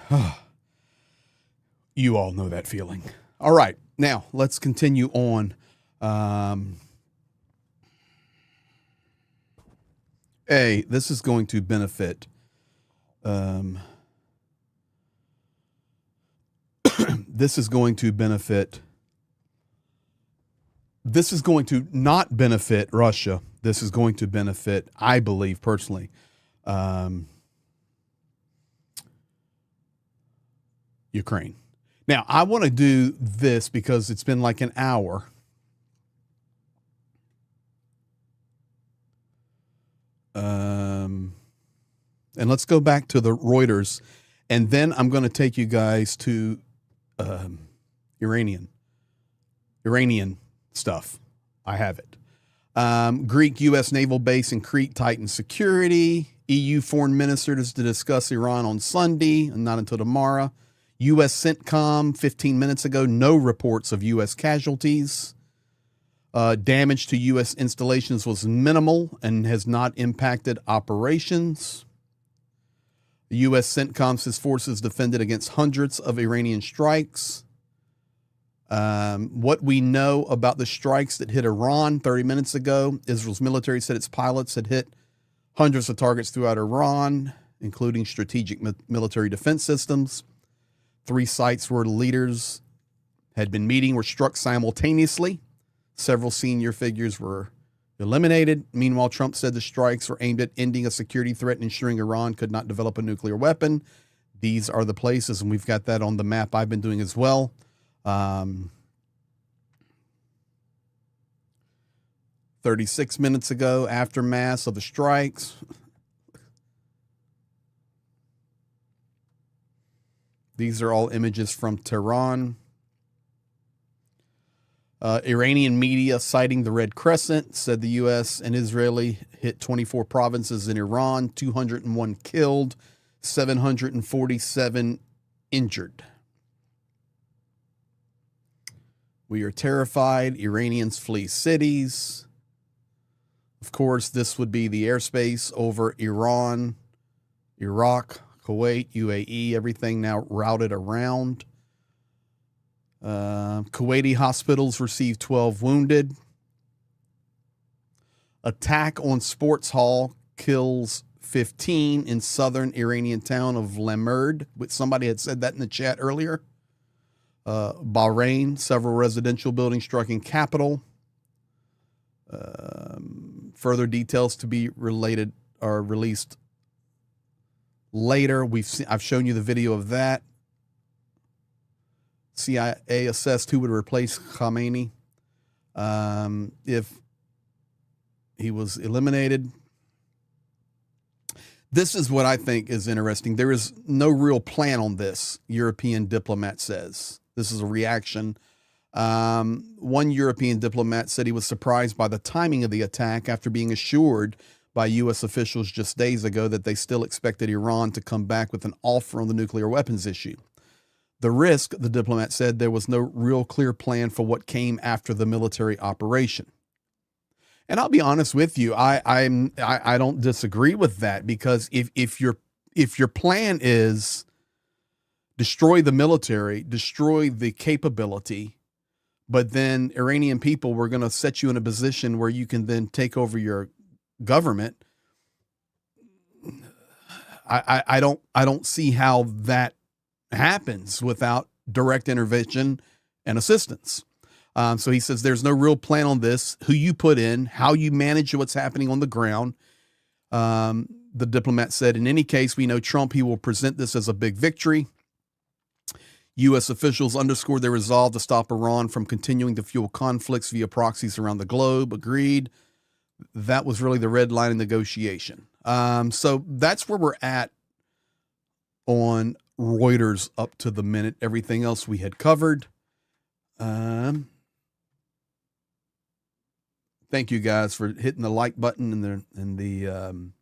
You all know that feeling. All right. Now, let's continue on. This is going to benefit. This is going to benefit. This is going to not benefit Russia. This is going to benefit, I believe personally, Ukraine. Now, I want to do this because it's been like an hour. And let's go back to the Reuters, and then I'm going to take you guys to Iranian stuff. I have it. Greek U.S. naval base in Crete tightens security. EU foreign ministers to discuss Iran on Sunday, and not until tomorrow. U.S. CENTCOM 15 minutes ago, no reports of U.S. casualties. Damage to U.S. installations was minimal and has not impacted operations. The U.S. CENTCOM says forces defended against hundreds of Iranian strikes. What we know about the strikes that hit Iran 30 minutes ago, Israel's military said its pilots had hit hundreds of targets throughout Iran, including strategic military defense systems. 3 sites where leaders had been meeting were struck simultaneously. Several senior figures were eliminated. Meanwhile, Trump said the strikes were aimed at ending a security threat and ensuring Iran could not develop a nuclear weapon. These are the places, and we've got that on the map I've been doing as well. 36 minutes ago, aftermath of the strikes. These are all images from Tehran. Iranian media citing the Red Crescent said the U.S. and Israeli hit 24 provinces in Iran, 201 killed, 747 injured. We are terrified. Iranians flee cities. Of course, this would be the airspace over Iran, Iraq, Kuwait, UAE, everything now routed around. Kuwaiti hospitals received 12 wounded. Attack on sports hall kills 15 in southern Iranian town of Lamerd. Somebody had said that in the chat earlier. Bahrain, several residential buildings struck in capital. Further details to be related are released later. I've shown you the video of that. CIA assessed who would replace Khamenei if he was eliminated. This is what I think is interesting. There is no real plan on this, European diplomat says. This is a reaction. One European diplomat said he was surprised by the timing of the attack after being assured by U.S. officials just days ago that they still expected Iran to come back with an offer on the nuclear weapons issue. The risk, the diplomat said, there was no real clear plan for what came after the military operation. And I'll be honest with you, I don't disagree with that, because if your plan is destroy the military, destroy the capability, but then Iranian people were going to set you in a position where you can then take over your government, I don't see how that happens without direct intervention and assistance. So he says there's no real plan on this, who you put in, how you manage what's happening on the ground. The diplomat said, in any case, we know Trump, he will present this as a big victory. U.S. officials underscored their resolve to stop Iran from continuing to fuel conflicts via proxies around the globe. Agreed. That was really the red line in negotiation. So that's where we're at on Reuters up to the minute. Everything else we had covered. Thank you guys for hitting the like button and the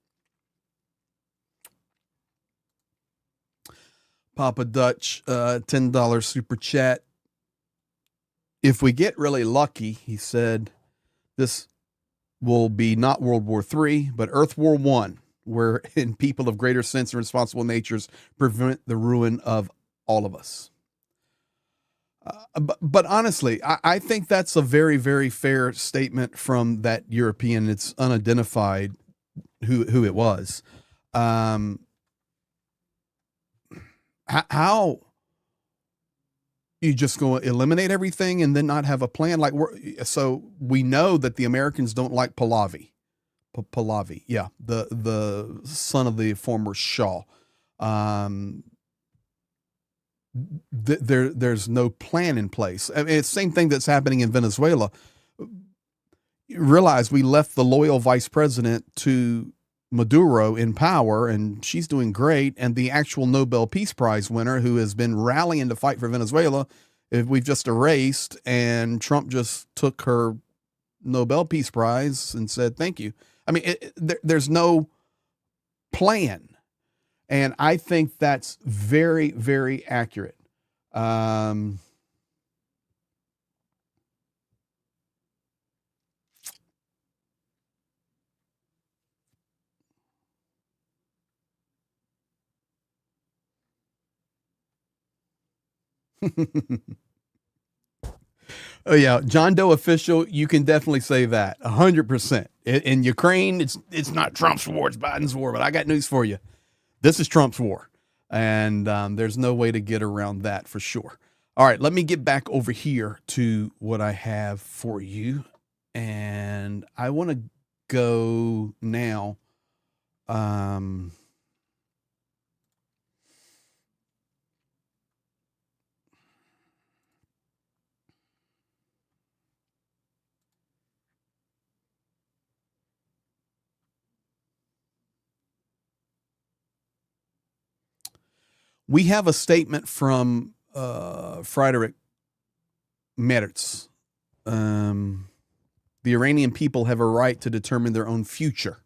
Papa Dutch $10 super chat. If we get really lucky, he said, this will be not World War III, but Earth War I, wherein people of greater sense and responsible natures prevent the ruin of all of us. But honestly, I think that's a very, very fair statement from that European. It's unidentified who it was. How you just go eliminate everything and then not have a plan? Like, so we know that the Americans don't like Pahlavi. Pahlavi, yeah, the son of the former Shah. There's no plan in place. I mean, it's the same thing that's happening in Venezuela. You realize we left the loyal vice president to Maduro in power, and she's doing great. And the actual Nobel Peace Prize winner, who has been rallying to fight for Venezuela, we've just erased, and Trump just took her Nobel Peace Prize and said thank you. I mean, there's no plan, and I think that's very, very accurate. Oh yeah, John Doe official. You can definitely say that 100%. In Ukraine, it's not Trump's war, it's Biden's war. But I got news for you. This is Trump's war, and there's no way to get around that for sure. All right, let me get back over here to what I have for you, and I want to go now. We have a statement from Friedrich Merz. The Iranian people have a right to determine their own future.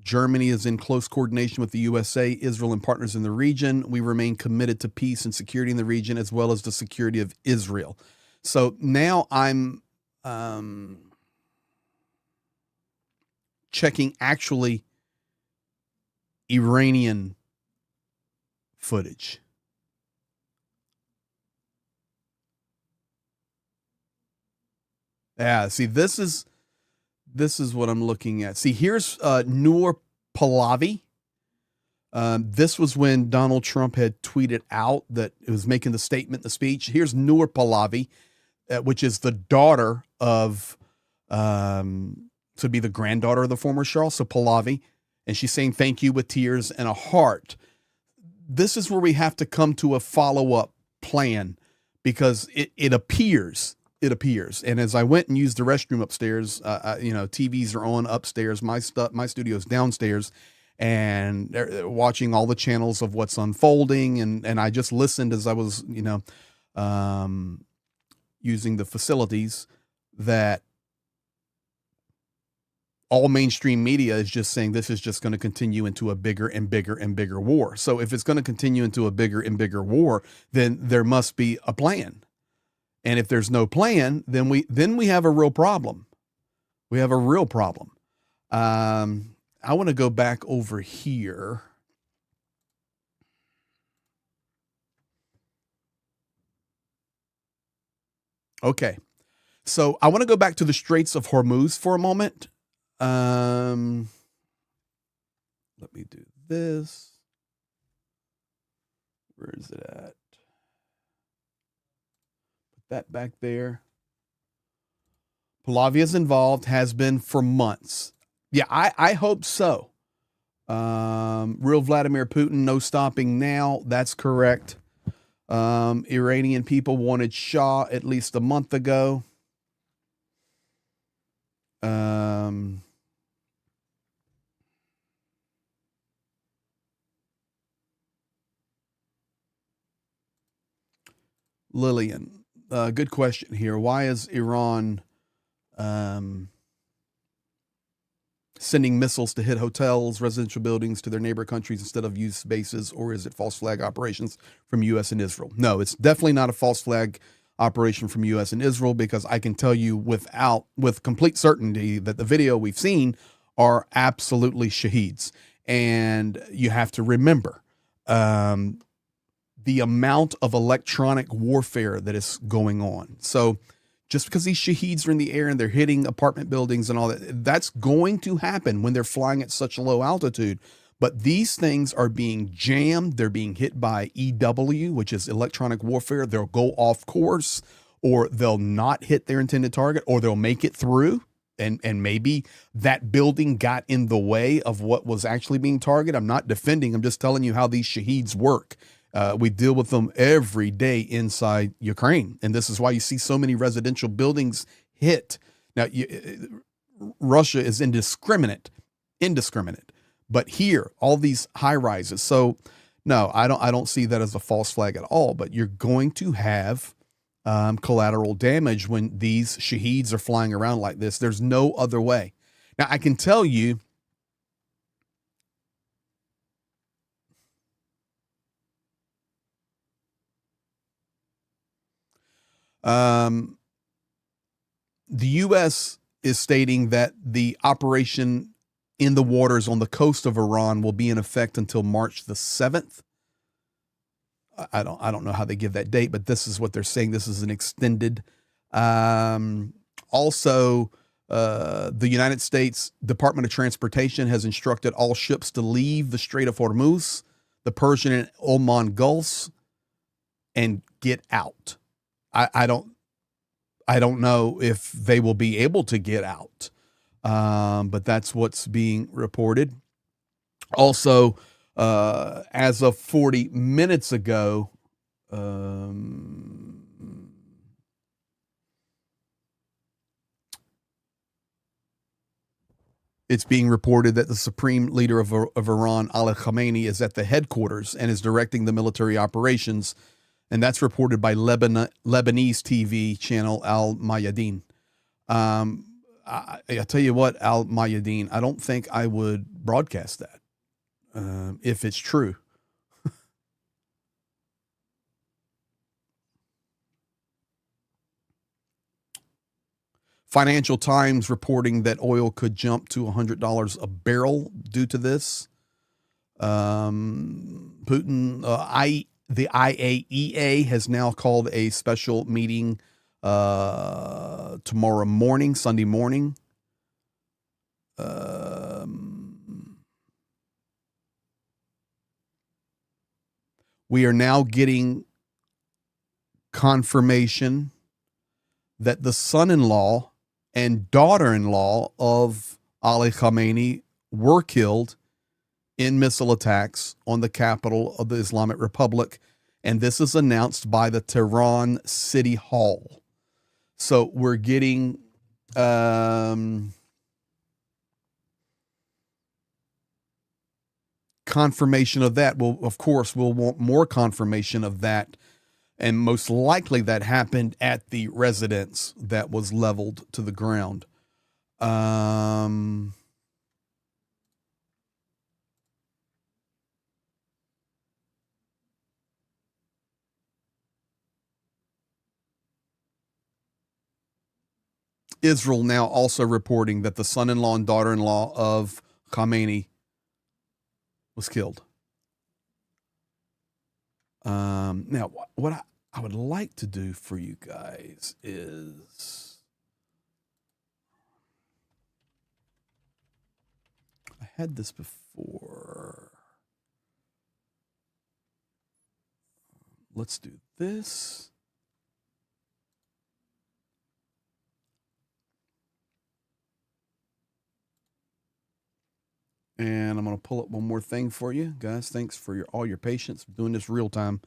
Germany is in close coordination with the USA, Israel, and partners in the region. We remain committed to peace and security in the region, as well as the security of Israel. So now I'm checking actually Iranian footage. Yeah, see, this is what I'm looking at. See, here's Noor Pahlavi. This was when Donald Trump had tweeted out that it was making the statement, the speech. Here's Noor Pahlavi, which is the daughter of, to be the granddaughter of the former Shah, so Pahlavi, and she's saying thank you with tears and a heart. This is where we have to come to a follow-up plan, because it appears. And as I went and used the restroom upstairs, TVs are on upstairs. My studio's downstairs, and they're watching all the channels of what's unfolding. And I just listened as I was, using the facilities, that all mainstream media is just saying this is just going to continue into a bigger and bigger and bigger war. So if it's going to continue into a bigger and bigger war, then there must be a plan. And if there's no plan, then we have a real problem. We have a real problem. I want to go back over here. Okay. So I want to go back to the Straits of Hormuz for a moment. Let me do this. Where is it at? That back there. Pahlavi is involved, has been for months. Yeah, I hope so. Real Vladimir Putin, no stopping now. That's correct. Iranian people wanted Shah at least a month ago. Lillian. Good question here. Why is Iran sending missiles to hit hotels, residential buildings to their neighbor countries instead of U.S. bases, or is it false flag operations from U.S. and Israel? No, it's definitely not a false flag operation from U.S. and Israel, because I can tell you with complete certainty that the video we've seen are absolutely shaheeds. And you have to remember, the amount of electronic warfare that is going on. So just because these shaheeds are in the air and they're hitting apartment buildings and all that, that's going to happen when they're flying at such a low altitude. But these things are being jammed. They're being hit by EW, which is electronic warfare. They'll go off course, or they'll not hit their intended target, or they'll make it through. And maybe that building got in the way of what was actually being targeted. I'm not defending. I'm just telling you how these shaheeds work. We deal with them every day inside Ukraine. And this is why you see so many residential buildings hit. Now, Russia is indiscriminate. But here, all these high rises. So no, I don't see that as a false flag at all. But you're going to have collateral damage when these shaheeds are flying around like this. There's no other way. Now I can tell you. The U.S. is stating that the operation in the waters on the coast of Iran will be in effect until March the 7th. I don't know how they give that date, but this is what they're saying. This is an extended. Also, the United States Department of Transportation has instructed all ships to leave the Strait of Hormuz, the Persian and Oman Gulfs, and get out. I don't know if they will be able to get out, but that's what's being reported. Also, as of 40 minutes ago, it's being reported that the supreme leader of Iran, Ali Khamenei, is at the headquarters and is directing the military operations. And that's reported by Lebanese TV channel Al Mayadeen. I tell you what, Al Mayadeen, I don't think I would broadcast that if it's true. Financial Times reporting that oil could jump to $100 a barrel due to this. Putin, the IAEA has now called a special meeting tomorrow morning, Sunday morning. We are now getting confirmation that the son-in-law and daughter-in-law of Ali Khamenei were killed in missile attacks on the capital of the Islamic Republic. And this is announced by the Tehran City Hall. So we're getting confirmation of that. Well, of course, we'll want more confirmation of that. And most likely that happened at the residence that was leveled to the ground. Israel now also reporting that the son-in-law and daughter-in-law of Khamenei was killed. Now, what I would like to do for you guys is I had this before. Let's do this. And I'm going to pull up one more thing for you guys. Thanks for all your patience. I'm doing this real time.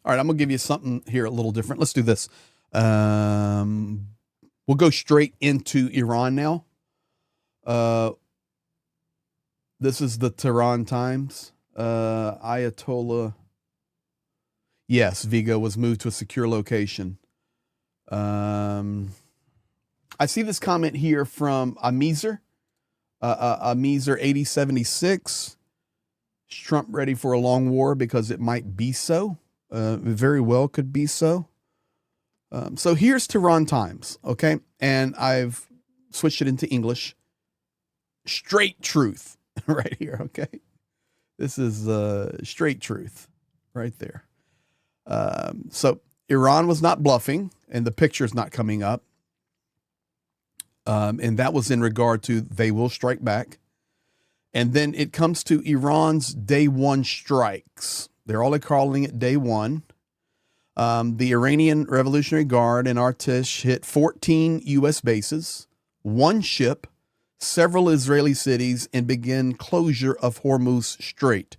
All right, I'm going to give you something here a little different. Let's do this. We'll go straight into Iran now. This is the Tehran Times. Ayatollah. Yes, Vigo was moved to a secure location. I see this comment here from Amizer. Amizer 8076. Is Trump ready for a long war because it might be so? Very well could be so. So here's Tehran Times, okay? And I've switched it into English. Straight truth right here, okay? This is straight truth right there. So Iran was not bluffing, and the picture's not coming up. And that was in regard to they will strike back. And then it comes to Iran's day one strikes. They're all calling it day one. The Iranian Revolutionary Guard and Artish hit 14 U.S. bases, one ship, several Israeli cities, and began closure of Hormuz Strait.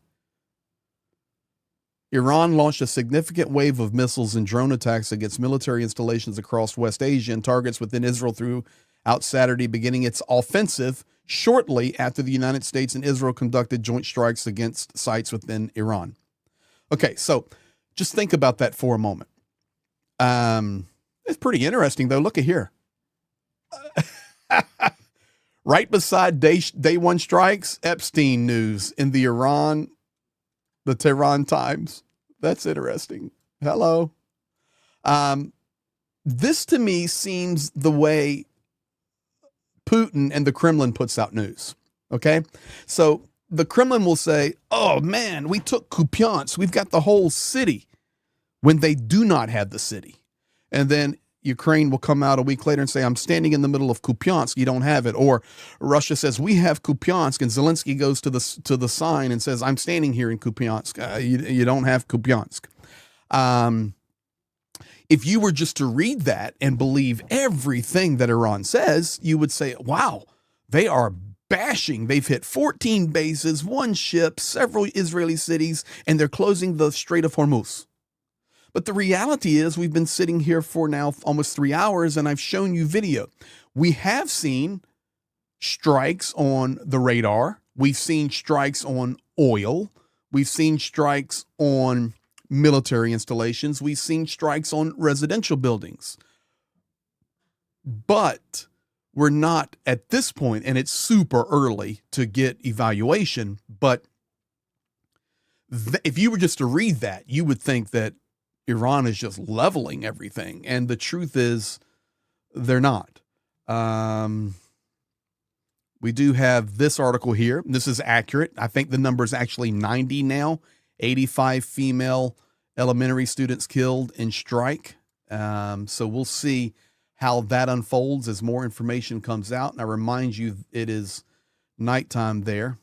Iran launched a significant wave of missiles and drone attacks against military installations across West Asia and targets within Israel throughout Saturday, beginning its offensive shortly after the United States and Israel conducted joint strikes against sites within Iran. Okay, so just think about that for a moment. It's pretty interesting, though. Look at here. Right beside day one strikes, Epstein news in the Tehran Times. That's interesting. Hello. This to me seems the way Putin and the Kremlin puts out news. Okay. So the Kremlin will say, oh man, we took Kupiansk. We've got the whole city, when they do not have the city. And then Ukraine will come out a week later and say, I'm standing in the middle of Kupiansk. You don't have it. Or Russia says, we have Kupiansk. And Zelensky goes to the sign and says, I'm standing here in Kupiansk. You don't have Kupiansk. If you were just to read that and believe everything that Iran says, you would say, wow, they are bashing. They've hit 14 bases, one ship, several Israeli cities, and they're closing the Strait of Hormuz. But the reality is we've been sitting here for now almost 3 hours, and I've shown you video. We have seen strikes on the radar. We've seen strikes on oil. We've seen strikes on military installations. We've seen strikes on residential buildings. But we're not at this point, and it's super early to get evaluation, but if you were just to read that, you would think that Iran is just leveling everything. And the truth is they're not. We do have this article here. This is accurate. I think the number is actually 90 now. 85 female elementary students killed in strike. So we'll see how that unfolds as more information comes out. And I remind you, it is nighttime there.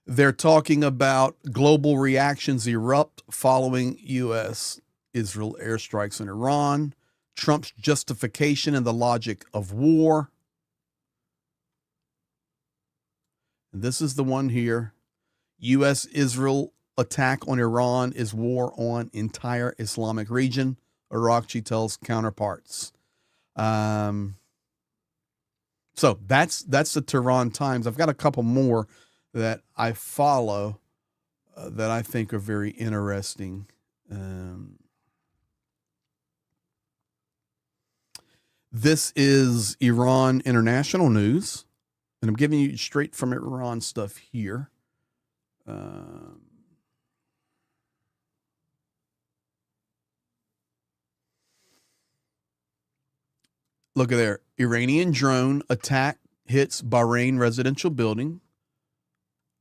They're talking about global reactions erupt following U.S.-Israel airstrikes in Iran, Trump's justification and the logic of war. And this is the one here. U.S.-Israel attack on Iran is war on entire Islamic region, Arakchi tells counterparts. So that's the Tehran Times. I've got a couple more that I follow that I think are very interesting. This is Iran International News, and I'm giving you straight from Iran stuff here. Look at there. Iranian drone attack hits Bahrain residential building.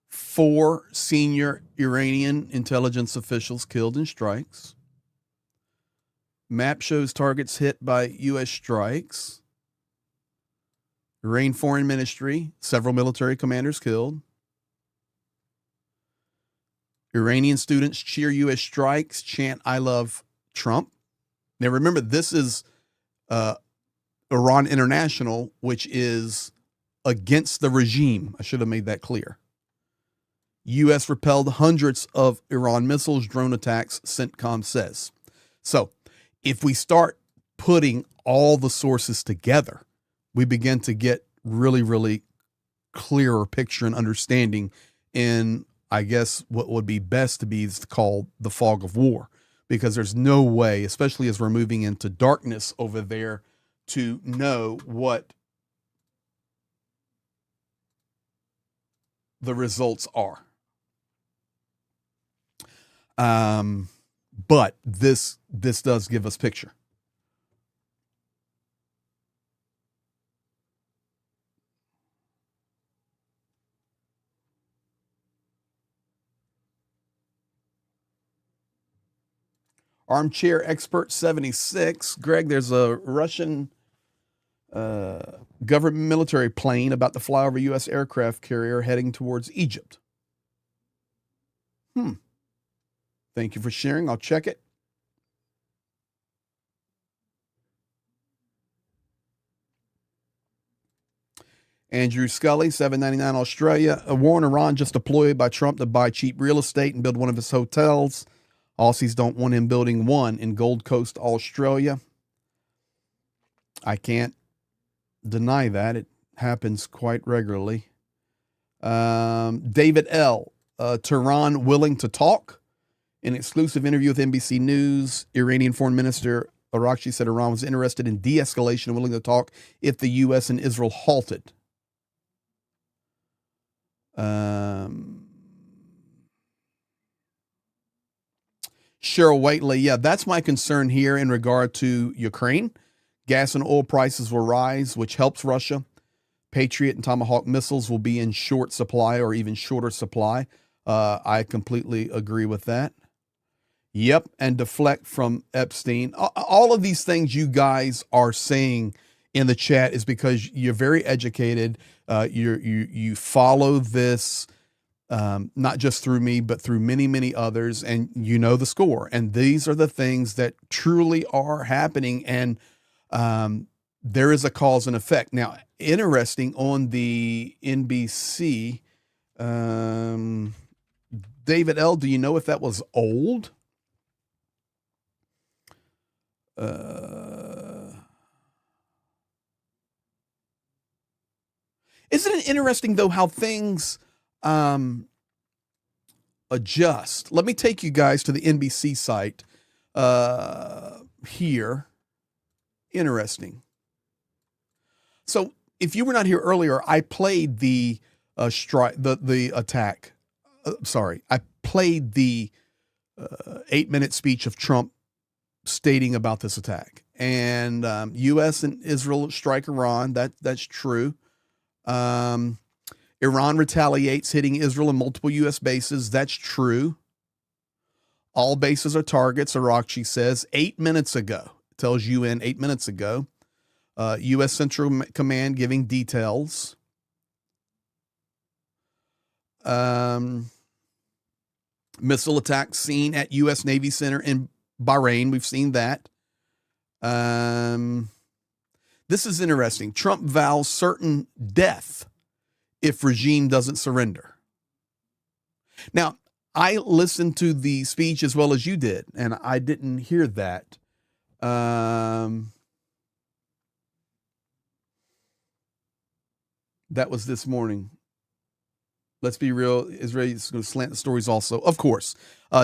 4 senior Iranian intelligence officials killed in strikes. Map shows targets hit by U.S. strikes. Iran Foreign Ministry, several military commanders killed. Iranian students cheer U.S. strikes, chant, I love Trump. Now remember, this is Iran International, which is against the regime. I should have made that clear. U.S. repelled hundreds of Iran missiles, drone attacks, CENTCOM says. So if we start putting all the sources together, we begin to get really, really clearer picture and understanding in, I guess, what would be best to be called the fog of war, because there's no way, especially as we're moving into darkness over there, to know what the results are. But this does give us picture. Armchair Expert 76. Greg, there's a Russian government military plane about to fly over U.S. aircraft carrier heading towards Egypt. Thank you for sharing. I'll check it. Andrew Scully, $7.99 Australia. A war in Iran just deployed by Trump to buy cheap real estate and build one of his hotels. Aussies don't want him building one in Gold Coast, Australia. I can't deny that. It happens quite regularly. David L. Tehran willing to talk. In an exclusive interview with NBC News, Iranian Foreign Minister Arakchi said Iran was interested in de-escalation and willing to talk if the U.S. and Israel halted. Cheryl Waitley, yeah, that's my concern here in regard to Ukraine. Gas and oil prices will rise, which helps Russia. Patriot and Tomahawk missiles will be in short supply or even shorter supply. I completely agree with that. Yep, and deflect from Epstein. All of these things you guys are saying in the chat is because you're very educated. You follow this not just through me, but through many, many others, and you know the score. And these are the things that truly are happening, and there is a cause and effect. Now, interesting on the NBC, David L., do you know if that was old? Isn't it interesting, though, how things adjust? Let me take you guys to the NBC site here. Interesting. So if you were not here earlier, I played the attack. I played the 8-minute speech of Trump stating about this attack. And U.S. and Israel strike Iran. That's true. Iran retaliates, hitting Israel and multiple U.S. bases. That's true. All bases are targets, Arakchi says. 8 minutes ago. Tells UN 8 minutes ago. U.S. Central Command giving details. Missile attack seen at U.S. Navy Center in Bahrain. We've seen that. This is interesting. Trump vows certain death if regime doesn't surrender. Now, I listened to the speech as well as you did, and I didn't hear that. That was this morning. Let's be real. Israel is going to slant the stories also. Of course,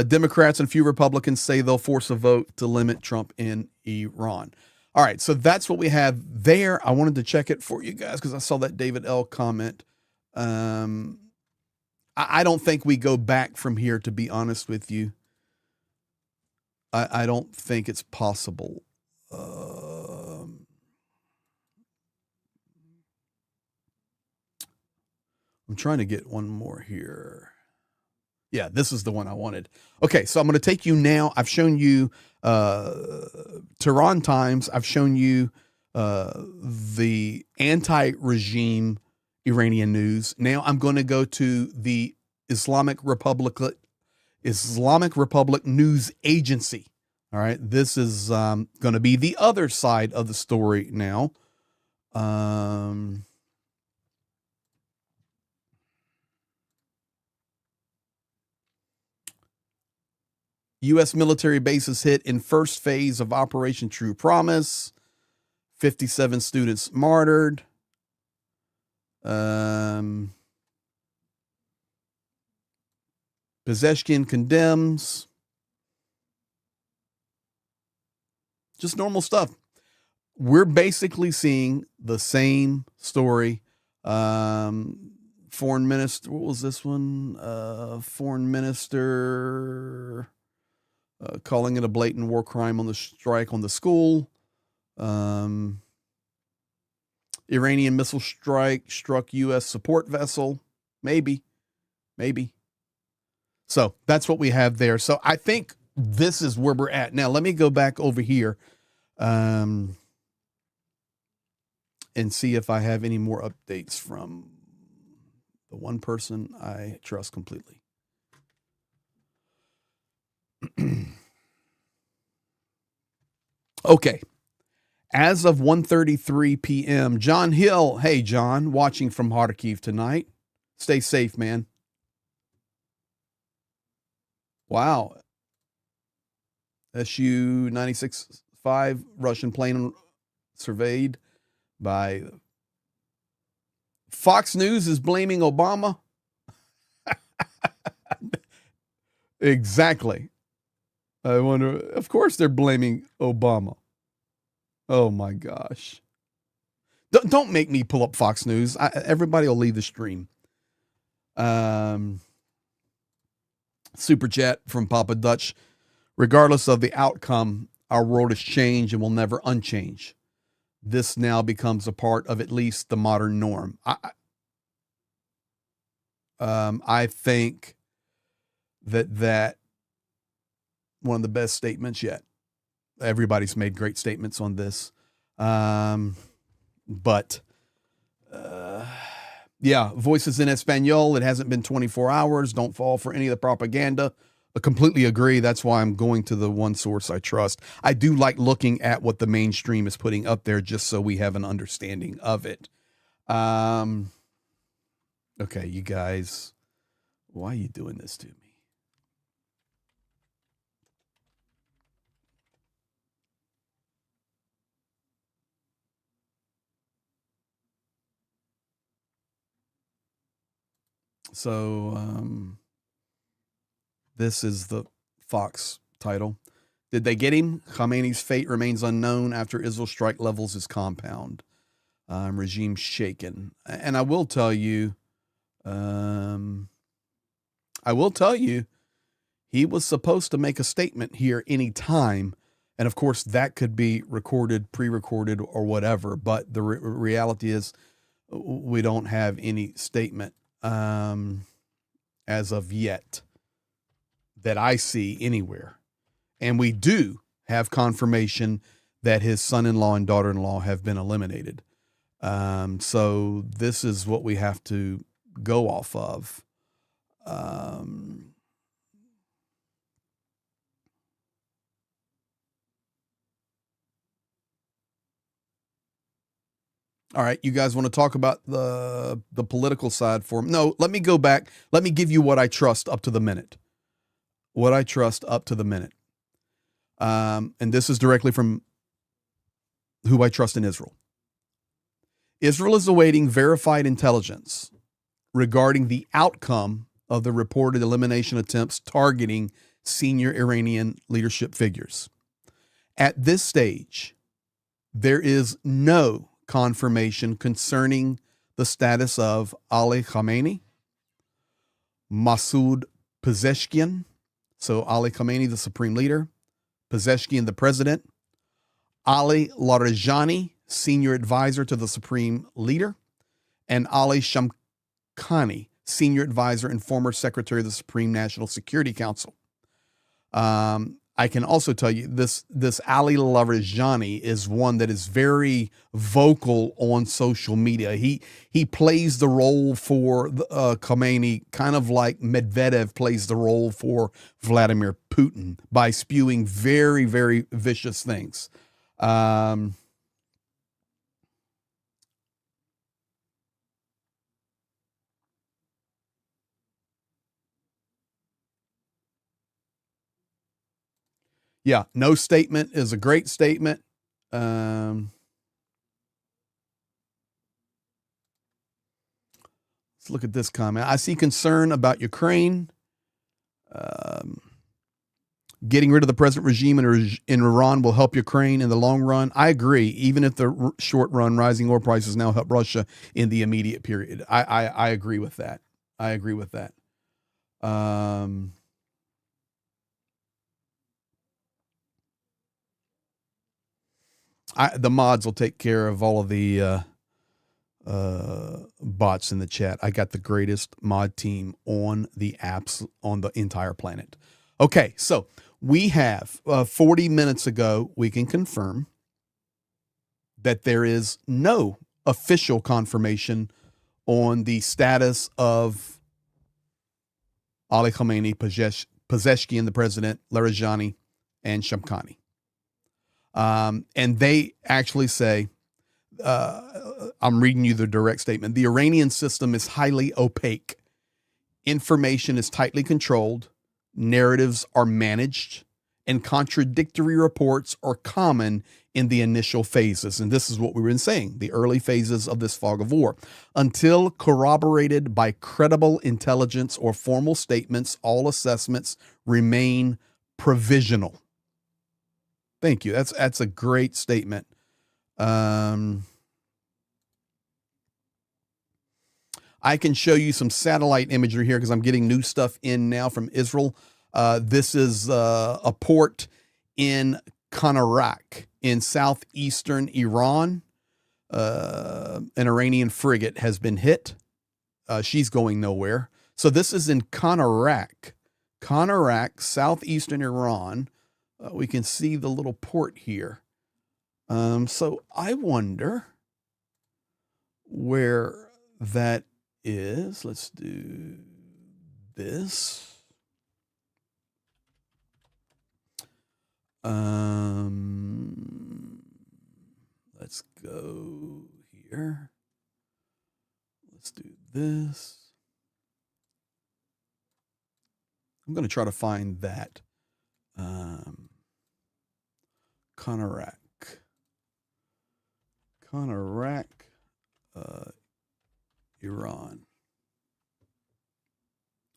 Democrats and a few Republicans say they'll force a vote to limit Trump in Iran. All right, so that's what we have there. I wanted to check it for you guys because I saw that David L. comment. I don't think we go back from here, to be honest with you. I don't think it's possible. I'm trying to get one more here. Yeah, this is the one I wanted. Okay, so I'm going to take you now. I've shown you Tehran Times. I've shown you the anti-regime Iranian news. Now I'm going to go to the Islamic Republic News Agency. All right, this is going to be the other side of the story now. U.S. military bases hit in first phase of Operation True Promise. 57 students martyred. Pezeshkian condemns. Just normal stuff. We're basically seeing the same story. Foreign minister, what was this one? Foreign minister calling it a blatant war crime on the strike on the school. Iranian missile strike struck U.S. support vessel. Maybe. So that's what we have there. So I think this is where we're at. Now, let me go back over here. And and see if I have any more updates from the one person I trust completely. Okay. As of 1:33 p.m., John Hill. Hey, John, watching from Kharkiv tonight. Stay safe, man. Wow. SU 96-5 Russian plane surveyed by Fox News is blaming Obama. Exactly. I wonder, of course they're blaming Obama. Oh my gosh. Don't make me pull up Fox News. Everybody will leave the stream. Super chat from Papa Dutch. Regardless of the outcome, our world has changed and will never unchange. This now becomes a part of at least the modern norm. I think that one of the best statements yet. Everybody's made great statements on this. But yeah, Voices in Espanol. It hasn't been 24 hours. Don't fall for any of the propaganda. I completely agree. That's why I'm going to the one source I trust. I do like looking at what the mainstream is putting up there just so we have an understanding of it. Okay, you guys, why are you doing this to me? So this is the Fox title. Did they get him? Khamenei's fate remains unknown after Israel strike levels his compound. Regime shaken. And I will tell you, he was supposed to make a statement here any time. And of course, that could be recorded, pre-recorded, or whatever. But the reality is we don't have any statement as of yet that I see anywhere. And we do have confirmation that his son-in-law and daughter-in-law have been eliminated. So this is what we have to go off of. All right, you guys want to talk about the political side for him? No, let me go back. Let me give you what I trust up to the minute. What I trust up to the minute. And this is directly from who I trust in Israel. Israel is awaiting verified intelligence regarding the outcome of the reported elimination attempts targeting senior Iranian leadership figures. At this stage, there is no confirmation concerning the status of Ali Khamenei, Masoud Pezeshkian, so Ali Khamenei, the supreme leader, Pezeshkian, the president, Ali Larijani, senior advisor to the supreme leader, and Ali Shamkhani, senior advisor and former secretary of the Supreme National Security Council. I can also tell you this Ali Larijani is one that is very vocal on social media. He plays the role for Khamenei, kind of like Medvedev plays the role for Vladimir Putin by spewing very, very vicious things. Yeah, no statement is a great statement. Let's look at this comment. I see concern about Ukraine. Getting rid of the present regime in Iran will help Ukraine in the long run. I agree. Even if the short run, rising oil prices now help Russia in the immediate period. I agree with that. I agree with that. The mods will take care of all of the bots in the chat. I got the greatest mod team on the apps on the entire planet. Okay, so we have 40 minutes ago, we can confirm that there is no official confirmation on the status of Ali Khamenei, Pezeshkian, the president, Larijani, and Shamkhani. And they actually say, I'm reading you the direct statement, the Iranian system is highly opaque. Information is tightly controlled, narratives are managed, and contradictory reports are common in the initial phases. And this is what we've been saying, the early phases of this fog of war. Until corroborated by credible intelligence or formal statements, all assessments remain provisional. Thank you. That's a great statement. I can show you some satellite imagery here because I'm getting new stuff in now from Israel. This is a port in Kanarak in southeastern Iran. An Iranian frigate has been hit. She's going nowhere. So this is in Kanarak, southeastern Iran. We can see the little port here. So I wonder where that is. Let's do this. Let's go here. Let's do this. I'm going to try to find that. Kanarak, Iran.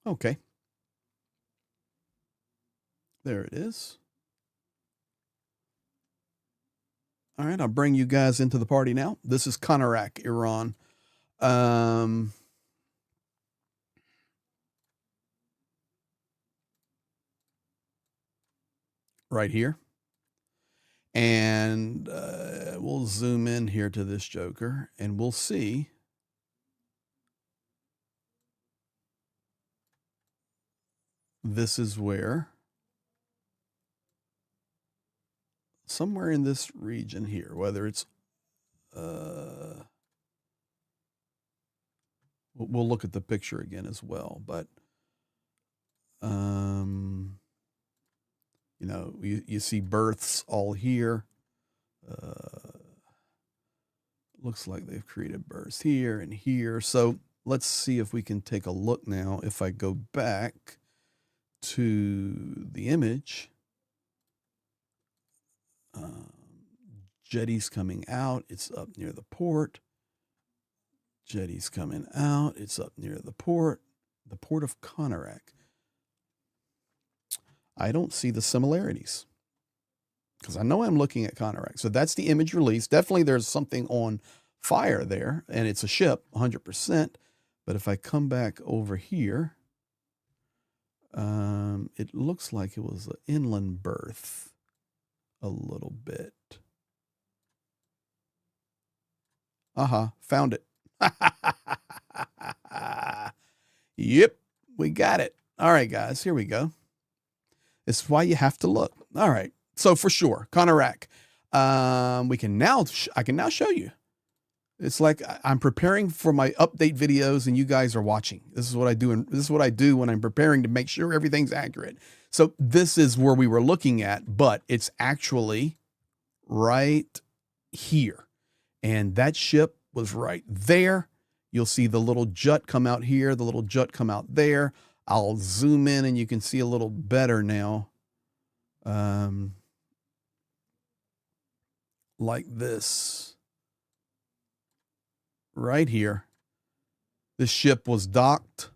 Okay. There it is. All right, I'll bring you guys into the party now. This is Kanarak, Iran. Right here. And we'll zoom in here to this joker, and we'll see this is where, somewhere in this region here, whether it's, we'll look at the picture again as well, but, you know, you see berths all here. Looks like they've created berths here and here. So let's see if we can take a look now. If I go back to the image, jetty's coming out. It's up near the port. Jetty's coming out. It's up near the port of Kanarak. I don't see the similarities because I know I'm looking at Kanarak. So that's the image release. Definitely there's something on fire there, and it's a ship, 100%. But if I come back over here, it looks like it was an inland berth a little bit. Found it. Yep, we got it. All right, guys, here we go. This is why you have to look. All right. So for sure, Kanarak. I can now show you. It's like I'm preparing for my update videos and you guys are watching. This is what I do. And this is what I do when I'm preparing to make sure everything's accurate. So this is where we were looking at, but it's actually right here. And that ship was right there. You'll see the little jut come out here, the little jut come out there. I'll zoom in and you can see a little better now. Like this. Right here. This ship was docked.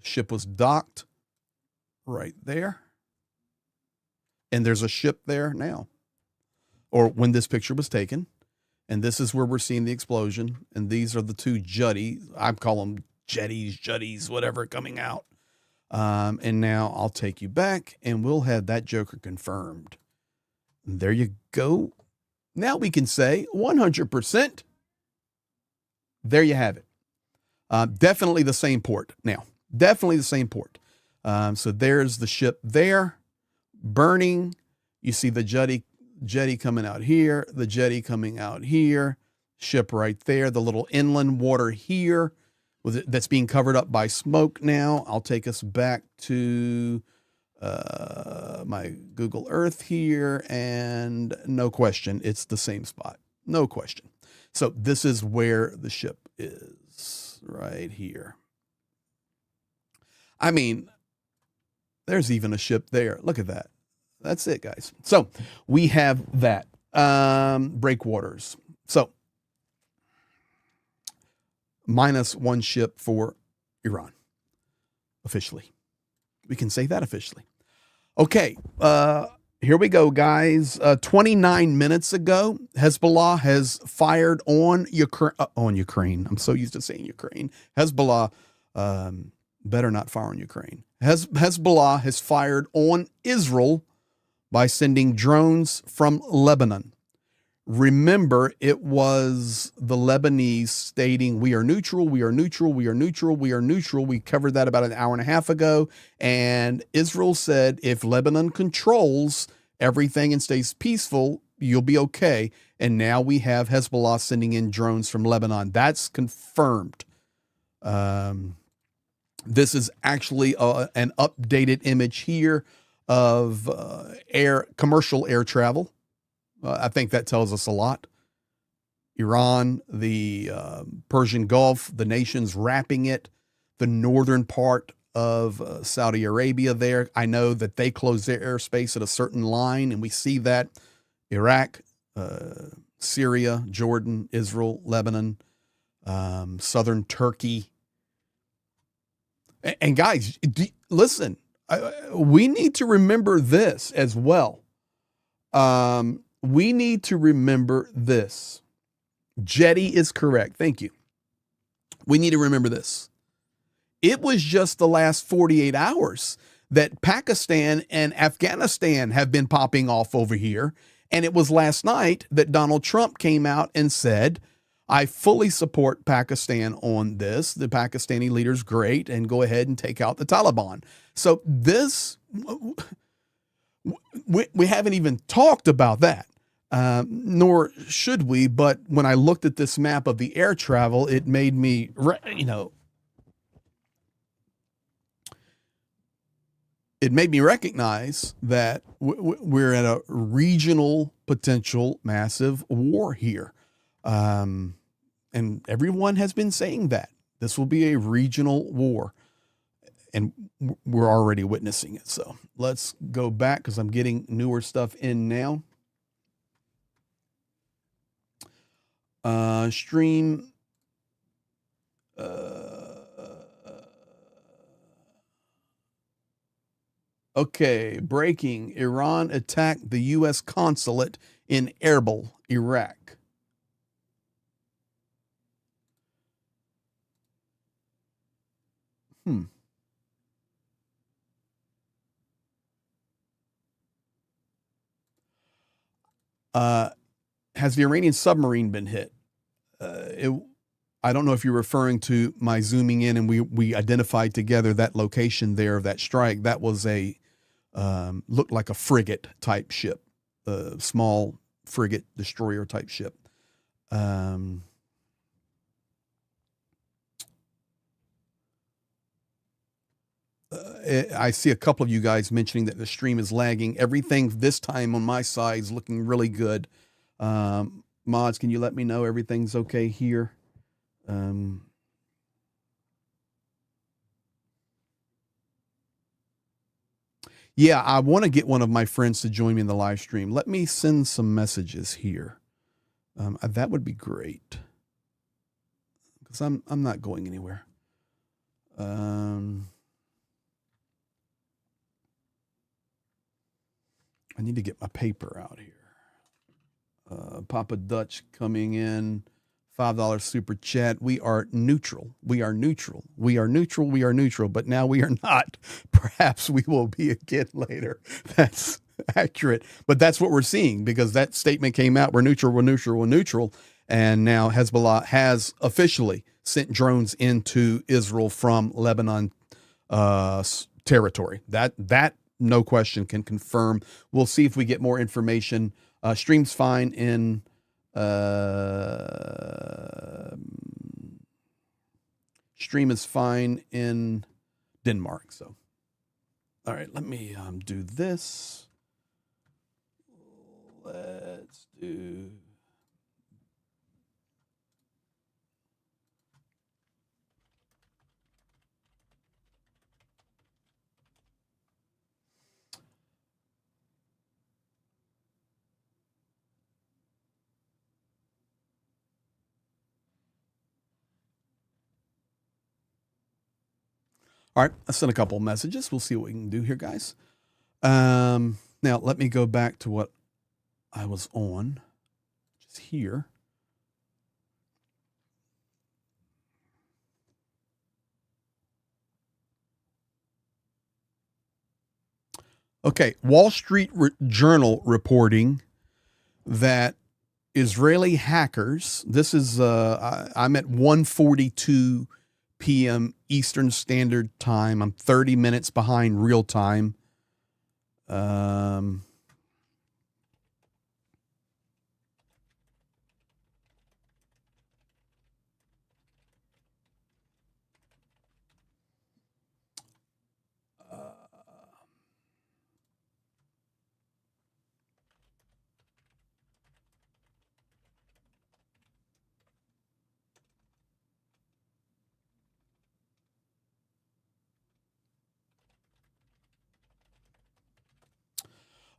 Ship was docked right there. And there's a ship there now. Or when this picture was taken. And this is where we're seeing the explosion. And these are the two jutties. I call them jetties, whatever, coming out. And now I'll take you back and we'll have that joker confirmed. And there you go. Now we can say 100%. There you have it. Definitely the same port now. Definitely the same port. So there's the ship there burning. You see the jetty coming out here, the jetty coming out here, ship right there, the little inland water here that's being covered up by smoke now. I'll take us back to my Google Earth here, and no question, it's the same spot. No question. So this is where the ship is, right here. I mean, there's even a ship there. Look at that. That's it, guys. So we have that. Breakwaters. So minus one ship for Iran, officially. We can say that officially. Okay, here we go, guys. 29 minutes ago, Hezbollah has fired on Ukraine. I'm so used to saying Ukraine. Hezbollah, better not fire on Ukraine. Hezbollah has fired on Israel by sending drones from Lebanon. Remember, it was the Lebanese stating, we are neutral, we are neutral, we are neutral, we are neutral. We covered that about an hour and a half ago. And Israel said, if Lebanon controls everything and stays peaceful, you'll be okay. And now we have Hezbollah sending in drones from Lebanon. That's confirmed. This is actually an updated image here of commercial air travel. I think that tells us a lot. Iran, the Persian Gulf, the nations wrapping it, the northern part of Saudi Arabia there. I know that they close their airspace at a certain line, and we see that. Iraq, Syria, Jordan, Israel, Lebanon, southern Turkey. And guys, listen, we need to remember this as well. We need to remember this. Jetty is correct. Thank you. We need to remember this. It was just the last 48 hours that Pakistan and Afghanistan have been popping off over here. And it was last night that Donald Trump came out and said, I fully support Pakistan on this. The Pakistani leader's great, and go ahead and take out the Taliban. So this, we haven't even talked about that. Nor should we, but when I looked at this map of the air travel, it made me, it made me recognize that we're at a regional potential massive war here. And everyone has been saying that this will be a regional war, and we're already witnessing it. So let's go back because I'm getting newer stuff in now. Stream. Okay, breaking. Iran attacked the U.S. consulate in Erbil, Iraq. Has the Iranian submarine been hit? I don't know if you're referring to my zooming in and we identified together that location there of that strike. That was looked like a frigate type ship, a small frigate destroyer type ship. I see a couple of you guys mentioning that the stream is lagging. Everything this time on my side is looking really good. Mods, can you let me know everything's okay here? Yeah, I want to get one of my friends to join me in the live stream. Let me send some messages here. That would be great, because I'm not going anywhere. I need to get my paper out here. Papa Dutch coming in, $5 super chat. We are neutral. We are neutral. We are neutral. We are neutral. But now we are not. Perhaps we will be again later. That's accurate. But that's what we're seeing, because that statement came out. We're neutral. We're neutral. We're neutral. And now Hezbollah has officially sent drones into Israel from Lebanon territory. That no question, can confirm. We'll see if we get more information. Stream's fine in stream is fine in Denmark. So, all right, let me do this. Let's do. All right, I sent a couple of messages. We'll see what we can do here, guys. Now, let me go back to what I was on, just here. Okay, Wall Street Journal reporting that Israeli hackers, this is, I'm at 1:42 p.m. Eastern Standard Time. I'm 30 minutes behind real time.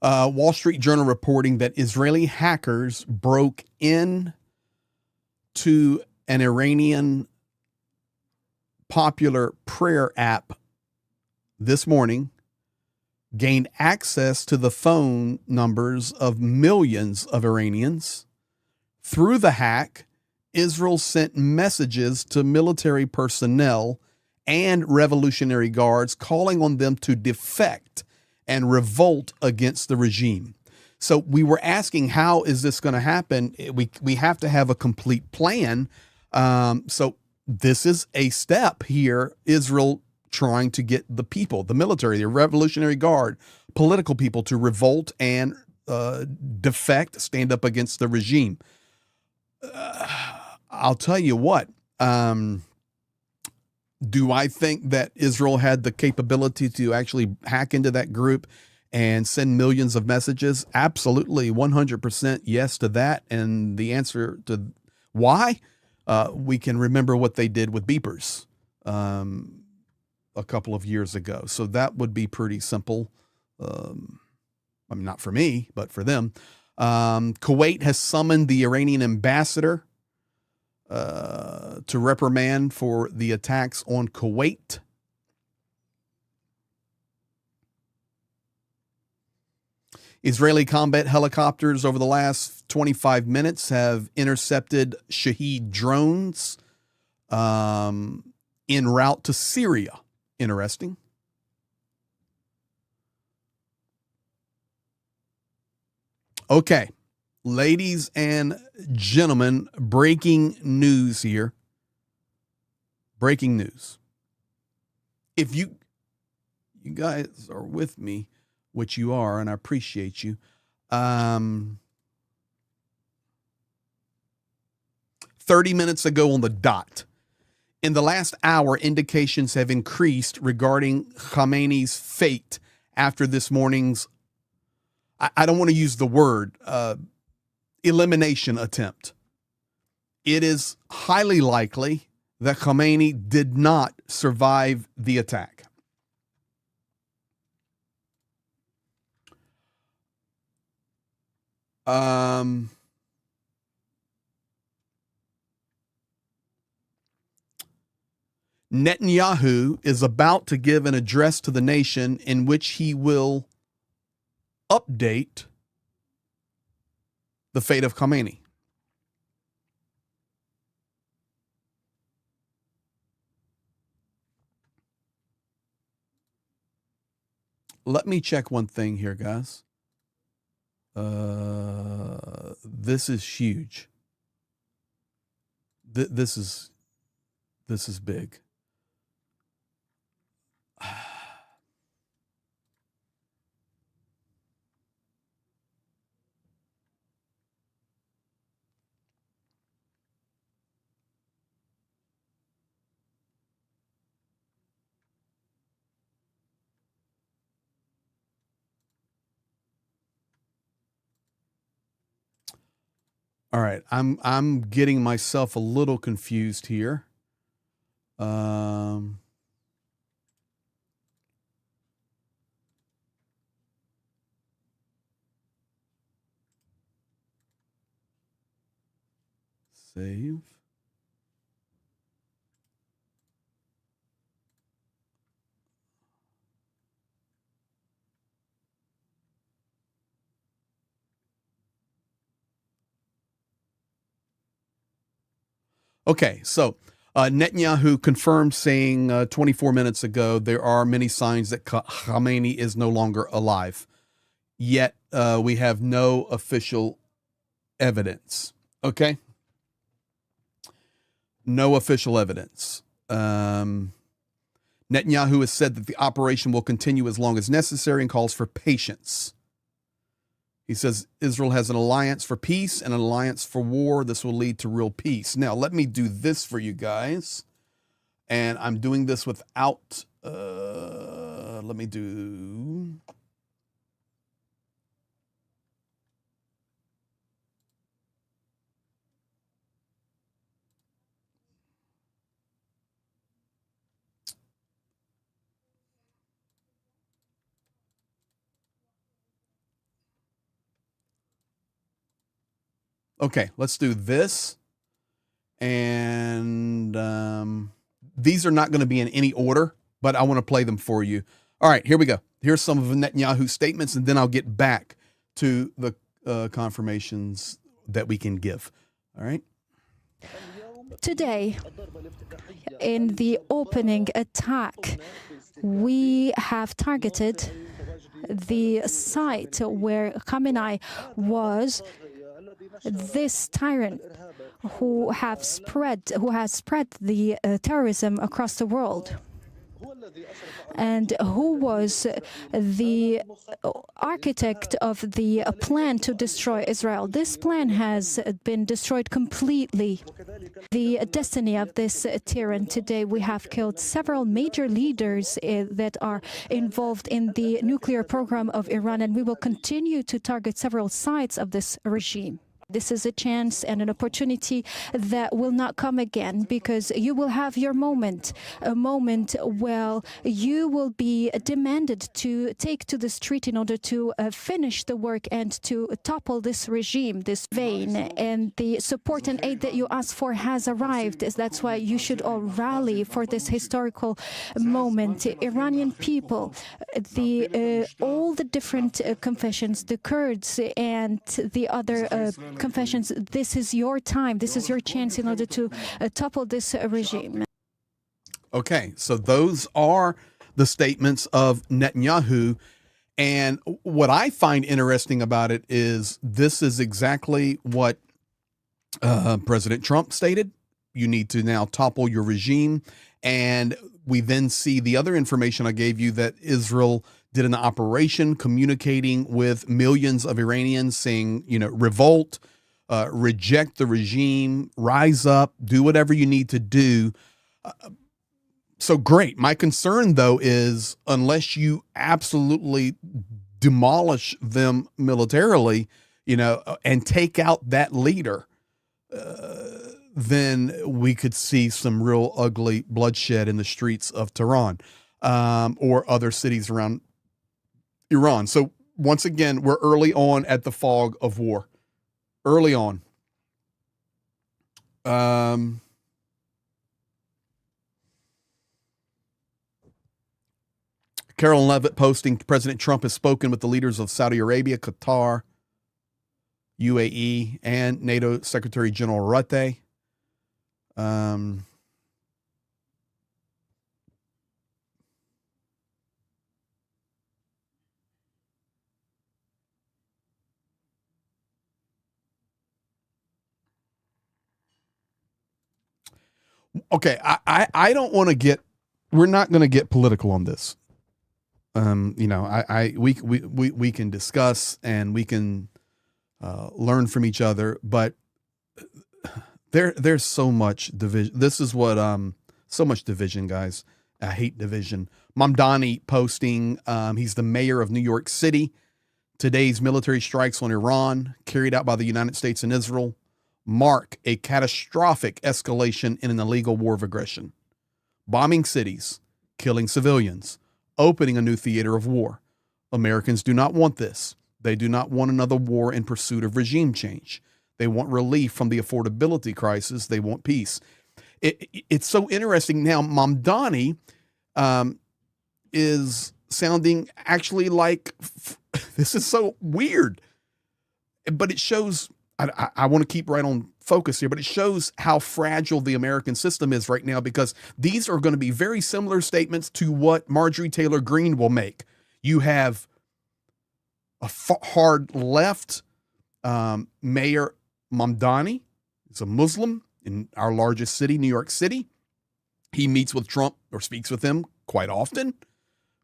Wall Street Journal reporting that Israeli hackers broke in to an Iranian popular prayer app this morning, gained access to the phone numbers of millions of Iranians. Through the hack, Israel sent messages to military personnel and Revolutionary Guards calling on them to defect and revolt against the regime. So we were asking, how is this going to happen? We have to have a complete plan. So this is a step here. Israel trying to get the people, the military, the Revolutionary Guard, political people to revolt and defect, stand up against the regime. I'll tell you what. Do I think that Israel had the capability to actually hack into that group and send millions of messages? Absolutely, 100% yes to that. And the answer to why, we can remember what they did with beepers a couple of years ago. So that would be pretty simple. I mean, not for me, but for them. Kuwait has summoned the Iranian ambassador to reprimand for the attacks on Kuwait. Israeli combat helicopters over the last 25 minutes have intercepted Shahed drones en route to Syria. Interesting. Okay. Ladies and gentlemen, breaking news here. Breaking news. If you guys are with me, which you are, and I appreciate you. 30 minutes ago on the dot. In the last hour, indications have increased regarding Khamenei's fate after this morning's, I don't want to use the word, elimination attempt. It is highly likely that Khamenei did not survive the attack. Netanyahu is about to give an address to the nation in which he will update the fate of Khamenei. Let me check one thing here, guys. This is huge. This is big. All right, I'm getting myself a little confused here. Save. Okay, so Netanyahu confirmed, saying 24 minutes ago, there are many signs that Khamenei is no longer alive. Yet we have no official evidence. Okay? No official evidence. Netanyahu has said that the operation will continue as long as necessary and calls for patience. He says Israel has an alliance for peace and an alliance for war. This will lead to real peace. Now, let me do this for you guys. And I'm doing this without, let me do, okay, let's do this. And these are not going to be in any order, but I want to play them for you. All right, here we go. Here's some of Netanyahu's statements, and then I'll get back to the confirmations that we can give. All right. Today, in the opening attack, we have targeted the site where Khamenei was, this tyrant who has spread the terrorism across the world, and who was the architect of the plan to destroy Israel. This plan has been destroyed completely. The destiny of this tyrant today, we have killed several major leaders that are involved in the nuclear program of Iran, and we will continue to target several sides of this regime. This is a chance and an opportunity that will not come again, because you will have your moment, a moment where you will be demanded to take to the street in order to finish the work and to topple this regime, this vein. And the support and aid that you ask for has arrived. That's why you should all rally for this historical moment. Iranian people, all the different confessions, the Kurds and the other confessions, this is your time, this is your chance in order to topple this regime. Okay, so those are the statements of Netanyahu. And what I find interesting about it is this is exactly what President Trump stated. You need to now topple your regime. And we then see the other information I gave you, that Israel did an operation communicating with millions of Iranians saying, revolt, reject the regime, rise up, do whatever you need to do. So great. My concern, though, is unless you absolutely demolish them militarily, and take out that leader, then we could see some real ugly bloodshed in the streets of Tehran or other cities around Iran. So once again, we're early on at the fog of war. Early on. Carolyn Levitt posting, President Trump has spoken with the leaders of Saudi Arabia, Qatar, UAE, and NATO Secretary General Rutte. Okay, I don't want to get, we're not going to get political on this. We can discuss and we can learn from each other, but there's so much division. This is what so much division, guys. I hate division. Mamdani posting, he's the mayor of New York City. Today's military strikes on Iran carried out by the United States and Israel mark a catastrophic escalation in an illegal war of aggression. Bombing cities, killing civilians, opening a new theater of war. Americans do not want this. They do not want another war in pursuit of regime change. They want relief from the affordability crisis. They want peace. It's so interesting now. Mamdani is sounding actually like, this is so weird, but it shows, I want to keep right on focus here, but it shows how fragile the American system is right now, because these are going to be very similar statements to what Marjorie Taylor Greene will make. You have a hard left Mayor Mamdani. He's a Muslim in our largest city, New York City. He meets with Trump or speaks with him quite often,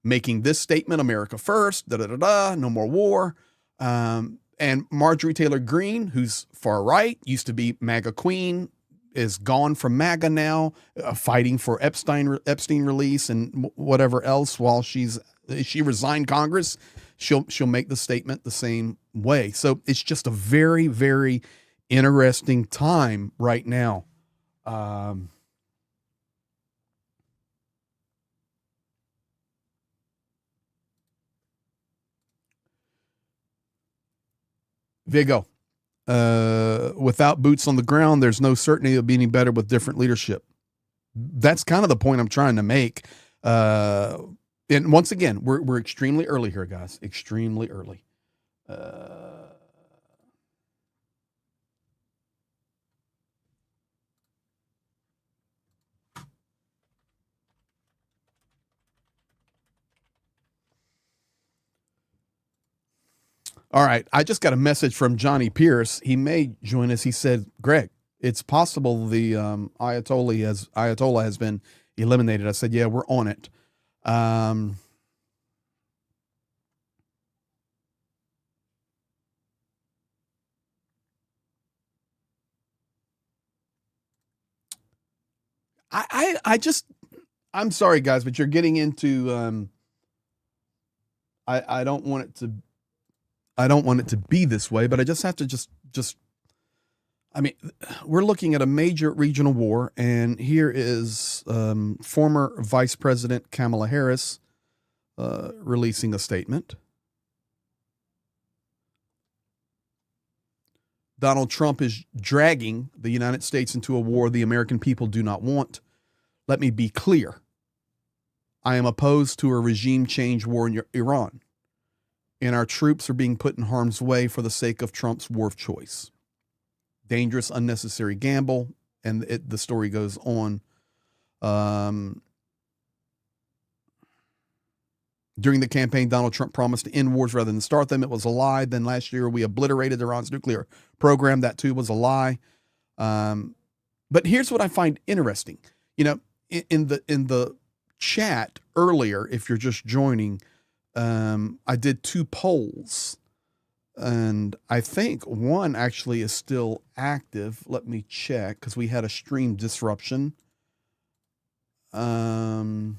making this statement, America first, no more war. And Marjorie Taylor Greene, who's far right, used to be MAGA queen, is gone from MAGA now, fighting for Epstein release and whatever else. While she resigned Congress, she'll make the statement the same way. So it's just a very, very interesting time right now. Vigo, without boots on the ground, there's no certainty of being better with different leadership. That's kind of the point I'm trying to make. And once again, we're extremely early here, guys. Extremely early. All right. I just got a message from Johnny Pierce. He may join us. He said, Greg, it's possible the Ayatollah has been eliminated. I said, yeah, we're on it. I'm sorry, guys, but you're getting into, I don't want it to be this way, but I just have to I mean, we're looking at a major regional war, and here is former Vice President Kamala Harris releasing a statement. Donald Trump is dragging the United States into a war the American people do not want. Let me be clear. I am opposed to a regime change war in Iran, and our troops are being put in harm's way for the sake of Trump's war of choice. Dangerous, unnecessary gamble, and the story goes on. During the campaign, Donald Trump promised to end wars rather than start them. It was a lie. Then last year, we obliterated Iran's nuclear program. That too was a lie. But here's what I find interesting. You know, in the chat earlier, if you're just joining, I did 2 polls, and I think one actually is still active. Let me check, because we had a stream disruption. Yeah.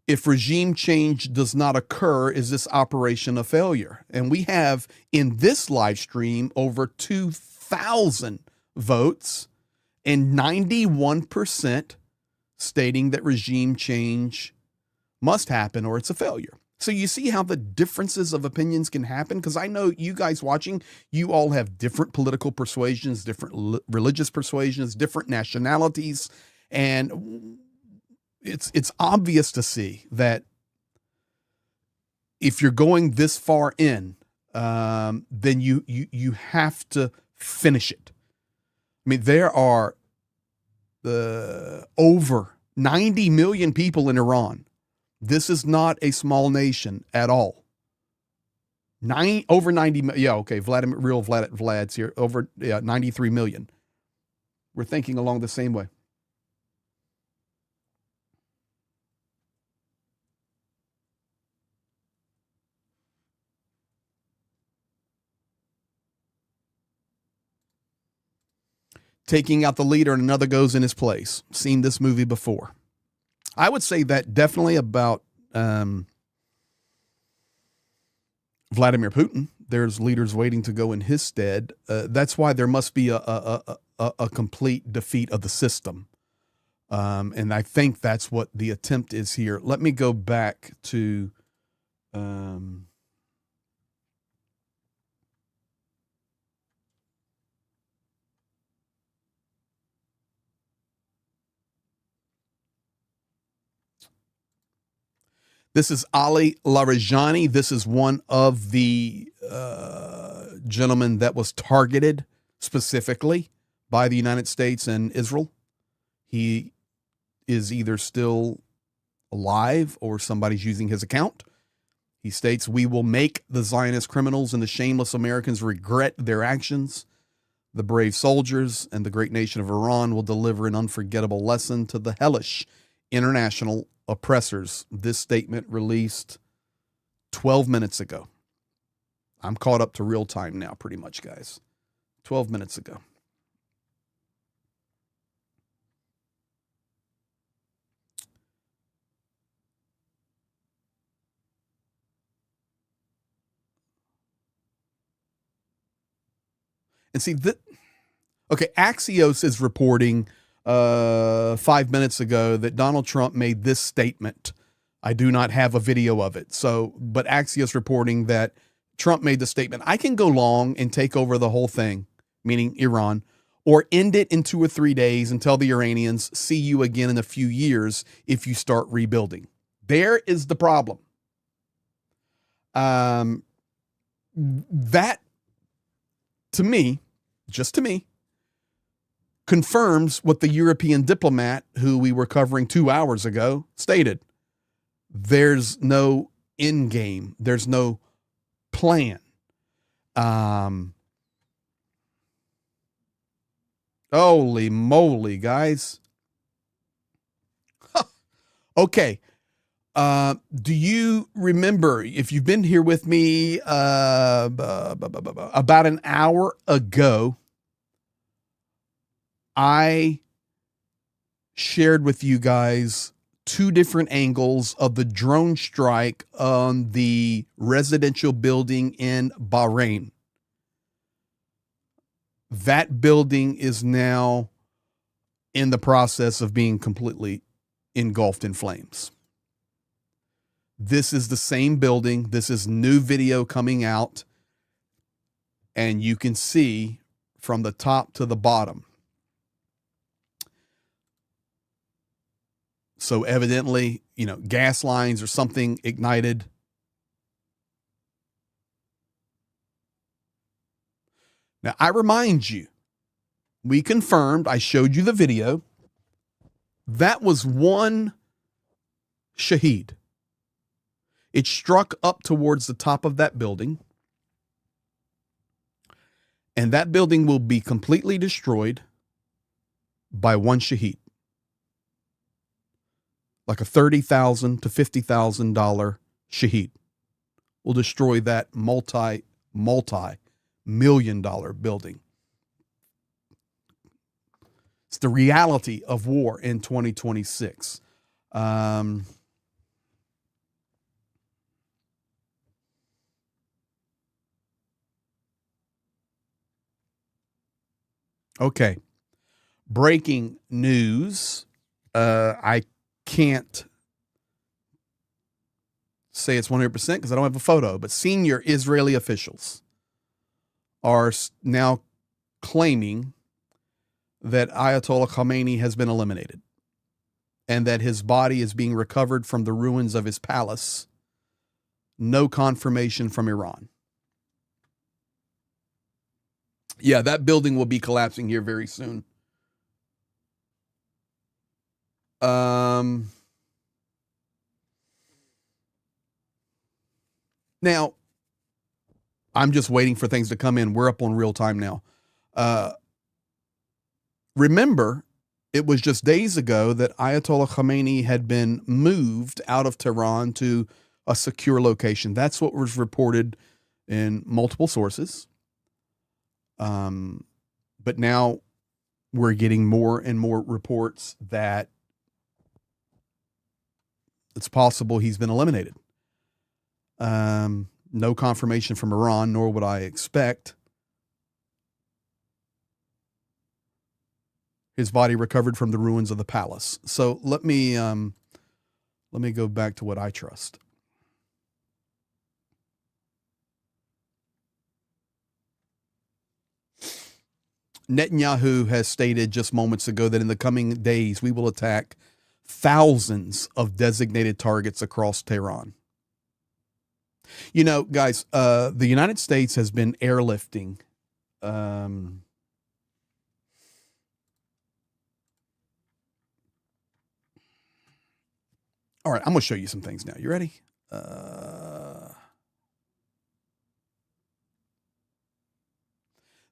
If regime change does not occur, is this operation a failure? And we have in this live stream over 2,000 votes and 91% stating that regime change must happen or it's a failure. So you see how the differences of opinions can happen? Because I know you guys watching, you all have different political persuasions, different religious persuasions, different nationalities, and it's obvious to see that if you're going this far in, then you have to finish it. I mean, there are over 90 million people in Iran. This is not a small nation at all. Over 90 million. Yeah, okay. Vlad's here. Over 93 million. We're thinking along the same way. Taking out the leader and another goes in his place. Seen this movie before. I would say that definitely about Vladimir Putin. There's leaders waiting to go in his stead. That's why there must be a complete defeat of the system. And I think that's what the attempt is here. Let me go back to this is Ali Larijani. This is one of the gentlemen that was targeted specifically by the United States and Israel. He is either still alive or somebody's using his account. He states, "We will make the Zionist criminals and the shameless Americans regret their actions. The brave soldiers and the great nation of Iran will deliver an unforgettable lesson to the hellish international oppressors." This statement released 12 minutes ago. I'm caught up to real time now, pretty much, guys. 12 minutes ago. And see, okay, Axios is reporting 5 minutes ago that Donald Trump made this statement. I do not have a video of it. But Axios reporting that Trump made the statement, "I can go long and take over the whole thing," meaning Iran, "or end it in 2 or 3 days and tell the Iranians, see you again in a few years if you start rebuilding." There is the problem. That, to me, just to me, confirms what the European diplomat who we were covering 2 hours ago stated. There's no end game. There's no plan. Holy moly, guys. Okay. Do you remember, if you've been here with me about an hour ago, I shared with you guys 2 different angles of the drone strike on the residential building in Bahrain. That building is now in the process of being completely engulfed in flames. This is the same building. This is new video coming out, and you can see from the top to the bottom. So evidently, gas lines or something ignited. Now, I remind you, we confirmed, I showed you the video. That was one shaheed. It struck up towards the top of that building, and that building will be completely destroyed by one shaheed. Like a $30,000 to $50,000 shaheed will destroy that multi-million-dollar building. It's the reality of war in 2026. Okay. Breaking news. I can't say it's 100% because I don't have a photo, but senior Israeli officials are now claiming that Ayatollah Khamenei has been eliminated and that his body is being recovered from the ruins of his palace. No confirmation from Iran. Yeah, that building will be collapsing here very soon. Now, I'm just waiting for things to come in. We're up on real time now. Remember, it was just days ago that Ayatollah Khamenei had been moved out of Tehran to a secure location. That's what was reported in multiple sources. But now we're getting more and more reports that it's possible he's been eliminated. No confirmation from Iran, nor would I expect. His body recovered from the ruins of the palace. So let me go back to what I trust. Netanyahu has stated just moments ago that in the coming days we will attack thousands of designated targets across Tehran. You know, guys, the United States has been airlifting. All right, I'm going to show you some things now. You ready?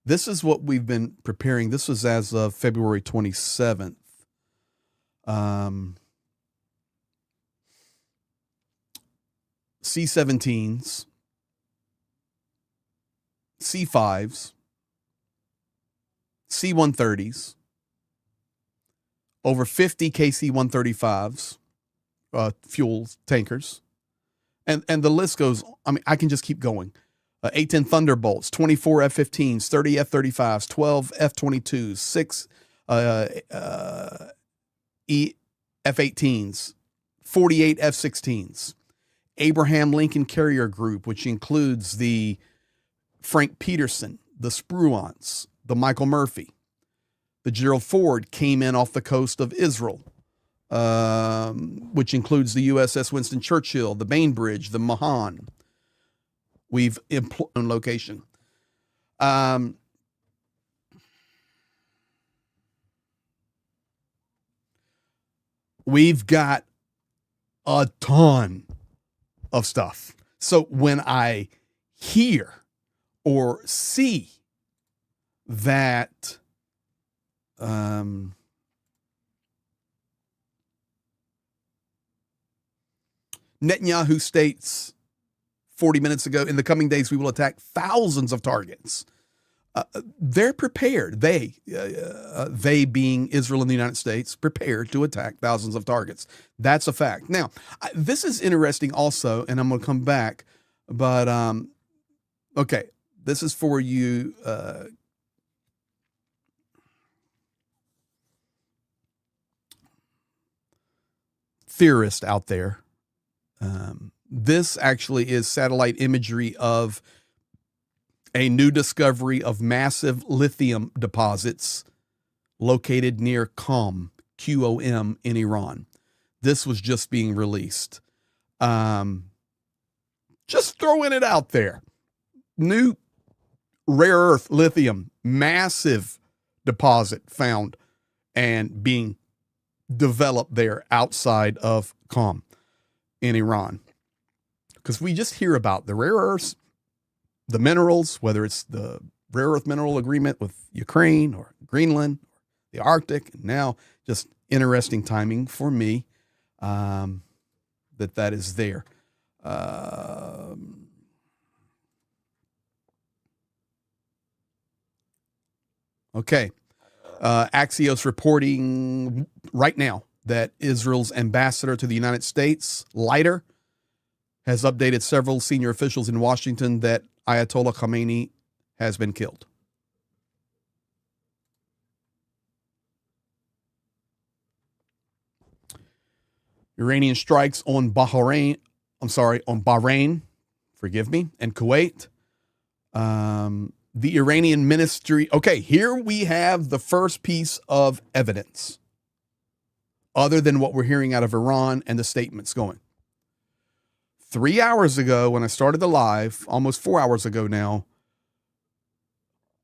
This is what we've been preparing. This was as of February 27th. C-17s, C-5s, C-130s, over 50 KC-135s, fuel tankers, and the list goes. I mean, I can just keep going. A-10 Thunderbolts, 24 F-15s, 30 F-35s, 12 F-22s, 6 F-18s, 48 F-16s. Abraham Lincoln Carrier Group, which includes the Frank Peterson, the Spruance, the Michael Murphy. The Gerald Ford came in off the coast of Israel, which includes the USS Winston Churchill, the Bainbridge, the Mahan. We've employed on location. We've got a ton of stuff. So when I hear or see that Netanyahu states 40 minutes ago, in the coming days, we will attack thousands of targets. They're prepared. They being Israel and the United States, prepared to attack thousands of targets. That's a fact. Now, this is interesting also, and I'm going to come back, but okay, this is for you theorists out there. This actually is satellite imagery of a new discovery of massive lithium deposits located near Qom, Qom, in Iran. This was just being released. Just throwing it out there. New rare earth lithium, massive deposit found and being developed there outside of Qom in Iran. Because we just hear about the rare earths, the minerals, whether it's the rare earth mineral agreement with Ukraine or Greenland, the Arctic, and now just interesting timing for me that is there. Okay. Axios reporting right now that Israel's ambassador to the United States, Leiter, has updated several senior officials in Washington that Ayatollah Khamenei has been killed. Iranian strikes on Bahrain, and Kuwait. The Iranian ministry. Okay, here we have the first piece of evidence, other than what we're hearing out of Iran and the statements going. 3 hours ago, when I started the live, almost 4 hours ago now,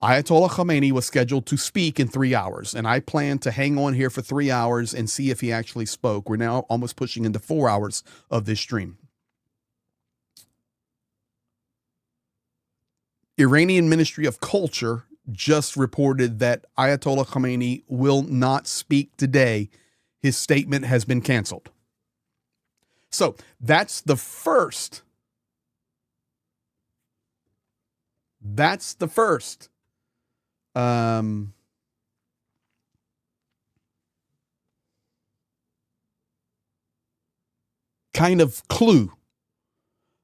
Ayatollah Khamenei was scheduled to speak in 3 hours, and I plan to hang on here for 3 hours and see if he actually spoke. We're now almost pushing into 4 hours of this stream. Iranian Ministry of Culture just reported that Ayatollah Khamenei will not speak today. His statement has been canceled. So that's the first. Kind of clue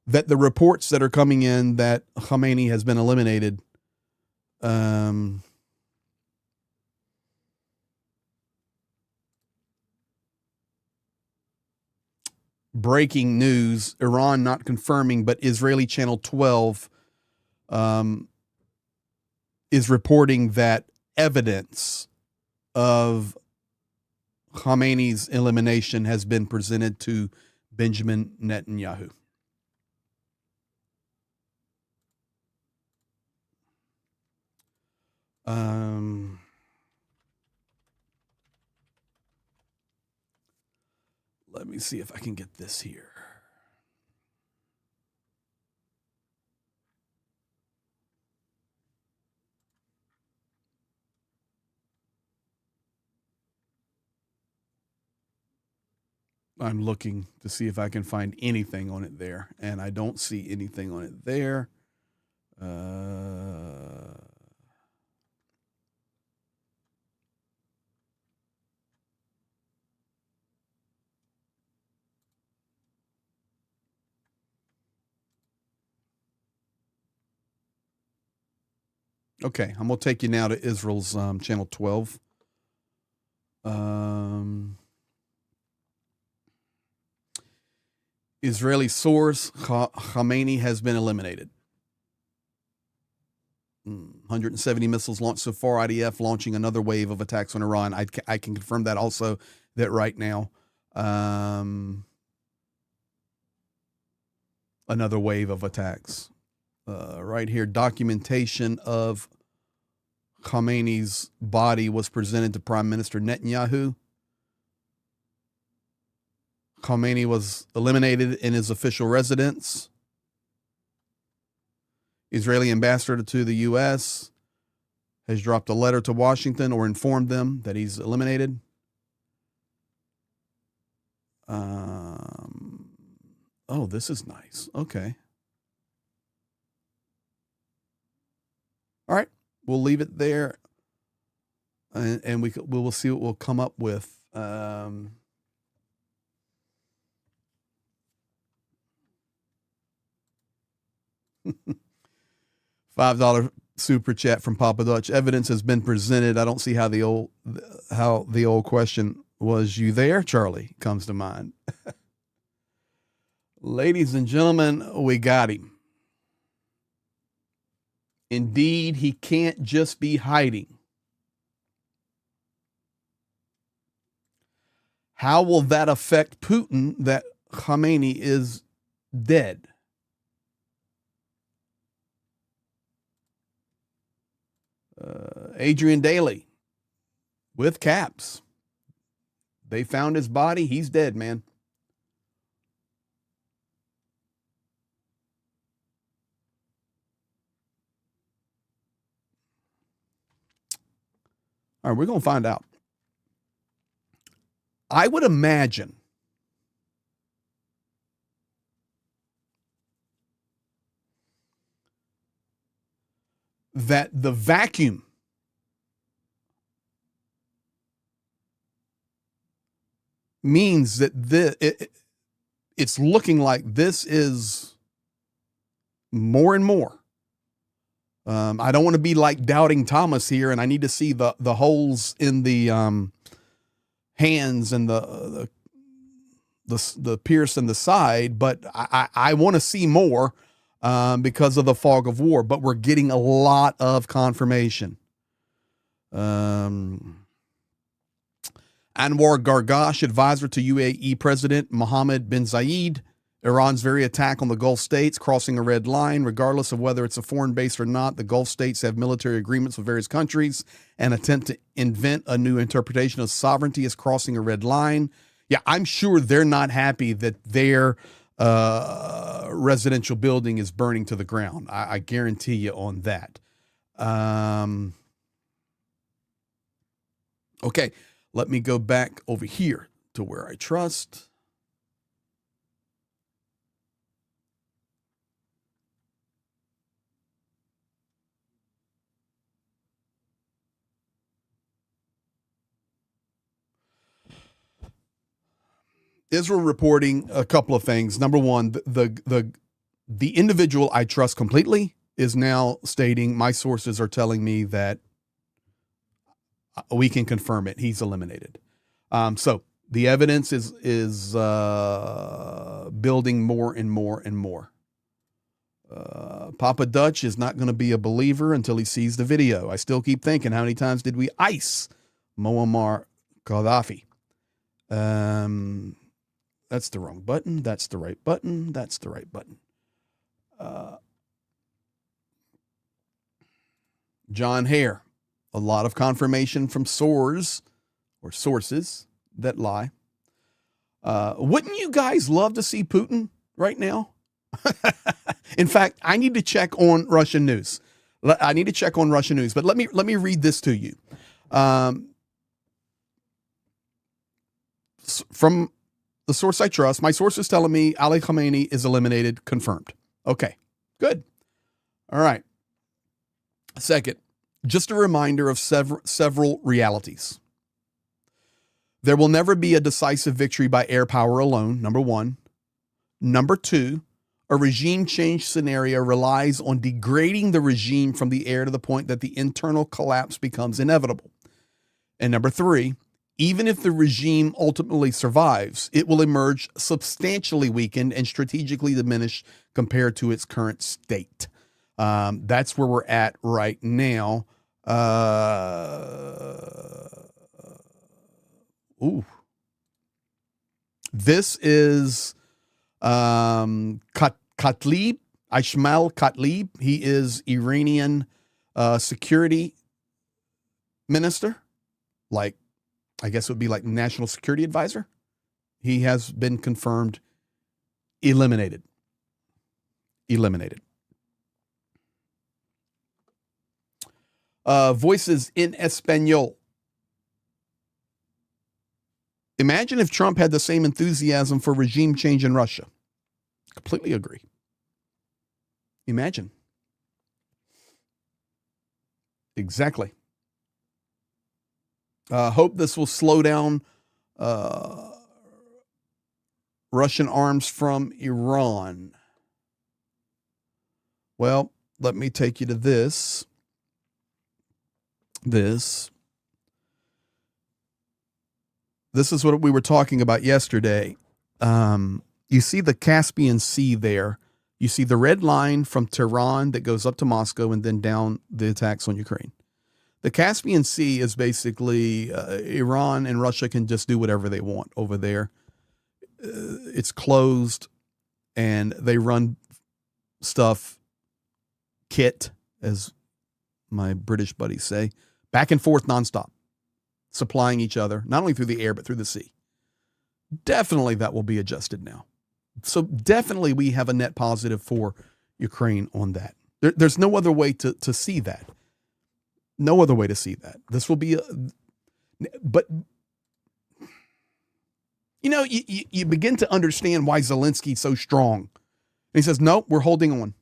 that the reports that are coming in that Khamenei has been eliminated, breaking news, Iran not confirming, but Israeli Channel 12 is reporting that evidence of Khamenei's elimination has been presented to Benjamin Netanyahu. Let me see if I can get this here. I'm looking to see if I can find anything on it there, and I don't see anything on it there. Okay, I'm going to take you now to Israel's Channel 12. Israeli source, Khamenei has been eliminated. 170 missiles launched so far, IDF launching another wave of attacks on Iran. I can confirm that also, that right now. Another wave of attacks. Right here, documentation of Khamenei's body was presented to Prime Minister Netanyahu. Khamenei was eliminated in his official residence. Israeli ambassador to the U.S. has dropped a letter to Washington or informed them that he's eliminated. Oh, this is nice. Okay. All right. We'll leave it there, and we will see what we'll come up with. $5 super chat from Papa Dutch. Evidence has been presented. I don't see how the old question was, "You there, Charlie?" comes to mind. Ladies and gentlemen, we got him. Indeed, he can't just be hiding. How will that affect Putin that Khamenei is dead? Adrian Daly with caps. They found his body. He's dead, man. All right, we're going to find out. I would imagine that the vacuum means that it's looking like this is more and more. I don't want to be like Doubting Thomas here, and I need to see the holes in the hands and the pierce in the side, but I want to see more because of the fog of war. But we're getting a lot of confirmation. Anwar Gargash, advisor to UAE President Mohammed bin Zayed. Iran's very attack on the Gulf states, crossing a red line. Regardless of whether it's a foreign base or not, the Gulf states have military agreements with various countries. An attempt to invent a new interpretation of sovereignty is crossing a red line. Yeah, I'm sure they're not happy that their residential building is burning to the ground. I guarantee you on that. Okay, let me go back over here to where I trust. Israel reporting a couple of things. Number one, the The individual I trust completely is now stating, my sources are telling me that we can confirm it. He's eliminated. So the evidence is building more and more and more. Papa Dutch is not going to be a believer until he sees the video. I still keep thinking, how many times did we ice Muammar Gaddafi? That's the wrong button. That's the right button. That's the right button. John Hare, a lot of confirmation from sources that lie. Wouldn't you guys love to see Putin right now? In fact, I need to check on Russian news. But let me read this to you. From the source I trust, my source is telling me Ali Khamenei is eliminated, confirmed. Okay, good. All right. Second, just a reminder of several realities. There will never be a decisive victory by air power alone, number one. Number two, a regime change scenario relies on degrading the regime from the air to the point that the internal collapse becomes inevitable. And number three, even if the regime ultimately survives, it will emerge substantially weakened and strategically diminished compared to its current state. That's where we're at right now. This is Katlib, Ishmael Katlib. He is Iranian security minister, like I guess it would be like national security advisor. He has been confirmed eliminated. Voices in Espanol. Imagine if Trump had the same enthusiasm for regime change in Russia. Completely agree. Imagine. Exactly. Hope this will slow down Russian arms from Iran. Well, let me take you to this. This is what we were talking about yesterday. You see the Caspian Sea there. You see the red line from Tehran that goes up to Moscow and then down the attacks on Ukraine. The Caspian Sea is basically Iran and Russia can just do whatever they want over there. It's closed and they run stuff, kit, as my British buddies say, back and forth nonstop, supplying each other, not only through the air, but through the sea. Definitely that will be adjusted now. So definitely we have a net positive for Ukraine on that. There's no other way to see that. No other way to see that. This will be, but you know, you begin to understand why Zelensky's so strong. And he says, no, we're holding on.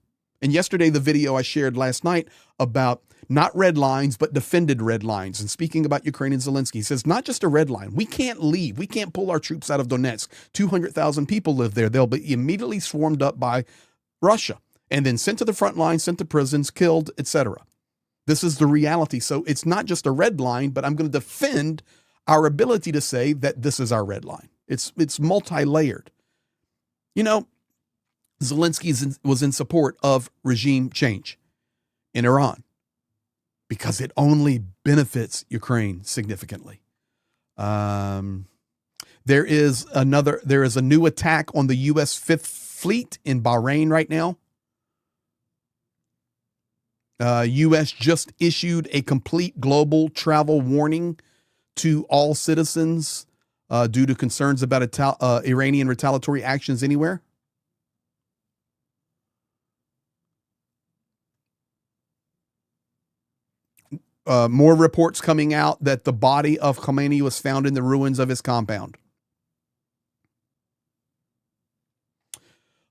And yesterday, the video I shared last night about not red lines, but defended red lines. And speaking about Ukraine and Zelensky, he says, not just a red line. We can't leave. We can't pull our troops out of Donetsk. 200,000 people live there. They'll be immediately swarmed up by Russia and then sent to the front line, sent to prisons, killed, etc. This is the reality. So it's not just a red line, but I'm going to defend our ability to say that this is our red line. It's multi-layered. You know, Zelensky was in support of regime change in Iran because it only benefits Ukraine significantly. There is a new attack on the U.S. Fifth Fleet in Bahrain right now. U.S. just issued a complete global travel warning to all citizens due to concerns about Iranian retaliatory actions anywhere. More reports coming out that the body of Khamenei was found in the ruins of his compound.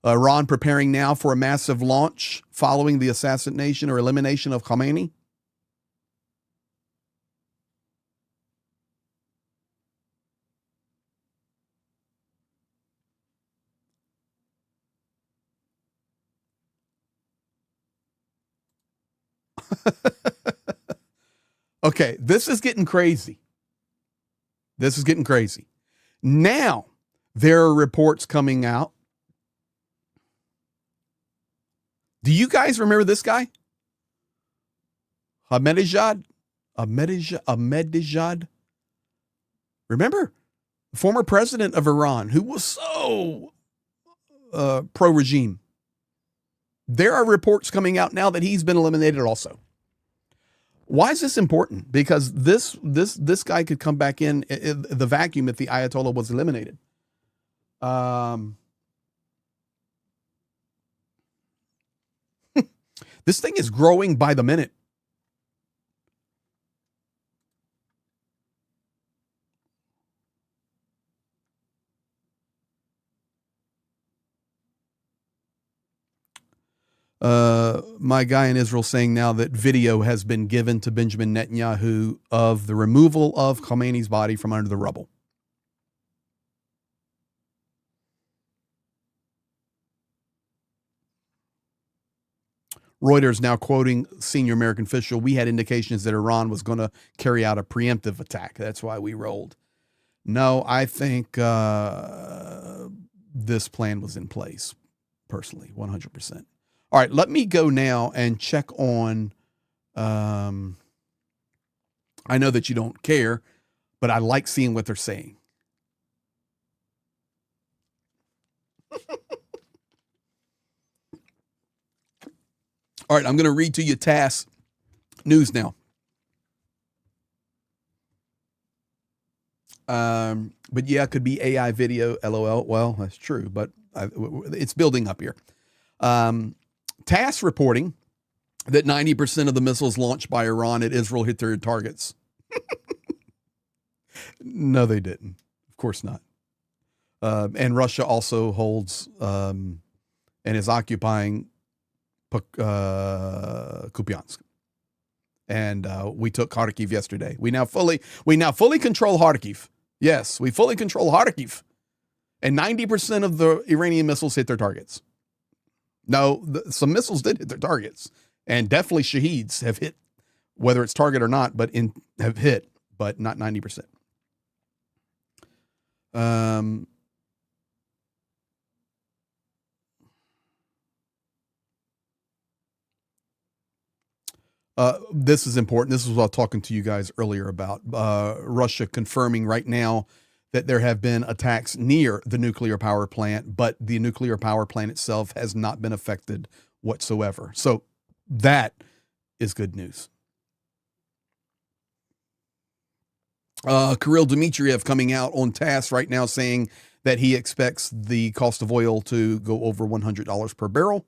Iran preparing now for a massive launch following the assassination or elimination of Khamenei. Okay, this is getting crazy. This is getting crazy. Now, there are reports coming out. Do you guys remember this guy? Ahmadinejad? Remember? Former president of Iran, who was so pro-regime. There are reports coming out now that he's been eliminated also. Why is this important? Because this guy could come back in the vacuum if the Ayatollah was eliminated. This thing is growing by the minute. My guy in Israel saying now that video has been given to Benjamin Netanyahu of the removal of Khamenei's body from under the rubble. Reuters now quoting senior American official, we had indications that Iran was going to carry out a preemptive attack. That's why we rolled. No, I think this plan was in place, personally, 100%. All right, let me go now and check on, I know that you don't care, but I like seeing what they're saying. All right, I'm going to read to you TASS news now. But yeah, it could be AI video, LOL. Well, that's true, but it's building up here. TASS reporting that 90% of the missiles launched by Iran at Israel hit their targets. No, they didn't. Of course not. And Russia also holds and is occupying Kupiansk. And we took Kharkiv yesterday. We now fully control Kharkiv. Yes, we fully control Kharkiv. And 90% of the Iranian missiles hit their targets. No, some missiles did hit their targets, and definitely Shaheeds have hit, whether it's target or not, but have hit, but not 90%. This is important. This is what I was talking to you guys earlier about. Russia confirming right now that there have been attacks near the nuclear power plant, but the nuclear power plant itself has not been affected whatsoever. So that is good news. Kirill Dmitriev coming out on TASS right now saying that he expects the cost of oil to go over $100 per barrel.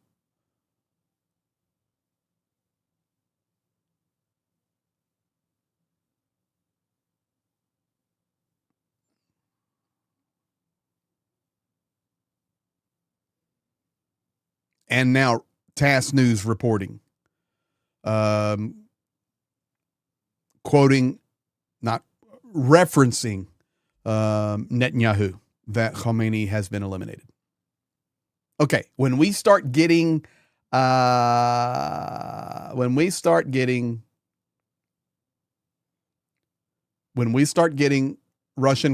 And now TASS News reporting, quoting, not referencing Netanyahu, that Khamenei has been eliminated. Okay, when we start getting Russian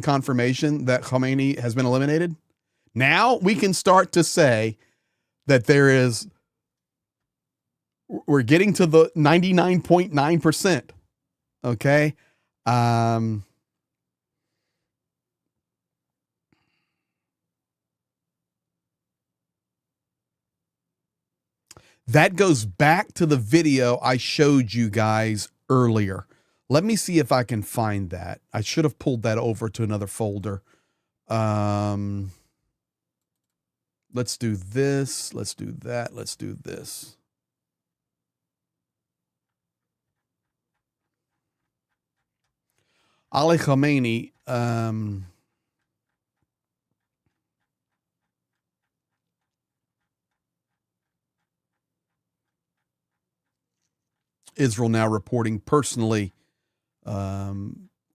confirmation that Khamenei has been eliminated, now we can start to say that we're getting to the 99.9%. Okay. That goes back to the video I showed you guys earlier. Let me see if I can find that. I should have pulled that over to another folder. Let's do this. Let's do that. Let's do this. Ali Khamenei, Israel now reporting personally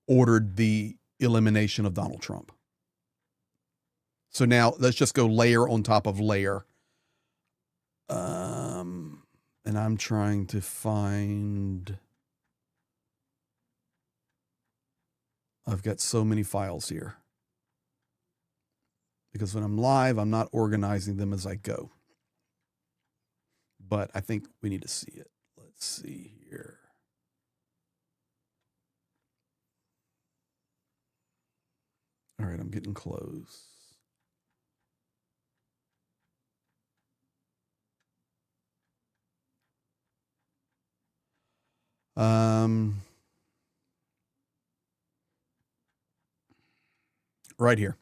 ordered the elimination of Donald Trump. So now let's just go layer on top of layer. And And I'm trying to find, I've got so many files here. Because when I'm live, I'm not organizing them as I go. But I think we need to see it. Let's see here. All right, I'm getting close. Right here.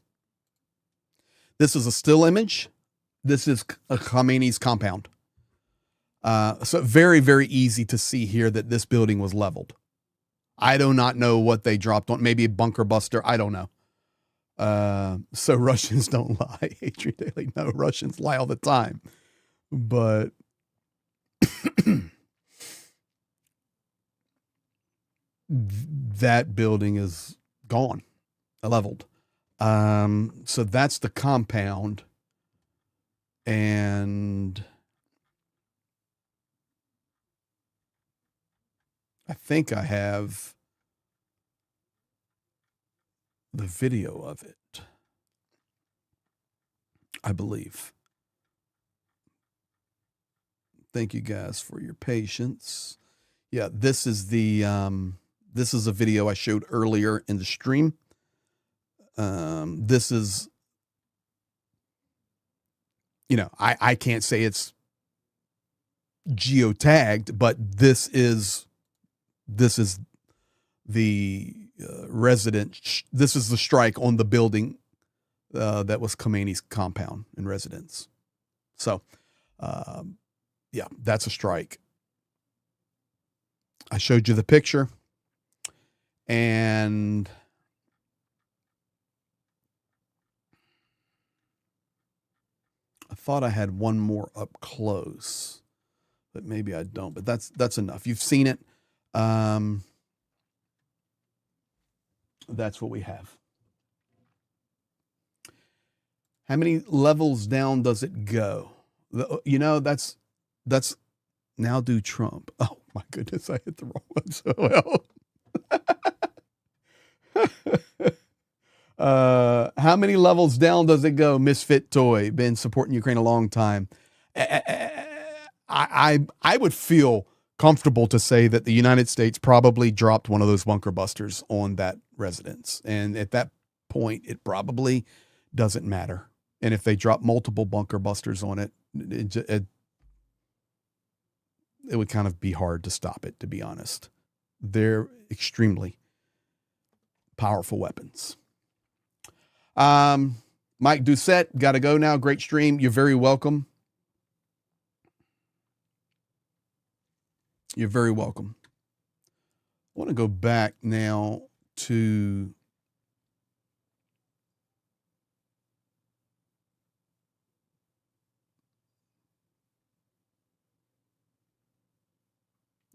This is a still image. This is Khamenei's compound. So very, very easy to see here that this building was leveled. I do not know what they dropped on. Maybe a bunker buster. I don't know. So Russians don't lie. Adrian Daly, no, Russians lie all the time. But that building is gone, leveled. So that's the compound. And I think I have the video of it, I believe. Thank you guys for your patience. Yeah, this is a video I showed earlier in the stream. This is, I can't say it's geotagged, but this is the resident. This is the strike on the building that was Khamenei's compound and residence. So, yeah, that's a strike. I showed you the picture, and I thought I had one more up close, but maybe I don't. But that's enough. You've seen it. That's what we have. How many levels down does it go? That's now do Trump. Oh my goodness, I hit the wrong one so well. How many levels down does it go? Misfit Toy, been supporting Ukraine a long time. I would feel comfortable to say that the United States probably dropped one of those bunker busters on that residence. And at that point, it probably doesn't matter. And if they drop multiple bunker busters on it, it would kind of be hard to stop it, to be honest. They're extremely powerful weapons. Mike Doucette, got to go now. Great stream. You're very welcome. You're very welcome. I want to go back now to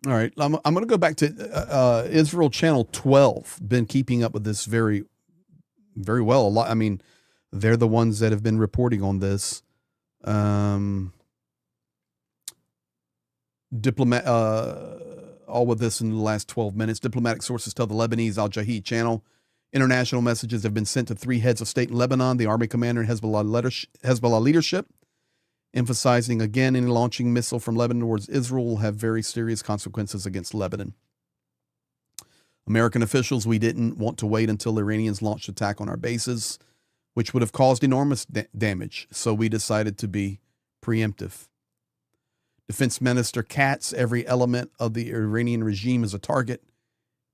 all right. I'm going to go back to Israel Channel 12. Been keeping up with this very, very well. A lot. I mean, they're the ones that have been reporting on this. All of this in the last 12 minutes. Diplomatic sources tell the Lebanese Al Jahid channel international messages have been sent to 3 heads of state in Lebanon, the army commander, and Hezbollah leadership, emphasizing again any launching missile from Lebanon towards Israel will have very serious consequences against Lebanon. American officials, we didn't want to wait until the Iranians launched attack on our bases, which would have caused enormous damage, so we decided to be preemptive. Defense Minister Katz, every element of the Iranian regime is a target.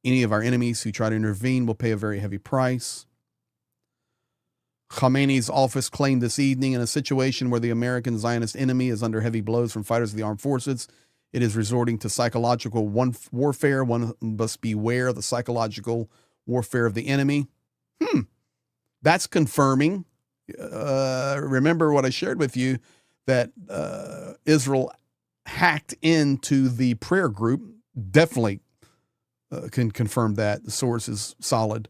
Any of our enemies who try to intervene will pay a very heavy price. Khamenei's office claimed this evening, in a situation where the American Zionist enemy is under heavy blows from fighters of the armed forces, it is resorting to psychological warfare. One must beware of the psychological warfare of the enemy. That's confirming. Remember what I shared with you, that Israel hacked into the prayer group. Definitely can confirm that. The source is solid.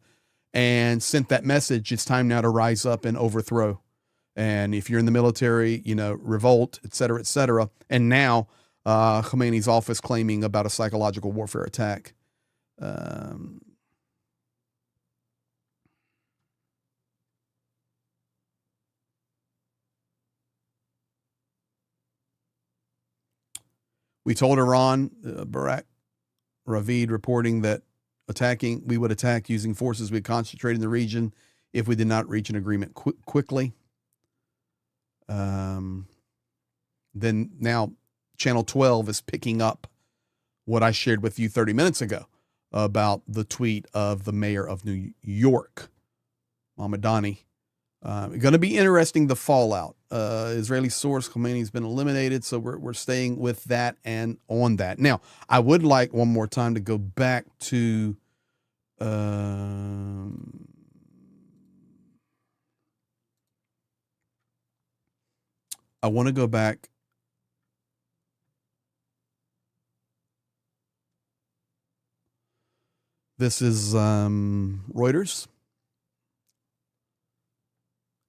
And sent that message, it's time now to rise up and overthrow. And if you're in the military, revolt, et cetera, et cetera. And now Khamenei's office claiming about a psychological warfare attack. We told Iran, Barak Ravid reporting that we would attack using forces we concentrate in the region if we did not reach an agreement quickly. Then now Channel 12 is picking up what I shared with you 30 minutes ago about the tweet of the mayor of New York, Mahmoudani. Going to be interesting, the fallout. Israeli source, Khamenei's been eliminated, so we're staying with that and on that. Now, I would like one more time to go back to I want to go back. This is Reuters.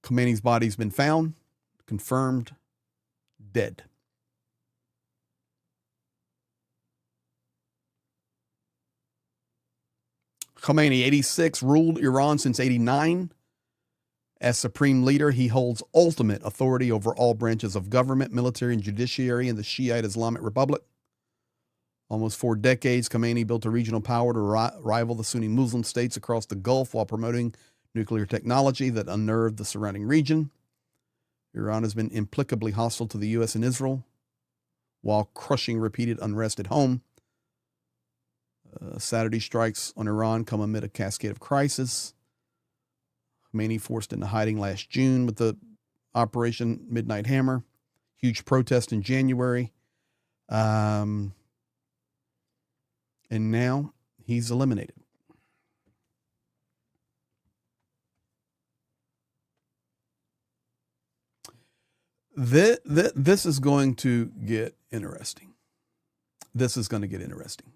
Khamenei's body's been found, confirmed, dead. Khamenei, 86, ruled Iran since 89. As supreme leader, he holds ultimate authority over all branches of government, military, and judiciary in the Shiite Islamic Republic. Almost 4 decades, Khamenei built a regional power to rival the Sunni Muslim states across the Gulf while promoting nuclear technology that unnerved the surrounding region. Iran has been implacably hostile to the U.S. and Israel while crushing repeated unrest at home. Saturday strikes on Iran come amid a cascade of crisis. Khamenei forced into hiding last June with the Operation Midnight Hammer. Huge protest in January. And now he's eliminated. This is going to get interesting. This is going to get interesting.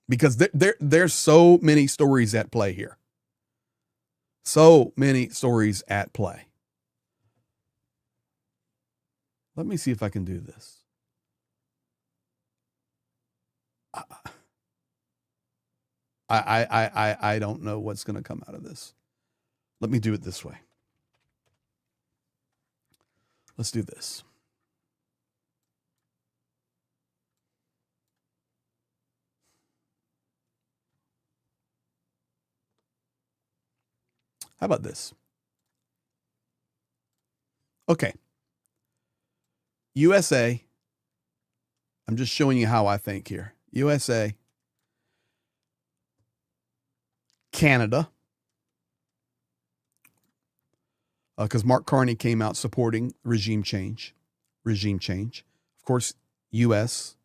Because there's so many stories at play here. So many stories at play. Let me see if I can do this. I don't know what's going to come out of this. Let me do it this way. Let's do this. How about this? Okay. USA. I'm just showing you how I think here. USA. Canada. Because Mark Carney came out supporting regime change. Of course, U.S.,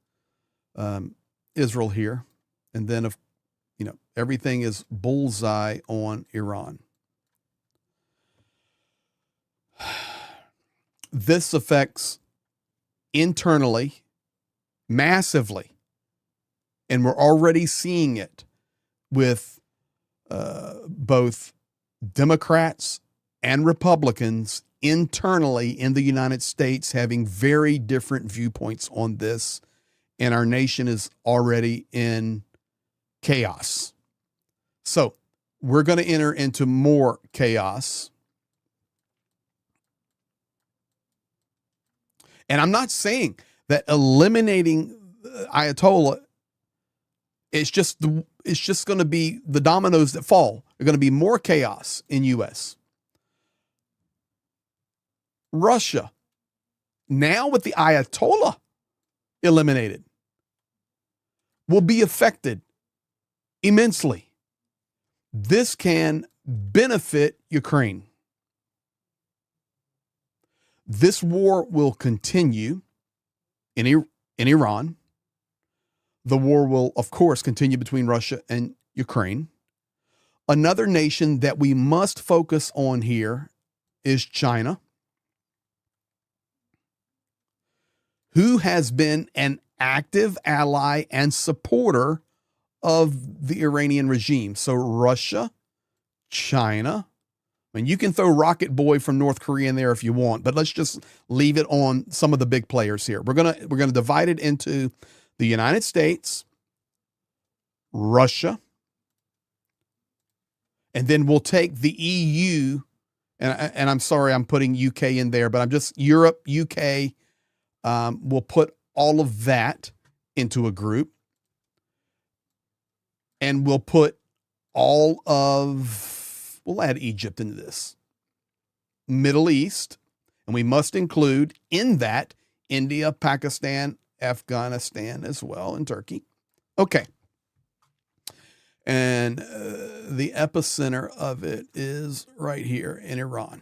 Israel here, and then everything is bullseye on Iran. This affects internally massively, and we're already seeing it with both Democrats and Republicans internally in the United States having very different viewpoints on this, and our nation is already in chaos. So we're going to enter into more chaos. And I'm not saying that eliminating Ayatollah, it's just going to be the dominoes that fall. There's going to be more chaos in U.S. Russia, now with the Ayatollah eliminated, will be affected immensely. This can benefit Ukraine. This war will continue in Iran. The war will, of course, continue between Russia and Ukraine. Another nation that we must focus on here is China, who has been an active ally and supporter of the Iranian regime. So Russia, China, I mean, you can throw Rocket Boy from North Korea in there if you want, but let's just leave it on some of the big players here. We're gonna divide it into the United States, Russia, and then we'll take the EU, and I'm sorry I'm putting UK in there, but I'm just Europe, UK. We'll put all of that into a group, and we'll put we'll add Egypt into this. Middle East, and we must include in that India, Pakistan, Afghanistan as well, and Turkey. Okay. And the epicenter of it is right here in Iran.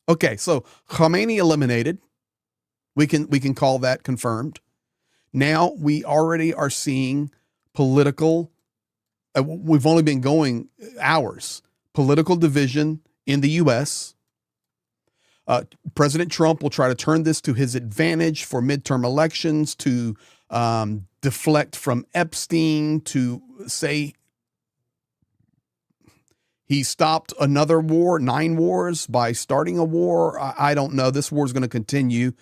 Okay, so Khamenei eliminated. We can call that confirmed. Now we already are seeing political, we've only been going hours, political division in the U.S. President Trump will try to turn this to his advantage for midterm elections, to deflect from Epstein, to say he stopped another war, 9 wars, by starting a war. I don't know. This war is going to continue.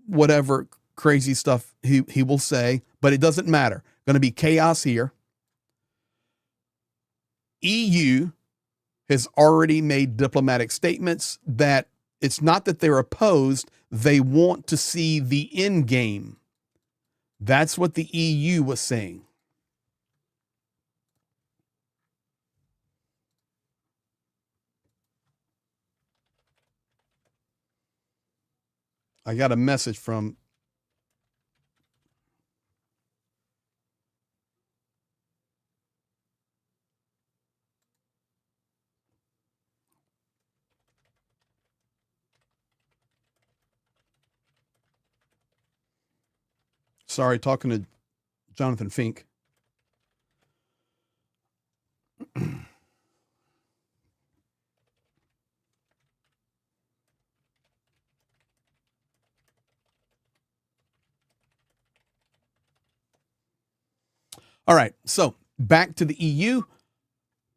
Whatever crazy stuff he will say, but it doesn't matter. Going to be chaos here. EU has already made diplomatic statements that it's not that they're opposed, they want to see the end game. That's what the EU was saying. I got a message from sorry, talking to Jonathan Fink. All right, so back to the EU.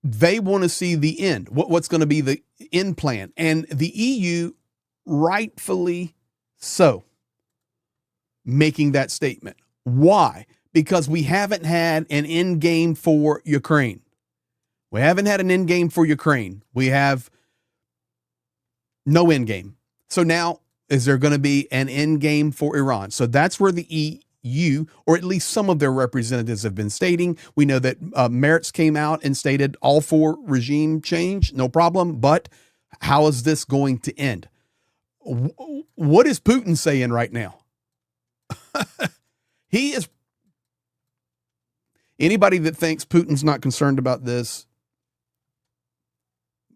They want to see the end. What's going to be the end plan? And the EU, rightfully so, making that statement. Why? Because we haven't had an end game for Ukraine. We haven't had an end game for Ukraine. We have no end game. So now, is there going to be an end game for Iran? So that's where the EU, or at least some of their representatives, have been stating. We know that Merz came out and stated all for regime change, no problem. But how is this going to end? What is Putin saying right now? He is. Anybody that thinks Putin's not concerned about this,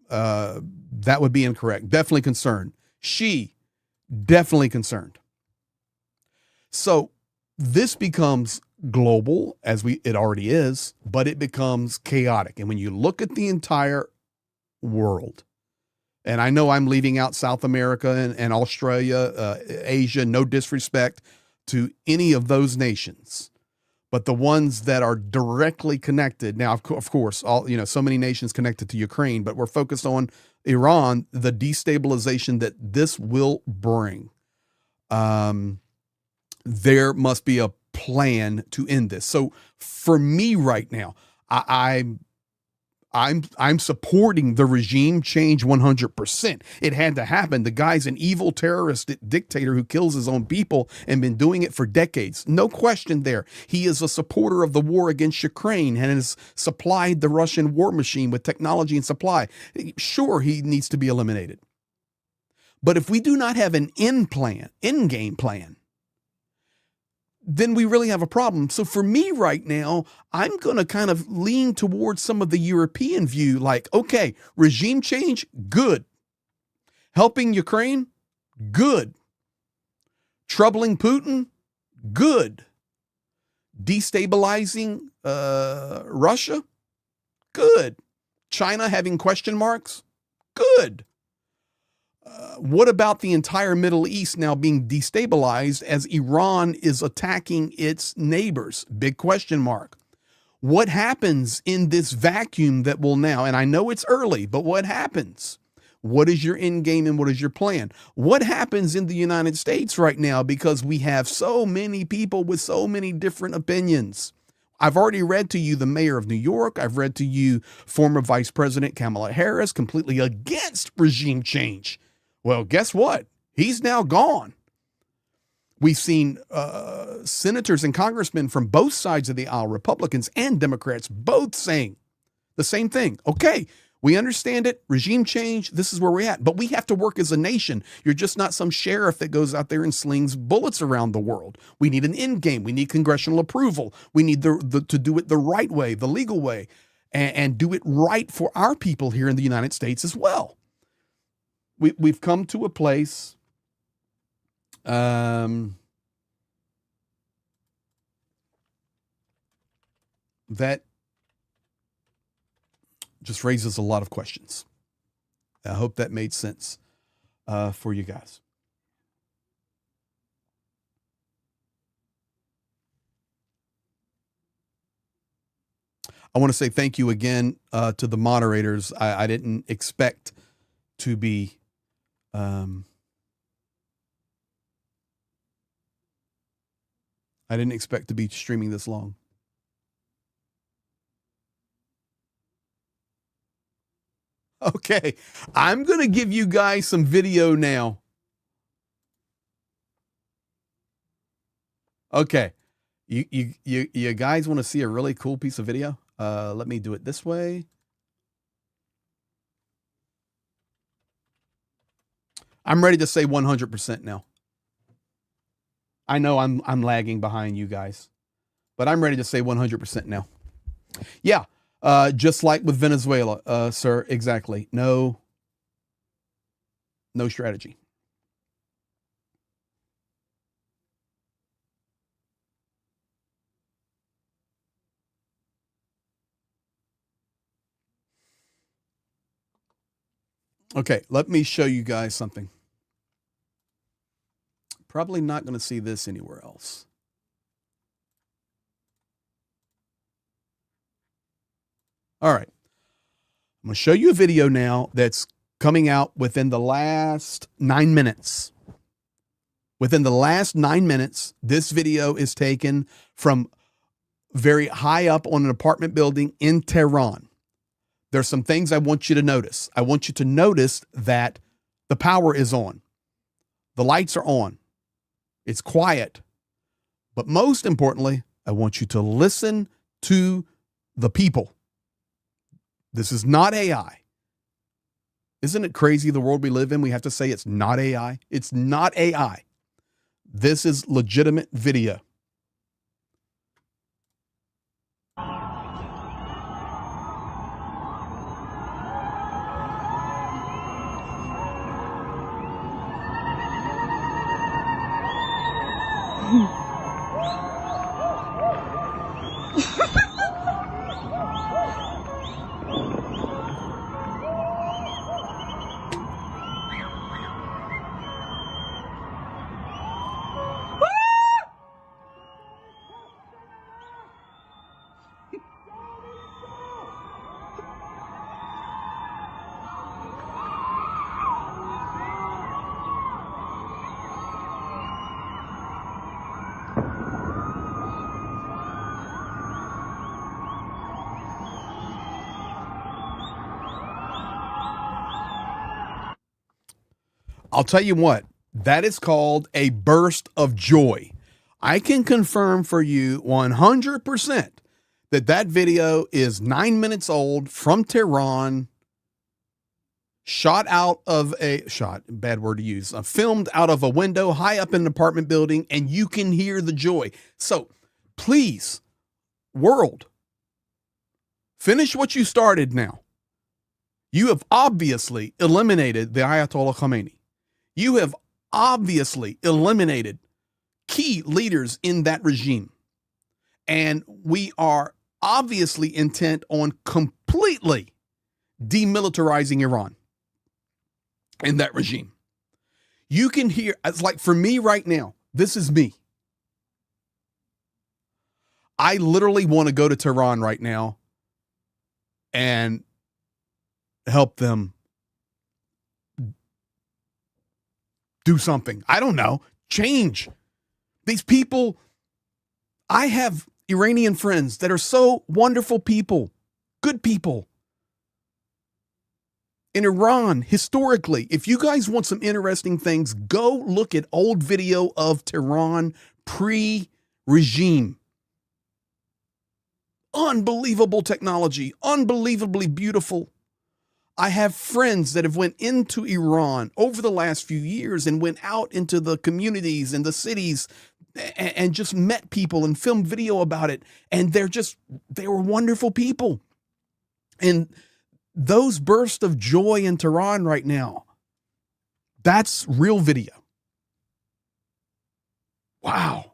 that would be incorrect. Definitely concerned. She definitely concerned. So this becomes global, as it already is, but it becomes chaotic. And when you look at the entire world, and I know I'm leaving out South America and Australia, Asia, no disrespect to any of those nations, but the ones that are directly connected. Now, of course, so many nations connected to Ukraine, but we're focused on Iran, the destabilization that this will bring. There must be a plan to end this. So for me right now, I'm supporting the regime change 100%. It had to happen. The guy's an evil terrorist dictator who kills his own people and been doing it for decades. No question there. He is a supporter of the war against Ukraine and has supplied the Russian war machine with technology and supply. Sure, he needs to be eliminated. But if we do not have an end game plan, then we really have a problem. So for me right now, I'm going to kind of lean towards some of the European view, like, okay, regime change, good. Helping Ukraine, good. Troubling Putin, good. Destabilizing Russia, good. China having question marks, good. What about the entire Middle East now being destabilized as Iran is attacking its neighbors? Big question mark. What happens in this vacuum that will now, and I know it's early, but what happens? What is your end game and what is your plan? What happens in the United States right now because we have so many people with so many different opinions? I've already read to you the mayor of New York. I've read to you former Vice President Kamala Harris, completely against regime change. Well, guess what? He's now gone. We've seen senators and congressmen from both sides of the aisle, Republicans and Democrats, both saying the same thing. Okay, we understand it. Regime change, this is where we're at. But we have to work as a nation. You're just not some sheriff that goes out there and slings bullets around the world. We need an end game. We need congressional approval. We need to do it the right way, the legal way, and do it right for our people here in the United States as well. We've come to a place that just raises a lot of questions. I hope that made sense for you guys. I want to say thank you again to the moderators. I didn't expect to be streaming this long. Okay, I'm going to give you guys some video now. Okay, you guys want to see a really cool piece of video? Let me do it this way. I'm ready to say 100% now. I know I'm lagging behind you guys, but I'm ready to say 100% now. Yeah, just like with Venezuela, sir, exactly. No strategy. Okay, let me show you guys something. Probably not going to see this anywhere else. All right. I'm going to show you a video now that's coming out within the last 9 minutes. Within the last 9 minutes, this video is taken from very high up on an apartment building in Tehran. There's some things I want you to notice. I want you to notice that the power is on. The lights are on. It's quiet. But most importantly, I want you to listen to the people. This is not AI. Isn't it crazy the world we live in? We have to say it's not AI. It's not AI. This is legitimate video. I'll tell you what, that is called a burst of joy. I can confirm for you 100% that video is 9 minutes old from Tehran, filmed out of a window high up in an apartment building, and you can hear the joy. So please, world, finish what you started now. You have obviously eliminated the Ayatollah Khamenei. You have obviously eliminated key leaders in that regime. And we are obviously intent on completely demilitarizing Iran and that regime. You can hear, it's like for me right now, this is me. I literally want to go to Tehran right now and help them do something. I don't know. Change. These people, I have Iranian friends that are so wonderful people, good people. In Iran, historically, if you guys want some interesting things, go look at old video of Tehran pre-regime. Unbelievable technology, unbelievably beautiful. I have friends that have went into Iran over the last few years and went out into the communities and the cities and just met people and filmed video about it. And they were wonderful people. And those bursts of joy in Tehran right now, that's real video. Wow.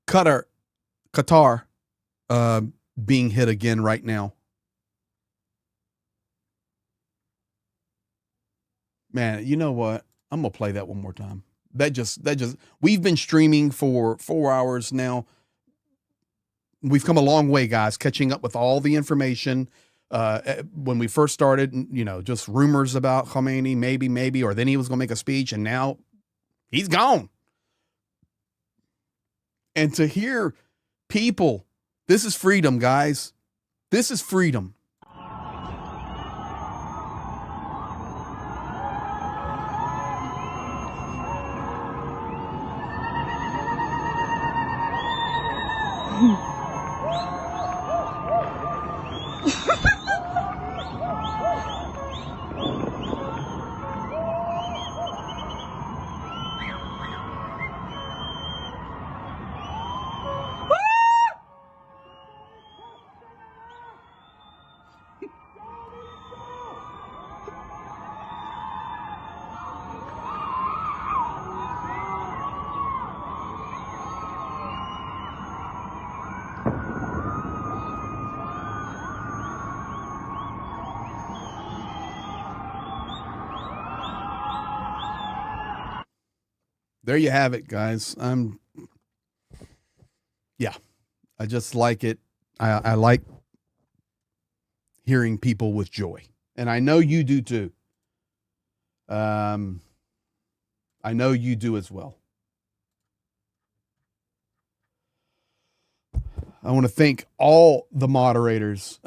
Qatar being hit again right now. Man, you know what? I'm going to play that one more time. We've been streaming for 4 hours now. We've come a long way, guys, catching up with all the information. When we first started, just rumors about Khamenei, maybe, or then he was going to make a speech, and now he's gone. And to hear people, this is freedom, guys. This is freedom. There you have it, guys. I just like it. I like hearing people with joy, and I know you do too. I know you do as well. I want to thank all the moderators.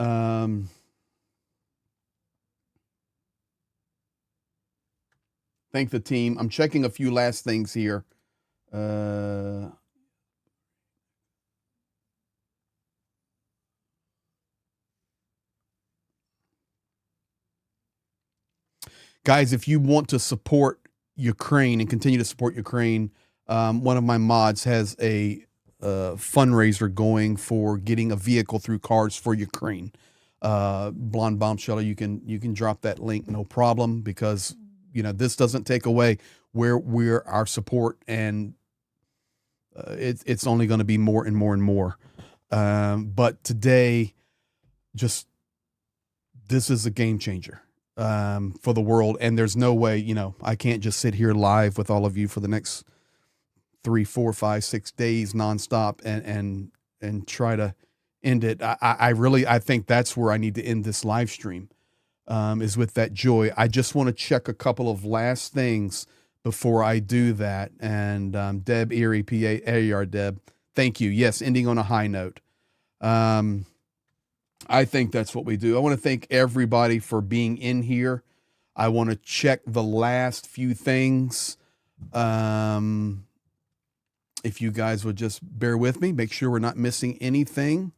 Thank the team. I'm checking a few last things here. Guys, if you want to support Ukraine and continue to support Ukraine, one of my mods has a fundraiser going for getting a vehicle through Cars for Ukraine. Blonde Bombshell, you can drop that link, no problem, because this doesn't take away where our support, and it's only going to be more and more and more. But today, this is a game changer for the world, and there's no way, I can't just sit here live with all of you for the next 3, 4, 5, 6 days nonstop and try to end it. I think that's where I need to end this live stream, is with that joy. I just want to check a couple of last things before I do that. And Deb Erie, PA, Deb, thank you. Yes, ending on a high note. I think that's what we do. I want to thank everybody for being in here. I want to check the last few things. If you guys would just bear with me, make sure we're not missing anything.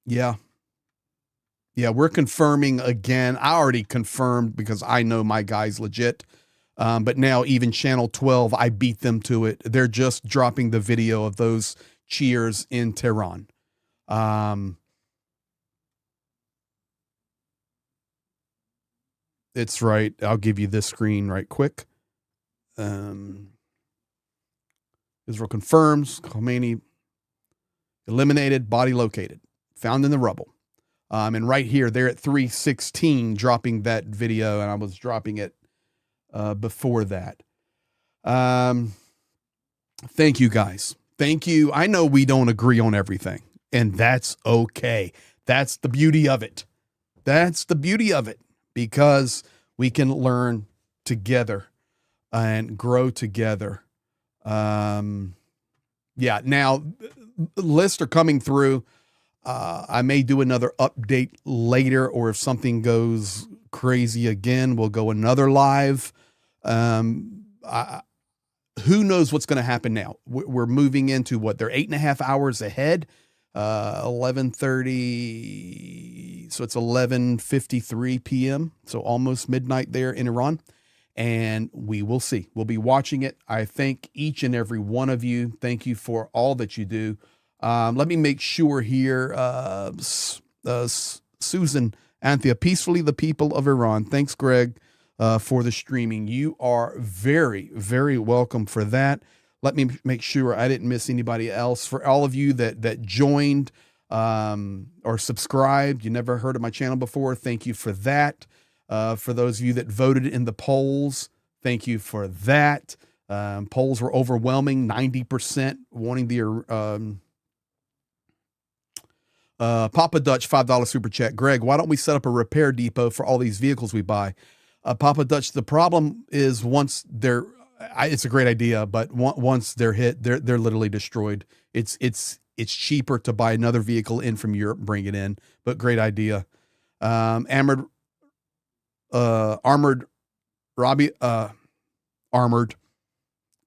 Yeah, we're confirming again. I already confirmed because I know my guy's legit. But now even Channel 12, I beat them to it. They're just dropping the video of those cheers in Tehran. It's right. I'll give you this screen right quick. Israel confirms Khamenei eliminated, body located, found in the rubble. And right here, they're at 3:16 dropping that video, and I was dropping it before that. Thank you, guys. Thank you. I know we don't agree on everything, and that's okay. That's the beauty of it. That's the beauty of it, because we can learn together and grow together. Yeah, now lists are coming through. I may do another update later, or if something goes crazy again, we'll go another live. Who knows what's going to happen now? We're moving into what? They're 8.5 hours ahead. 11:30, so it's 11:53 p.m. So almost midnight there in Iran. And we will see. We'll be watching it. I thank each and every one of you. Thank you for all that you do. Let me make sure here. Susan Anthea, peacefully the people of Iran. Thanks, Greg, for the streaming. You are very, very welcome for that. Let me make sure I didn't miss anybody else. For all of you that joined or subscribed, you never heard of my channel before, thank you for that. For those of you that voted in the polls, thank you for that. Polls were overwhelming, 90% wanting the Papa Dutch $5 super chat. Greg, why don't we set up a repair depot for all these vehicles we buy? Papa Dutch, the problem is once they're, it's a great idea, but once they're hit, they're literally destroyed. It's cheaper to buy another vehicle in from Europe and bring it in, but great idea. Armored Robbie, Armored.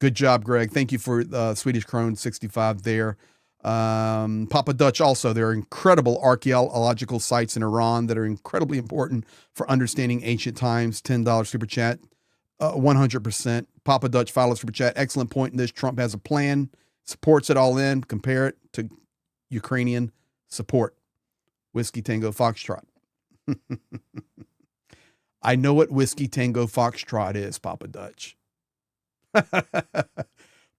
Good job, Greg. Thank you for Swedish Krone 65 there. Papa Dutch also, there are incredible archaeological sites in Iran that are incredibly important for understanding ancient times. $10 super chat. 100%. Papa Dutch $5 super chat. Excellent point in this. Trump has a plan, supports it all in. Compare it to Ukrainian support. Whiskey Tango Foxtrot. I know what Whiskey Tango Foxtrot is, Papa Dutch.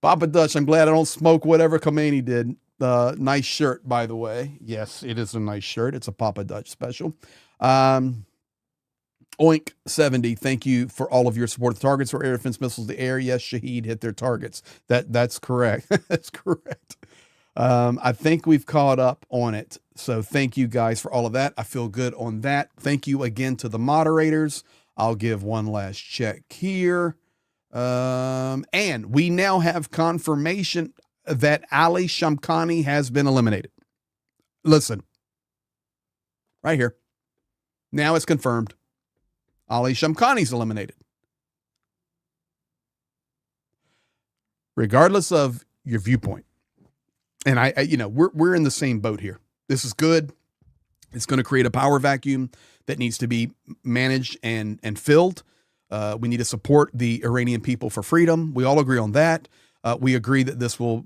Papa Dutch, I'm glad I don't smoke whatever Khamenei did. Nice shirt, by the way. Yes, it is a nice shirt. It's a Papa Dutch special. Oink 70, thank you for all of your support. The targets were air defense missiles. The air, yes, Shaheed hit their targets. That's correct. That's correct. I think we've caught up on it. So thank you guys for all of that. I feel good on that. Thank you again to the moderators. I'll give one last check here. And we now have confirmation that Ali Shamkhani has been eliminated. Listen, right here. Now it's confirmed. Ali Shamkhani's eliminated. Regardless of your viewpoint. And we're in the same boat here. This is good. It's going to create a power vacuum that needs to be managed and filled. We need to support the Iranian people for freedom. We all agree on that. We agree that this will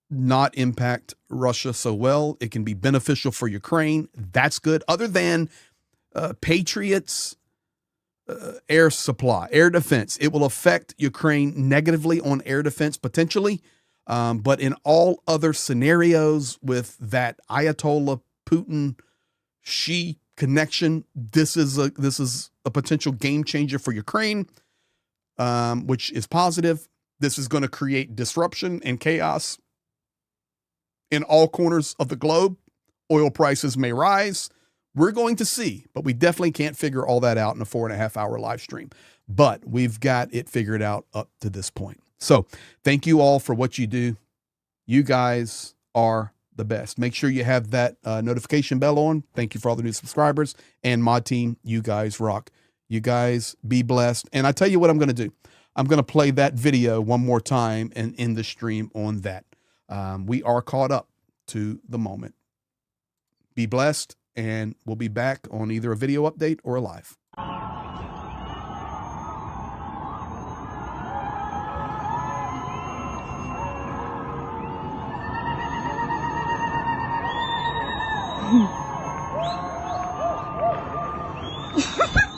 not impact Russia so well. It can be beneficial for Ukraine. That's good. Other than Patriots, air supply, air defense, it will affect Ukraine negatively on air defense potentially. But in all other scenarios with that Ayatollah Putin Xi connection, this is a potential game changer for Ukraine, which is positive. This is going to create disruption and chaos in all corners of the globe. Oil prices may rise. We're going to see, but we definitely can't figure all that out in a 4.5 hour live stream. But we've got it figured out up to this point. So thank you all for what you do. You guys are the best. Make sure you have that notification bell on. Thank you for all the new subscribers. And Mod Team, you guys rock. You guys be blessed. And I tell you what I'm going to do. I'm going to play that video one more time and end the stream on that. We are caught up to the moment. Be blessed, and we'll be back on either a video update or a live. Ha ha ha!